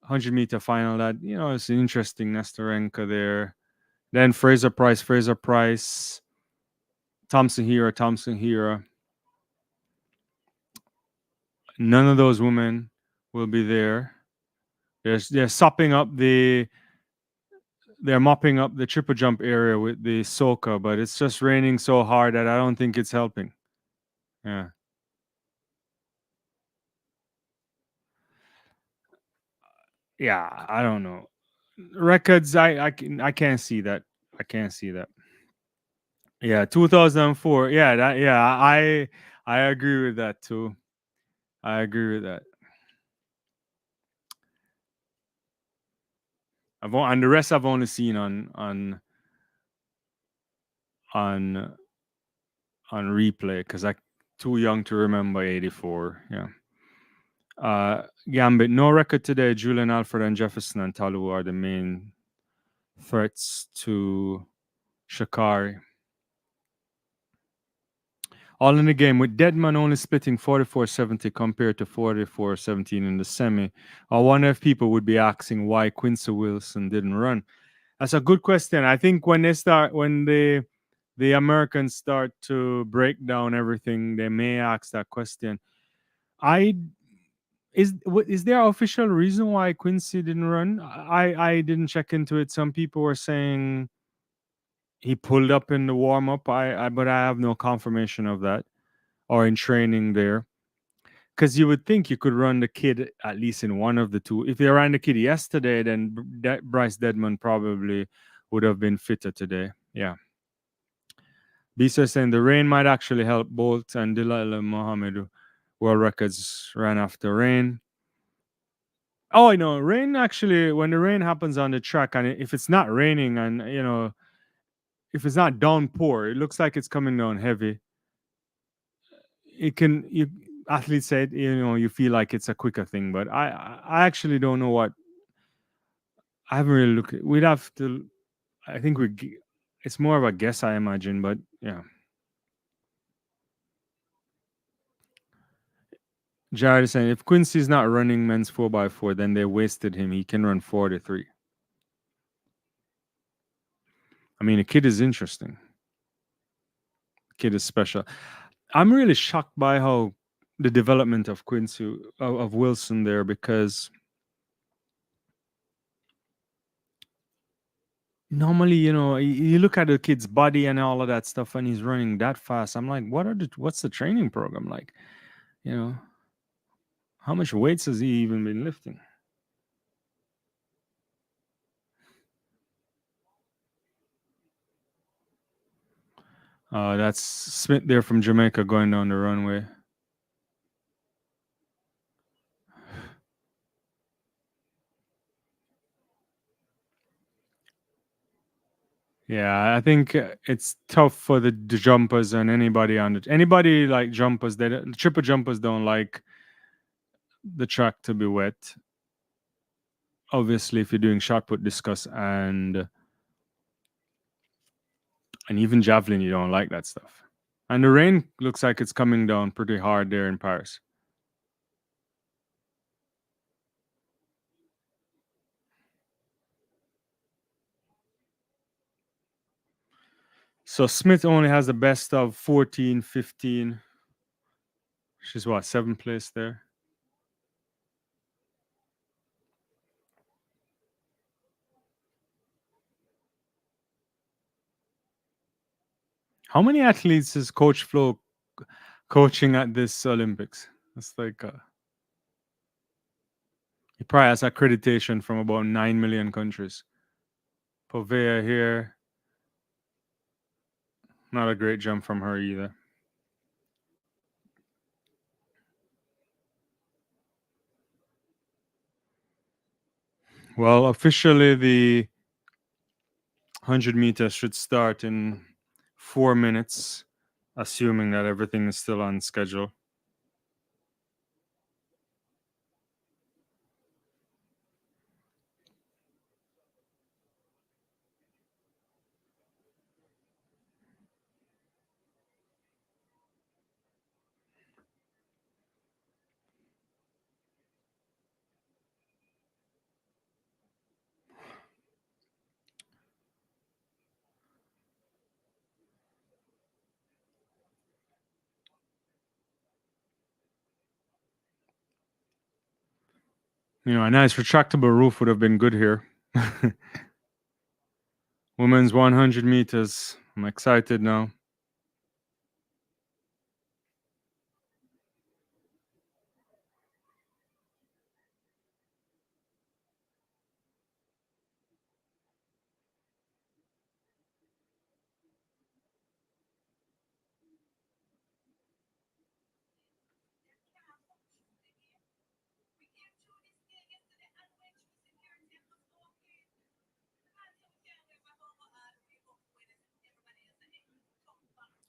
100-meter final that, it's an interesting Nestorenko there. Then Fraser-Pryce, Thompson Hero. None of those women will be there. They're mopping up the triple jump area with the Soka, but it's just raining so hard that I don't think it's helping. Yeah. Yeah, I don't know. Records, I can't see that. I can't see that. Yeah, 2004. Yeah, I agree with that too. I agree with that. And the rest I've only seen on replay because I'm too young to remember 84. Yeah. Gambit, no record today. Julien Alfred and Jefferson and Talu are the main threats to Shacarri. All in the game, with Deadman only splitting 44.70 compared to 44.17 in the semi. I wonder if people would be asking why Quincy Wilson didn't run. That's a good question. I think when the Americans start to break down everything, they may ask that question. Is there an official reason why Quincy didn't run? I didn't check into it. Some people were saying he pulled up in the warm up. But I have no confirmation of that or in training there. Because you would think you could run the kid at least in one of the two. If you ran the kid yesterday, then Bryce Deadman probably would have been fitter today. Yeah. Bisa saying the rain might actually help Bolt and Delilah Mohammed. World records ran after rain. Oh, rain actually, when the rain happens on the track, and if it's not raining and, if it's not downpour, it looks like it's coming down heavy. Athletes said, you feel like it's a quicker thing, but I actually don't know what. I haven't really looked. We'd have to. I think it's more of a guess, I imagine, but yeah. Jared is saying if Quincy's not running men's 4x4, then they wasted him. He can run 43. I mean, the kid is interesting. The kid is special. I'm really shocked by how the development of Quincy of Wilson there, because normally, you look at the kid's body and all of that stuff, and he's running that fast. I'm like, what's the training program like? How much weights has he even been lifting? That's Smith there from Jamaica going down the runway. Yeah, I think it's tough for the jumpers and anybody like jumpers. The triple jumpers don't like the track to be wet. Obviously, if you're doing shot put, discus, and even javelin, you don't like that stuff. And the rain looks like it's coming down pretty hard there in Paris. So Smith only has the best of 14, 15. She's what, 7th place there? How many athletes is Coach Flo coaching at this Olympics? It's like he probably has accreditation from about 9 million countries. Povea here. Not a great jump from her either. Well, officially the 100 meters should start in 4 minutes, assuming that everything is still on schedule. You know, a nice retractable roof would have been good here. Women's 100 meters. I'm excited now.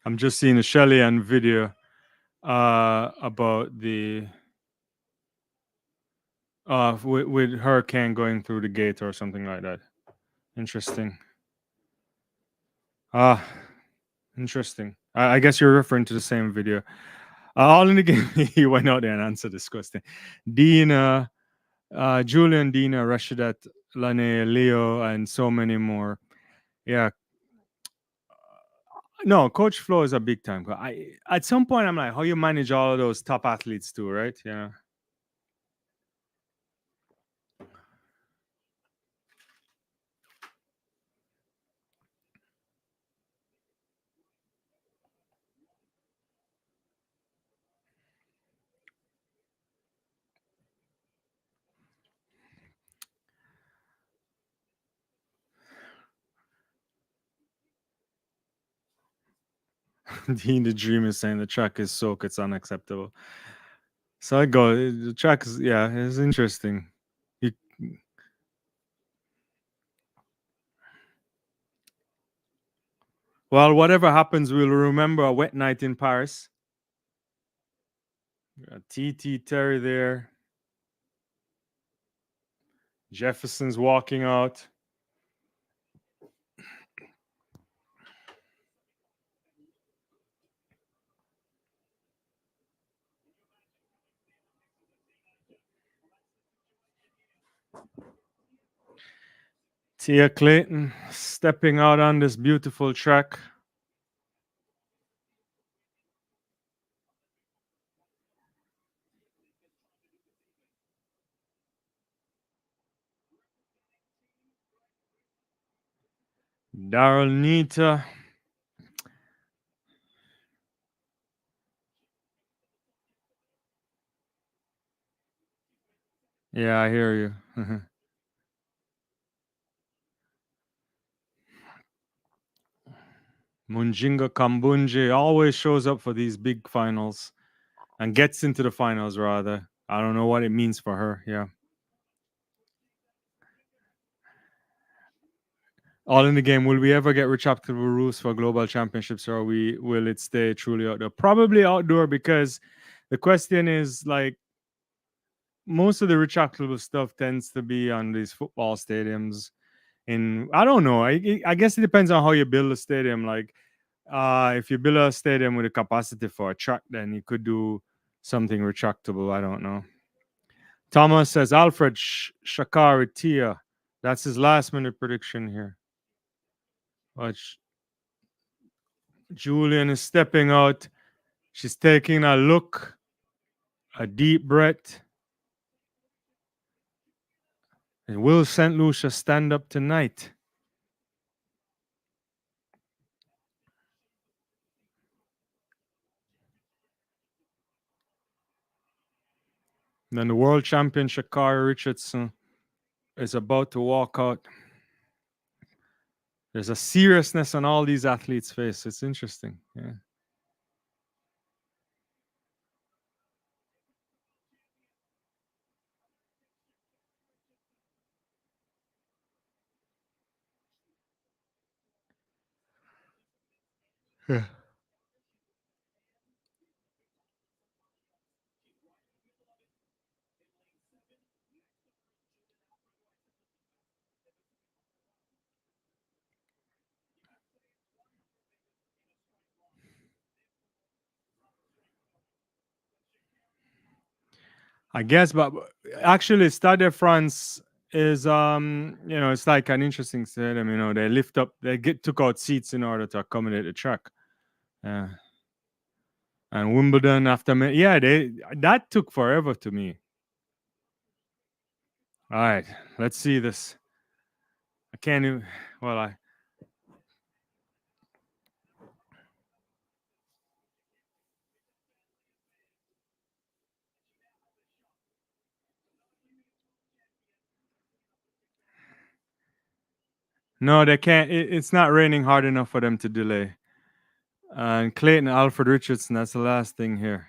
I'm just seeing a Shelly-Ann video about the with hurricane going through the gate or something like that. Interesting. Interesting. I guess you're referring to the same video. All in the game, he went out there and answered this question. Dina, Julian, Dina, Rashidat, Lane, Leo, and so many more. Yeah. No, Coach Flo is a big time. At some point I'm like, how you manage all of those top athletes too, right? Yeah. Dean the Dream is saying the track is soaked, it's unacceptable. So I go, the track is, yeah, it's interesting. You, well, whatever happens, we'll remember a wet night in Paris. TT Terry there. Jefferson's walking out. Tia Clayton stepping out on this beautiful track. Daryl Nita. Yeah, I hear you. Munjinga Kambunje always shows up for these big finals and gets into the finals, rather. I don't know what it means for her. Yeah. All in the game. Will we ever get retractable roofs for global championships, or will it stay truly outdoor? Probably outdoor, because the question is, like, most of the retractable stuff tends to be on these football stadiums. I don't know. I guess it depends on how you build a stadium. Like, if you build a stadium with a capacity for a track, then you could do something retractable. I don't know. Thomas says Alfred Shacarri Tia. That's his last minute prediction here. Watch. Julien is stepping out. She's taking a look, a deep breath. And will St. Lucia stand up tonight? Then the world champion Shacarri Richardson is about to walk out. There's a seriousness on all these athletes' face. It's interesting. Yeah. Yeah. I guess, but actually, Stade de France is it's like an interesting stadium. They lift up, took out seats in order to accommodate the track. Yeah. And Wimbledon after me, yeah, that took forever to me. All right, let's see this. I can't even. Well, no, they can't. It's not raining hard enough for them to delay. And Clayton Alfred Richardson, that's the last thing here.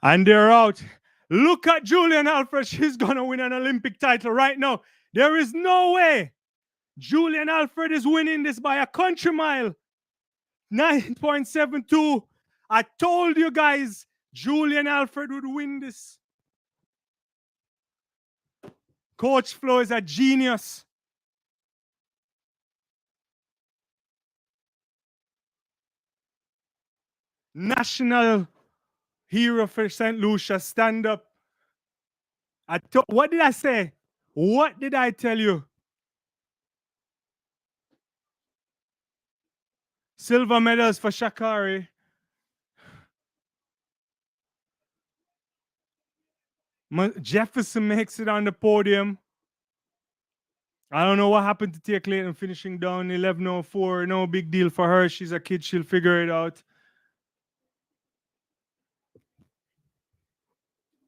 And they're out. Look at Julien Alfred. She's going to win an Olympic title right now. There is no way Julien Alfred is winning this by a country mile. 9.72. I told you guys Julien Alfred would win this. Coach Flo is a genius. National hero for St. Lucia. Stand up. What did I say? What did I tell you? Silver medals for Shacarri. Jefferson makes it on the podium. I don't know what happened to Tia Clayton finishing down 11:04. No big deal for her. She's a kid. She'll figure it out.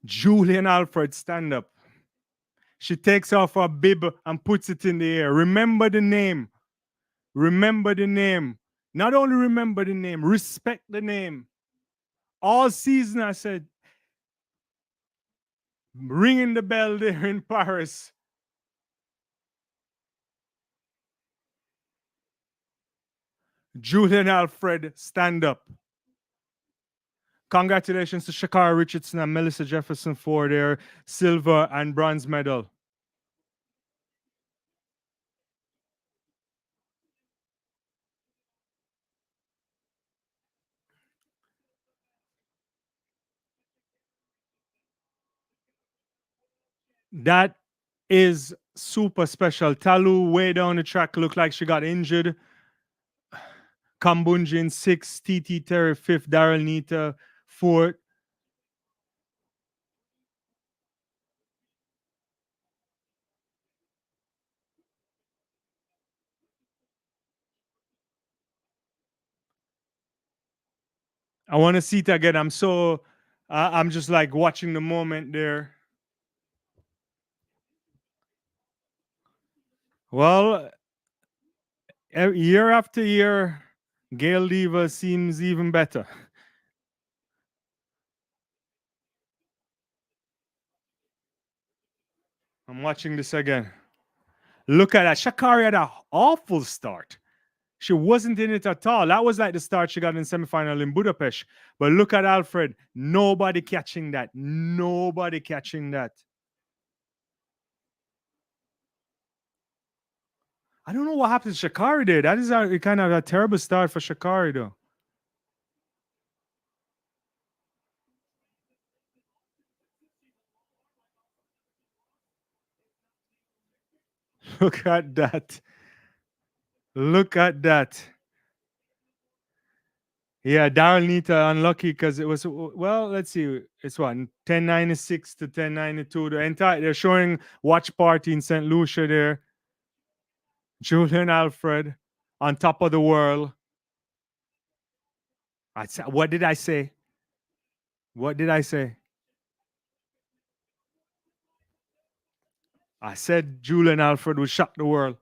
Julien Alfred, stand up. She takes off her bib and puts it in the air. Remember the name. Remember the name. Not only remember the name, respect the name. All season, I said, ringing the bell there in Paris. Julien Alfred, stand up. Congratulations to Shacarri Richardson and Melissa Jefferson for their silver and bronze medal. That is super special. Talu way down the track looked like she got injured. Kambunjin 6th, TT Terry 5th, Daryl Nita 4th. I want to see it again. I'm just like watching the moment there. Well, Year after year, Gail Diva seems even better. I'm watching this again. Look at that. Shacarri had an awful start. She wasn't in it at all. That was like the start she got in semifinal in Budapest. But look at Alfred. Nobody catching that. Nobody catching that. I don't know what happened to Shacarri there. That is a kind of a terrible start for Shacarri, though. Look at that. Look at that. Yeah, Daryl Nita unlucky because it was, well, let's see. It's what, 1096 to 1092. The entire, they're showing watch party in St. Lucia there. Julien Alfred on top of the world. What did I say? What did I say? I said Julien Alfred would shock the world.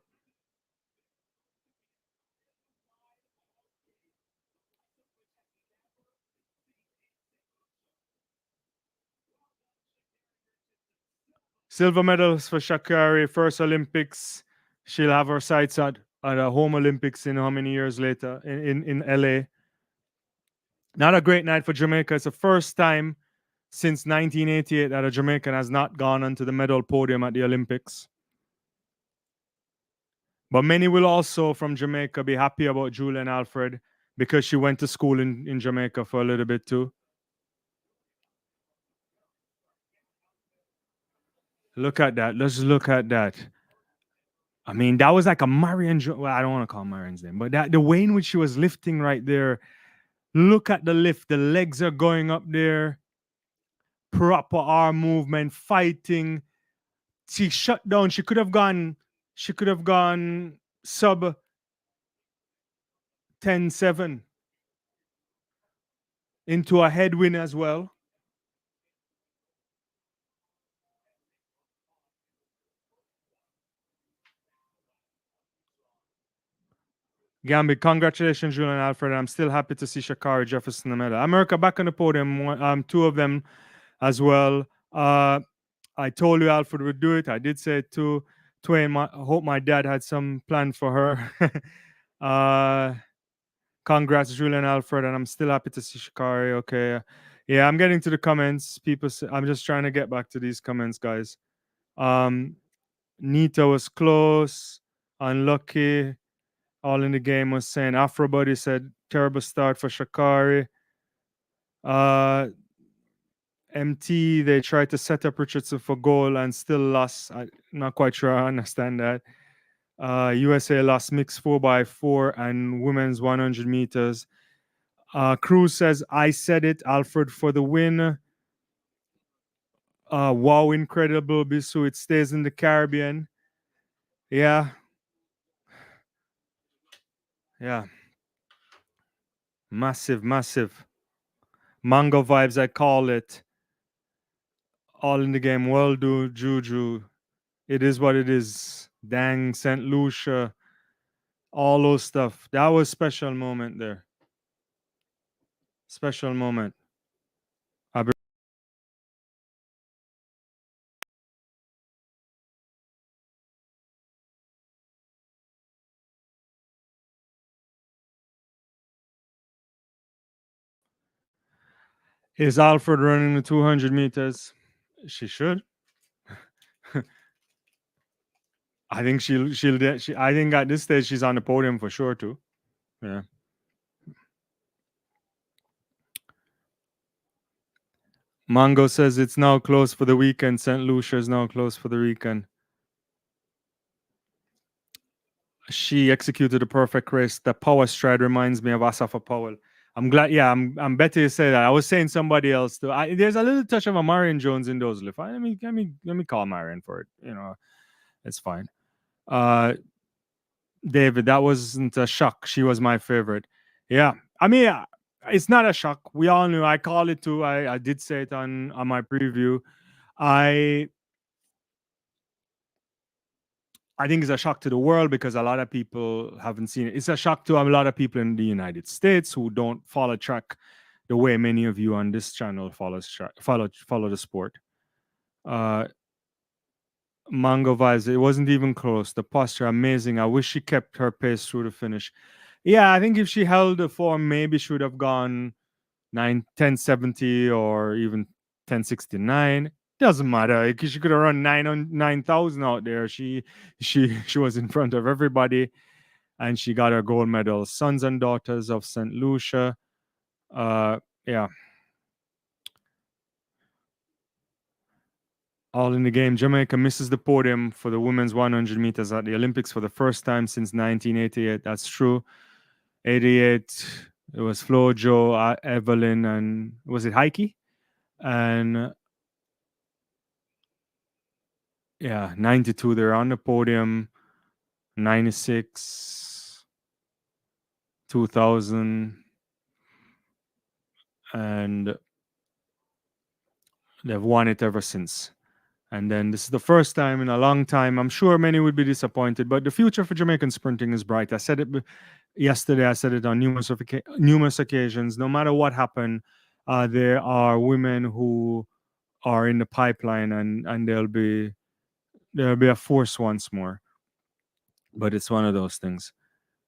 Silver medals for Shacarri, first Olympics. She'll have her sights at a home Olympics in how many years later in LA. Not a great night for Jamaica. It's the first time since 1988 that a Jamaican has not gone onto the medal podium at the Olympics. But many will also from Jamaica be happy about Julien Alfred because she went to school in Jamaica for a little bit too. Look at that. Let's look at that. I mean, that was like a Marion. Well, I don't want to call Marion's name, but that the way in which she was lifting right there. Look at the lift. The legs are going up there. Proper arm movement, fighting. She shut down. She could have gone. She could have gone sub 10-7 into a headwind as well. Gambit, congratulations, Julian Alfred. I'm still happy to see Shacarri Jefferson the medal. America back on the podium, two of them as well. I told you Alfred would do it. I did say it too. Twain, I hope my dad had some plan for her. Congrats, Julian Alfred, and I'm still happy to see Shacarri. Okay. Yeah, I'm getting to the comments. People say, I'm just trying to get back to these comments, guys. Nita was close, unlucky. All in the game was saying Afrobody said terrible start for Shacarri. MT, they tried to set up Richardson for goal and still lost. I'm not quite sure I understand that. USA lost mixed 4x4 and women's 100 meters. Cruz says, I said it, Alfred for the win. Wow, incredible, Bisu. It stays in the Caribbean. Yeah. Yeah. Massive, massive. Mango vibes, I call it. All in the game. Well do, Juju. It is what it is. Dang, St. Lucia. All those stuff. That was special moment there. Special moment. Is Alfred running the 200 meters? She should. I think I think at this stage she's on the podium for sure too. Yeah. Mongo says it's now closed for the weekend. St. Lucia is now closed for the weekend. She executed a perfect race. The power stride reminds me of Asafa Powell. I'm glad. Yeah, I'm better you say that. I was saying somebody else too. There's a little touch of a Marion Jones in those lift. Let me call Marion for it. It's fine. David, that wasn't a shock. She was my favorite. Yeah, I mean, it's not a shock. We all knew. I call it too. I did say it on my preview. I I think it's a shock to the world because a lot of people haven't seen it. It's a shock to a lot of people in the United States who don't follow track the way many of you on this channel follow the sport. Uh, Mango vibes. It wasn't even close. The posture amazing. I wish she kept her pace through the finish. Yeah, I think if she held the form, maybe she would have gone 1070 or even 1069. Doesn't matter. She could have run 9,000 out there. She was in front of everybody, and she got her gold medal. Sons and daughters of St. Lucia. Yeah, all in the game. Jamaica misses the podium for the women's 100 meters at the Olympics for the first time since 1988. That's true. 88. It was Flo, Joe, Evelyn, and was it Heike? And yeah, 92. They're on the podium. 96, 2000, and they've won it ever since. And then this is the first time in a long time. I'm sure many would be disappointed, but the future for Jamaican sprinting is bright. I said it yesterday. I said it on numerous occasions. No matter what happened, there are women who are in the pipeline, and there'll be a force once more. But it's one of those things.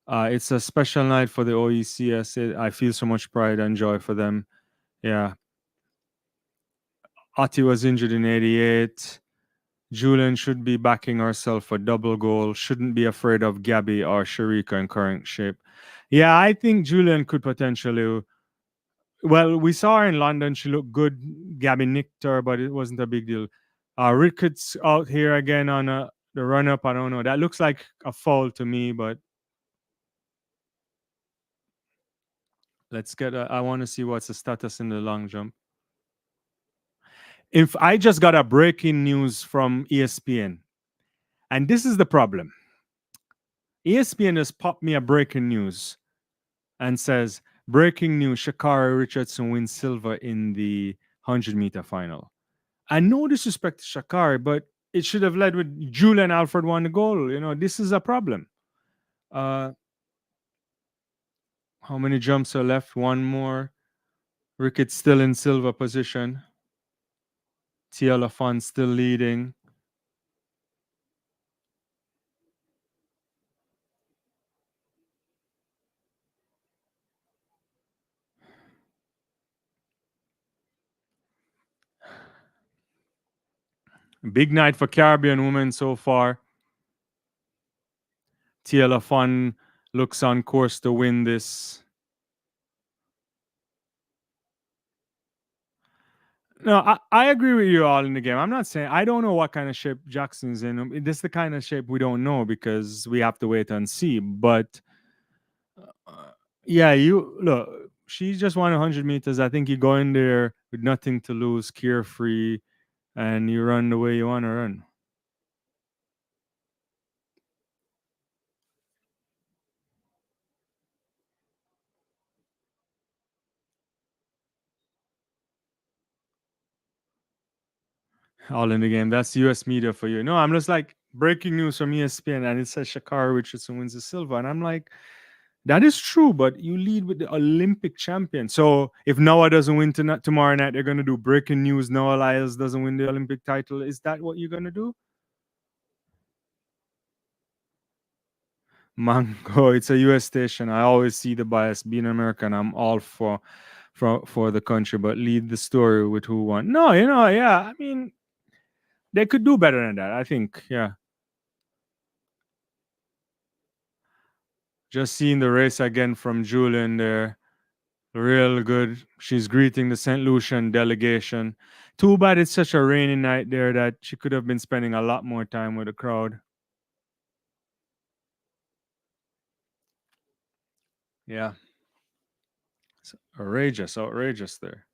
It's a special night for the OEC. I feel so much pride and joy for them. Yeah. Ati was injured in 88. Julien should be backing herself for double goal. Shouldn't be afraid of Gabby or Shericka in current shape. Yeah, I think Julien could potentially. Well, we saw her in London. She looked good. Gabby nicked her, but it wasn't a big deal. Ricketts out here again on the run up. I don't know. That looks like a foul to me, but let's get. I want to see what's the status in the long jump. If I just got a breaking news from ESPN, and this is the problem. ESPN has popped me a breaking news and says, breaking news, Shacarri Richardson wins silver in the 100-meter final. And no disrespect to Shacarri, but it should have led with Julien Alfred won the goal. This is a problem. How many jumps are left? One more. Ricketts still in silver position. Tia Lafont still leading. Big night for Caribbean women so far. Tia Lafont looks on course to win this. No, I agree with you all in the game. I'm not saying I don't know what kind of shape Jackson's in. This is the kind of shape we don't know because we have to wait and see. But yeah, you look. She just won 100 meters. I think you go in there with nothing to lose, carefree, and you run the way you want to run. All in the game. That's US media for you. No, I'm just like breaking news from ESPN, and it says Shacarri Richardson wins the silver, and I'm like, that is true, but you lead with the Olympic champion. So if Noah doesn't win tomorrow night, they're gonna do breaking news. Noah Lyles doesn't win the Olympic title. Is that what you're gonna do? Mango, it's a US station. I always see the bias. Being American, I'm all for the country, but lead the story with who won. No, yeah. I mean, they could do better than that. I think, yeah. Just seeing the race again from Julien there. Real good. She's greeting the St. Lucian delegation. Too bad it's such a rainy night there that she could have been spending a lot more time with the crowd. Yeah. It's outrageous there.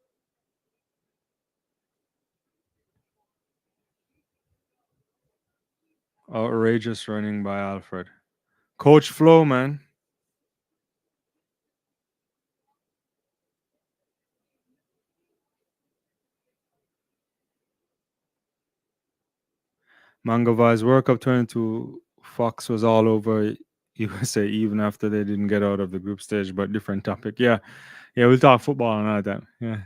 Outrageous running by Alfred. Coach Flo, man. Mangava's World Cup 22 Fox was all over USA even after they didn't get out of the group stage, but different topic. Yeah. Yeah, we'll talk football another time. Yeah.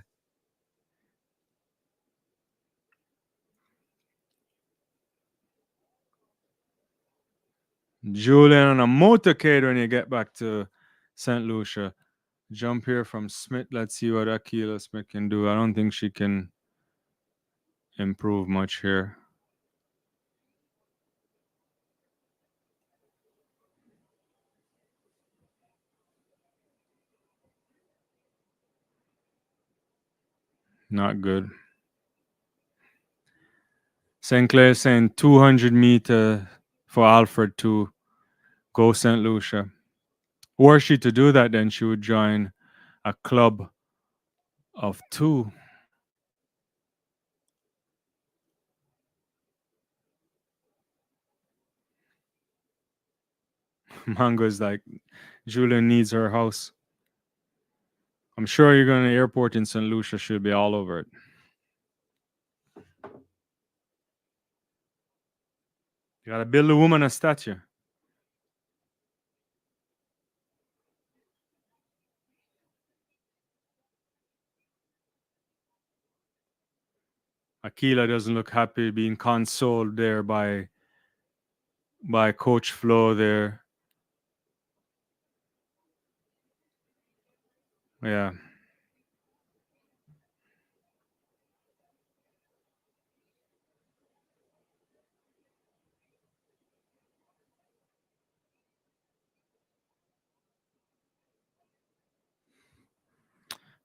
Julian on a motorcade when you get back to St. Lucia. Jump here from Smith. Let's see what Akila Smith can do. I don't think she can improve much here. Not good. St. Clair saying 200 meter for Alfred to go St. Lucia. Were she to do that, then she would join a club of 2. Mango is like, Julian needs her house. I'm sure you're going to the airport in St. Lucia. She'll be all over it. You got to build a woman a statue. Akila doesn't look happy being consoled there by Coach Flo there. Yeah.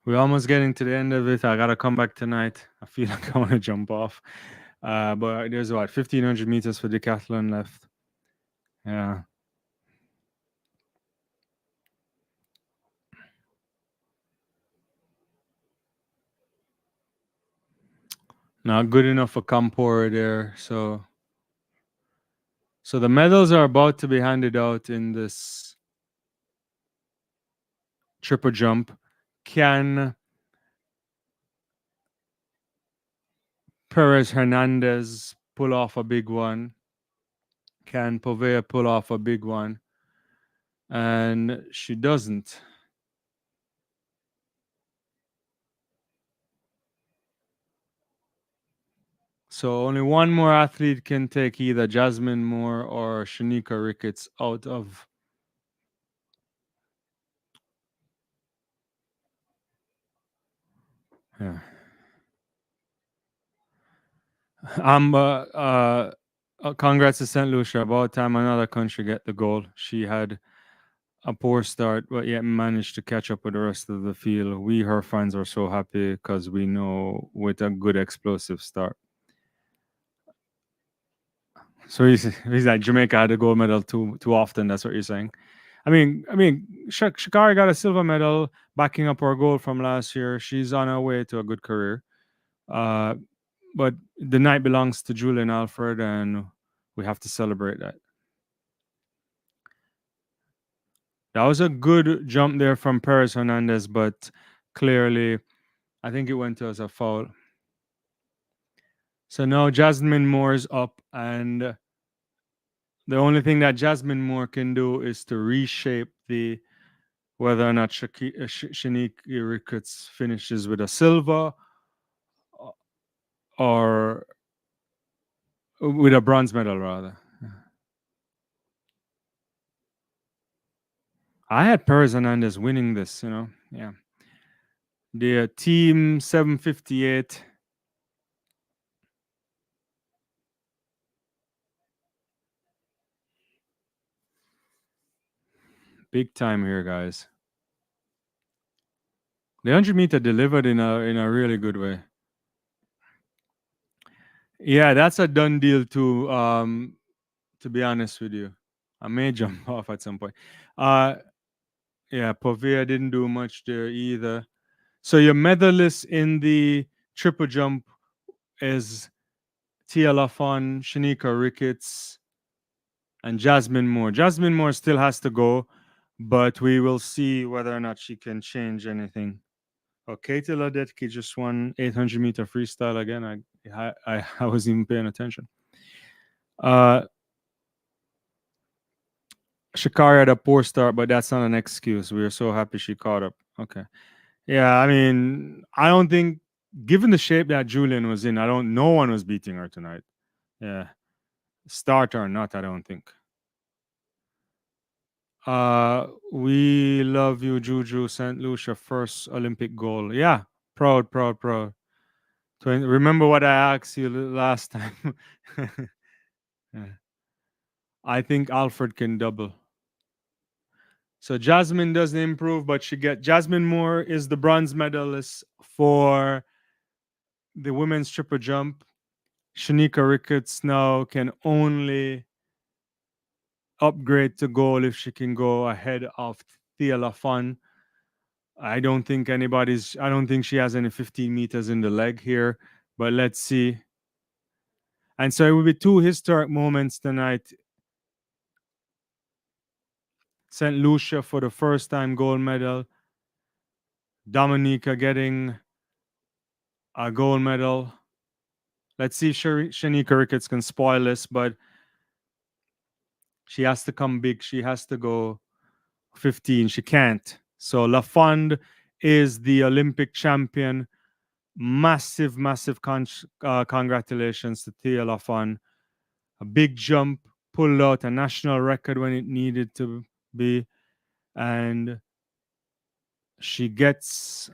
We're almost getting to the end of it. I gotta come back tonight. I feel like I want to jump off. But there's what 1,500 meters for Decathlon left. Yeah. Not good enough for Campora there. So the medals are about to be handed out in this triple jump. Can Perez Hernandez pull off a big one? Can Povea pull off a big one? And she doesn't. So only one more athlete can take either Jasmine Moore or Shanika Ricketts out of. Yeah. Congrats to St. Lucia. About time another country get the gold. She had a poor start, but yet managed to catch up with the rest of the field. We, her fans, are so happy because we know with a good explosive start. So he's like Jamaica had a gold medal too often. That's what you're saying. I mean, Shacarri got a silver medal, backing up her goal from last year. She's on her way to a good career. But the night belongs to Julien Alfred, and we have to celebrate that. That was a good jump there from Perez Hernandez, but clearly, I think it went as a foul. So now Jasmine Moore's up, and the only thing that Jasmine Moore can do is to reshape the whether or not Shanika Ricketts finishes with a silver or with a bronze medal, rather. I had Perez Hernandez winning this, Yeah. The team 758. Big time here, guys. The 100-meter delivered in a really good way. Yeah, that's a done deal too. To be honest with you, I may jump off at some point. Yeah, Povea didn't do much there either. So your medalist in the triple jump is Tia Lafon, Shanika Ricketts, and Jasmine Moore. Jasmine Moore still has to go, but we will see whether or not she can change anything. Okay, Katie Ladetki just won 800-meter freestyle again. I wasn't even paying attention. Shacarri had a poor start, but that's not an excuse. We are so happy she caught up. Okay. Yeah, I mean, I don't think, given the shape that Julien was in, I don't. No one was beating her tonight. Yeah, start or not, I don't think. We love you, Juju. St. Lucia first Olympic goal. Yeah, proud, proud, proud. Remember what I asked you last time? Yeah. I think Alfred can double. So Jasmine doesn't improve, but Jasmine Moore is the bronze medalist for the women's triple jump. Shericka Ricketts now can only upgrade to gold if she can go ahead of Thea Lafon. I don't think she has any 15 meters in the leg here, but let's see. And so it will be two historic moments tonight. St. Lucia for the first time gold medal. Dominica getting a gold medal. Let's see if Shericka Ricketts can spoil this, but she has to come big. She has to go 15. She can't. So Lafond is the Olympic champion. Massive, massive congratulations to Thea Lafond. A big jump, pulled out a national record when it needed to be, and she gets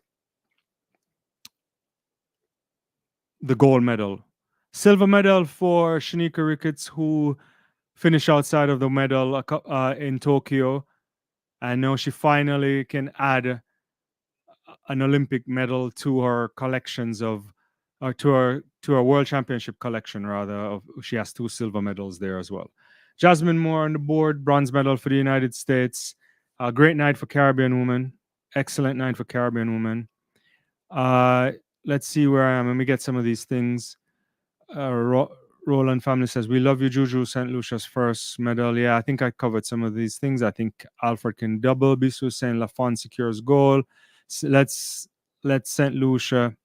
the gold medal. Silver medal for Shericka Ricketts, who finished outside of the medal in Tokyo. And now she finally can add an Olympic medal to her collections of, or to her World Championship collection rather. Of she has two silver medals there as well. Jasmine Moore on the board, bronze medal for the United States. A great night for Caribbean women. Excellent night for Caribbean women. Uh, let's see where I am. Let me get some of these things. Roland family says, we love you, Juju. St. Lucia's first medal. Yeah, I think I covered some of these things. I think Alfred can double. Bisu saying Lafon secures goal. Let's St. Lucia.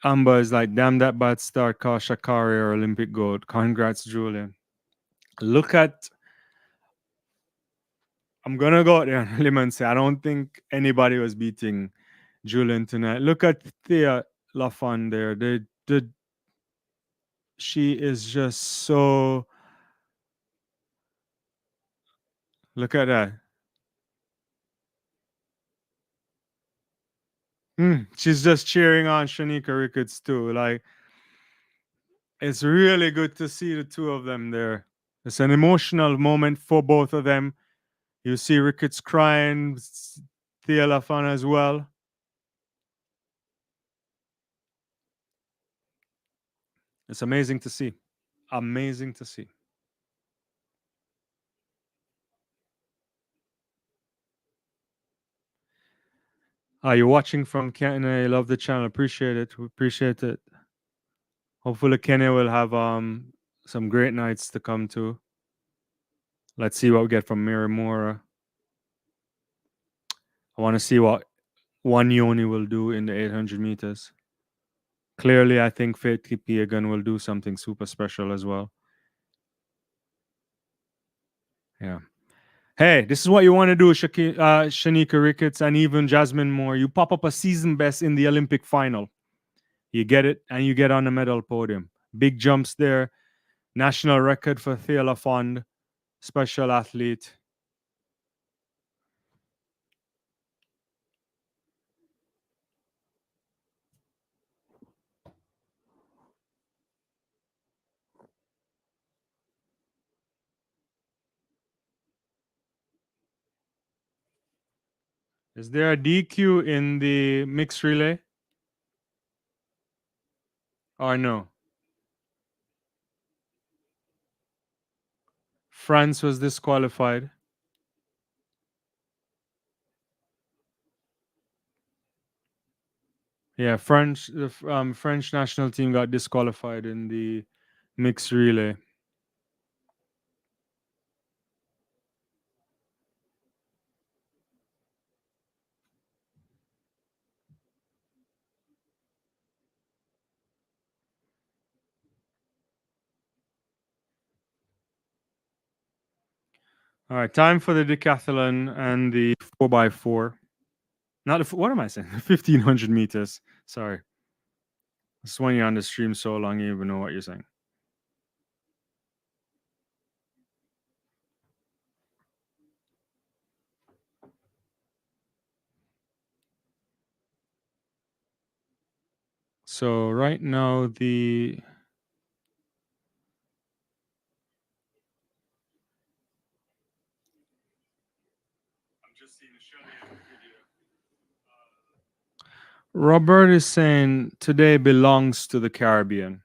Amber is like, damn that bad start. Cost Shacarri or Olympic gold. Congrats, Julian. Look at, I'm going to go out there and really say, I don't think anybody was beating Julian tonight. Look at Thea Lafon there. She is just so, look at that. She's just cheering on Shericka Ricketts too. Like, it's really good to see the two of them there. It's an emotional moment for both of them. You see Ricketts crying, Thea Lafon as well. It's amazing to see. Amazing to see. You're watching from Kenya. I love the channel. Appreciate it. We appreciate it. Hopefully Kenya will have some great nights to come to. Let's see what we get from Miramura. I want to see what one Yoni will do in the 800 meters. Clearly, I think Faith Kipiegan will do something super special as well. Yeah. Hey, this is what you want to do, Shericka Ricketts and even Jasmine Moore. You pop up a season best in the Olympic final. You get it, and you get on the medal podium. Big jumps there. National record for Thea Lafond, special athlete. Is there a DQ in the mixed relay? Or no? France was disqualified. Yeah, the French national team got disqualified in the mixed relay. All right, time for the decathlon and the 4x4. Not the, what am I saying? 1500 meters. Sorry. It's when you're on the stream so long, you even know what you're saying. So right now, the Robert is saying today belongs to the Caribbean.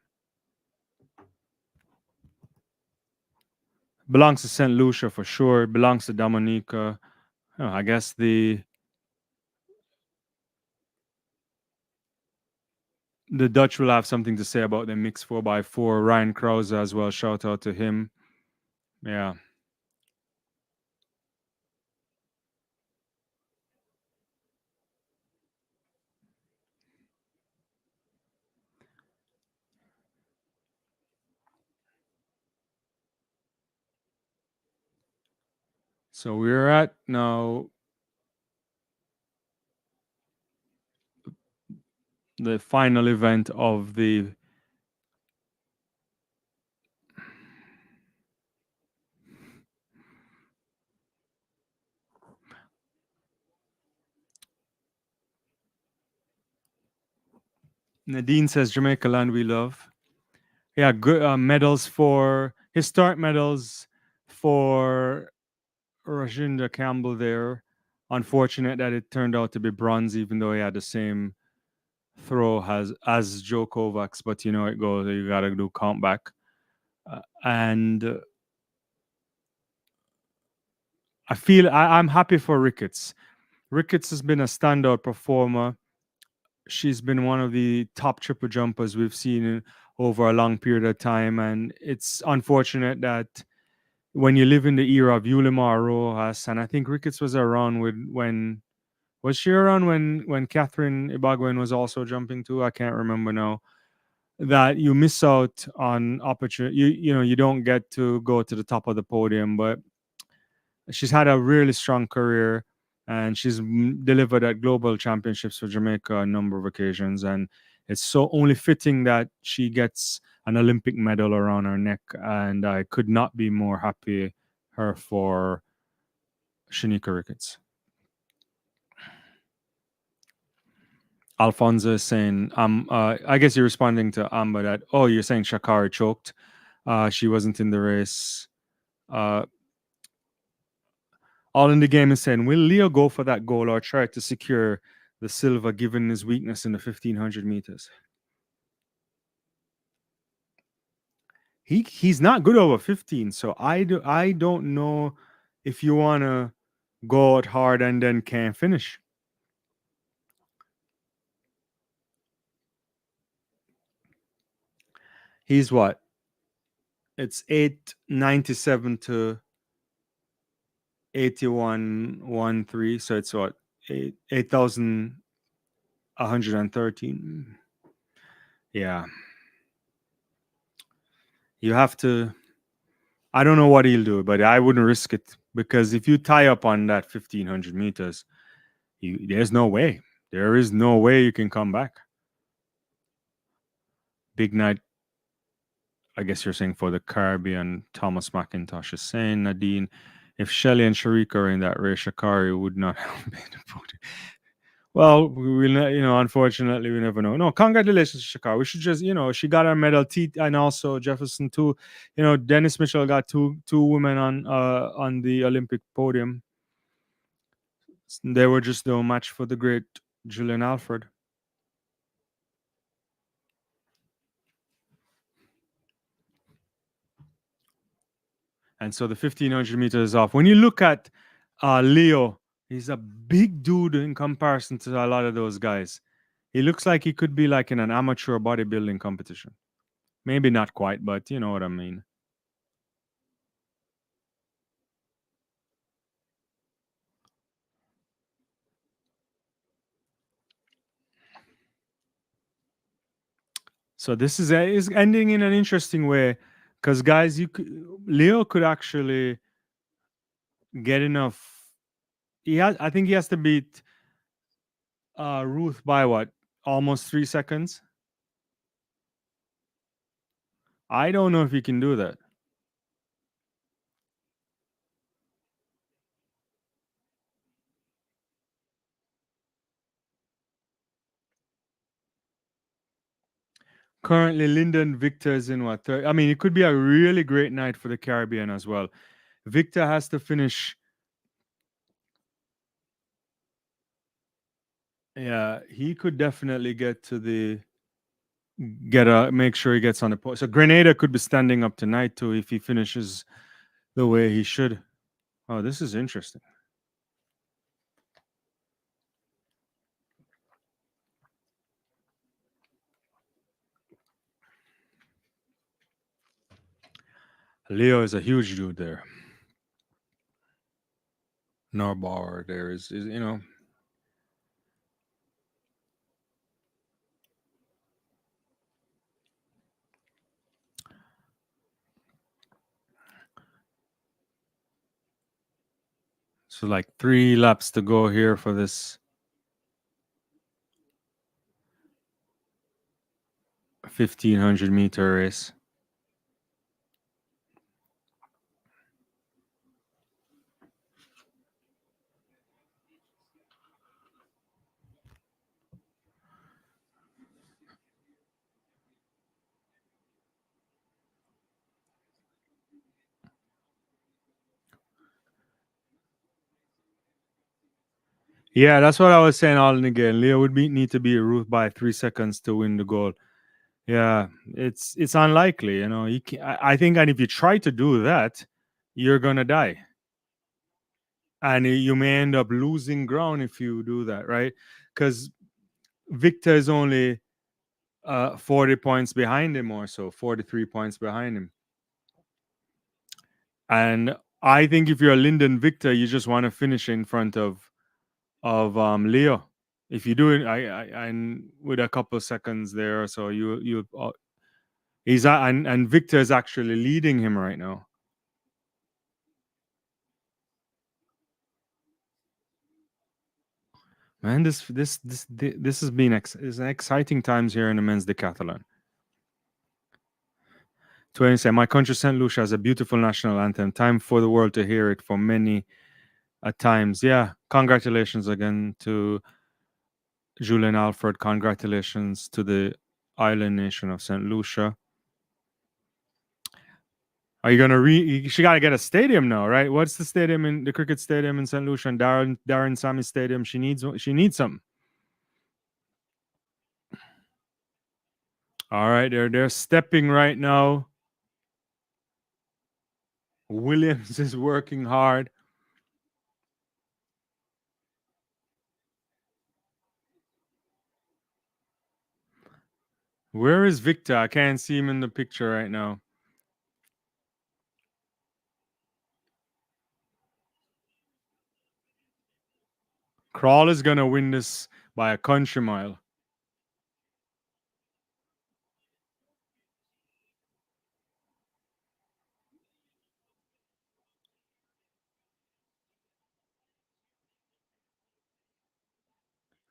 Belongs to St. Lucia for sure. Belongs to Dominica. Oh, I guess the Dutch will have something to say about the mixed 4x4. Ryan Krause as well. Shout out to him. Yeah. So we're at now the final event of the Nadine says Jamaica land we love. Yeah, good medals for historic medals for Rajinda Campbell there. Unfortunate that it turned out to be bronze, even though he had the same throw as Joe Kovacs. But you know it goes. You got to do count back. And I feel I'm happy for Ricketts. Ricketts has been a standout performer. She's been one of the top triple jumpers we've seen over a long period of time, and it's unfortunate that when you live in the era of Yulimar Rojas, and I think Ricketts was around with when was she around when Catherine Ibagwen was also jumping too? I can't remember now. That you miss out on opportunity. You know you don't get to go to the top of the podium, but she's had a really strong career, and she's delivered at global championships for Jamaica a number of occasions, and it's so only fitting that she gets an Olympic medal around her neck, and I could not be more happy her for Shanika Ricketts. Alfonso is saying, I guess you're responding to Amba that, oh, you're saying Shacarri choked. She wasn't in the race. Uh, All in the game is saying, will Leo go for that goal or try to secure the silver given his weakness in the 1500 meters? He's not good over 15, so I don't know if you want to go out hard and then can't finish. He's what? It's 897 to 8113, so it's what? 8,113. Yeah. You have to I don't know what he'll do, but I wouldn't risk it because if you tie up on that 1500 meters, there's no way. There is no way you can come back. Big night, I guess you're saying for the Caribbean. Thomas McIntosh is saying, Nadine, if Shelly and Shericka are in that race, Shacarri would not have made the podium. Well, we will, unfortunately, we never know. No, congratulations, Shacarri. We should just, she got her medal. And also Jefferson too. Dennis Mitchell got two women on the Olympic podium. They were just no match for the great Julien Alfred. And so the 1500 meters off. When you look at Leo, he's a big dude in comparison to a lot of those guys. He looks like he could be like in an amateur bodybuilding competition. Maybe not quite, but you know what I mean. So this is ending in an interesting way because guys, Leo could actually get enough. I think he has to beat Ruth by what? Almost 3 seconds. I don't know if he can do that. Currently, Lyndon Victor is in what? I mean, it could be a really great night for the Caribbean as well. Victor has to finish. Yeah, he could definitely get to the make sure he gets on the point. So Grenada could be standing up tonight too if he finishes the way he should. Oh, this is interesting. Leo is a huge dude there. Norbar there is you know. So like 3 laps to go here for this 1500-meter race. Yeah, that's what I was saying all in again. Leo would need to be a Ruth by 3 seconds to win the goal. Yeah, it's unlikely, you know. I think, and if you try to do that, you're gonna die, and you may end up losing ground if you do that, right? Because Victor is only 40 points behind him, or so 43 points behind him, and I think if you're Lyndon Victor, you just want to finish in front of Leo. If you do it, and with a couple seconds there, so and Victor is actually leading him right now. Man, this has been is an exciting times here in the men's decathlon. 20 say, my country St. Lucia has a beautiful national anthem. Time for the world to hear it for many times. Yeah, congratulations again to Julien Alfred. Congratulations to the island nation of St. Lucia. Are you gonna she gotta get a stadium now, right? What's the stadium in the cricket stadium in St. Lucia and Darren Sammy Stadium? She needs something. All right, they're stepping right now. Williams is working hard. Where is Victor? I can't see him in the picture right now. Crawl is gonna win this by a country mile.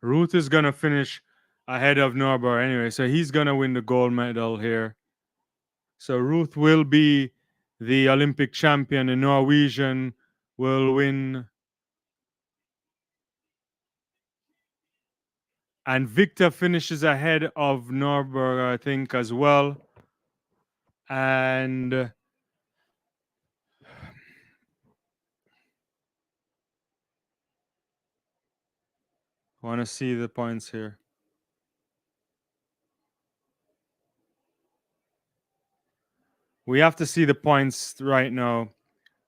Ruth is gonna finish ahead of Norber anyway, so he's gonna win the gold medal here. So Ruth will be the Olympic champion, and Norwegian will win. And Victor finishes ahead of Norberg, I think, as well. And I want to see the points here. We have to see the points right now.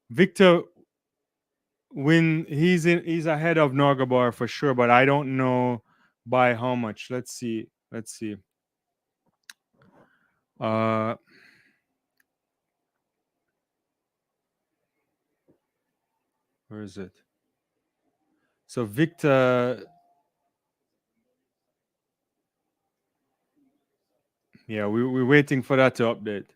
Victor he's ahead of Norgabor for sure, but I don't know by how much. Let's see. Uh where is it? So Victor, yeah, we're waiting for that to update.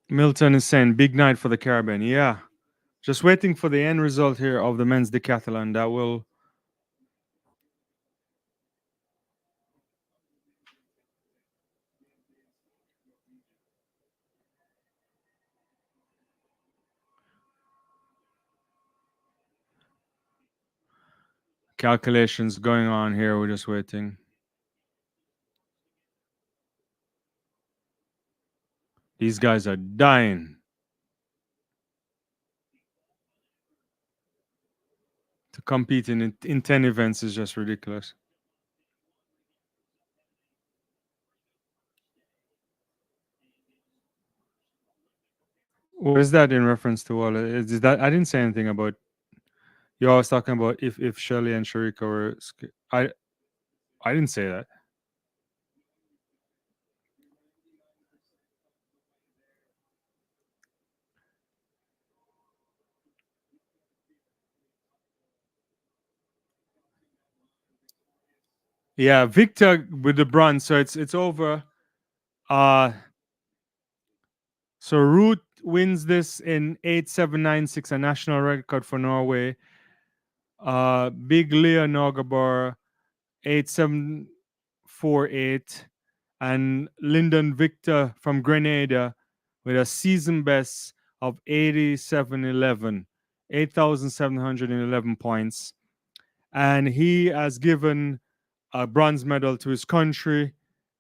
Milton is saying big night for the Caribbean. Yeah. Just waiting for the end result here of the men's decathlon. That will calculations going on here. We're just waiting. These guys are dying. To compete in 10 events is just ridiculous. What is that in reference to? All is that I didn't say anything about. You always talking about if Shelly and Shericka were. I didn't say that. Yeah, Victor with the bronze. So it's over. Uh so Ruth wins this in 8796, a national record for Norway. Big Leah Norgabor 8748, and Lyndon Victor from Grenada with a season best of 8711, 8,711 points. And he has given a bronze medal to his country,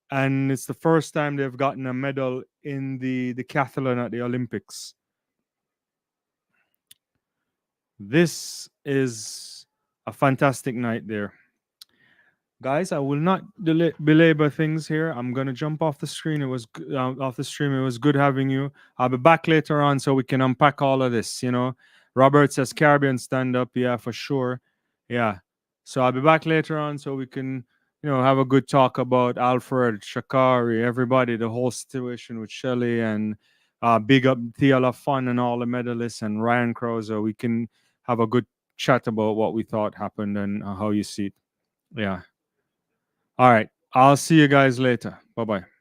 and it's the first time they've gotten a medal in the decathlon at the Olympics. This is a fantastic night there. Guys, I will not belabor things here. I'm gonna jump off the screen. It was off the stream. It was good having you. I'll be back later on so we can unpack all of this. Robert says Caribbean stand up. Yeah, for sure. Yeah. So I'll be back later on so we can have a good talk about Alfred, Shacarri, everybody, the whole situation with Shelly, and big up Thea Fun and all the medalists and Ryan Krauser. We can have a good chat about what we thought happened and how you see it. Yeah. All right. I'll see you guys later. Bye bye.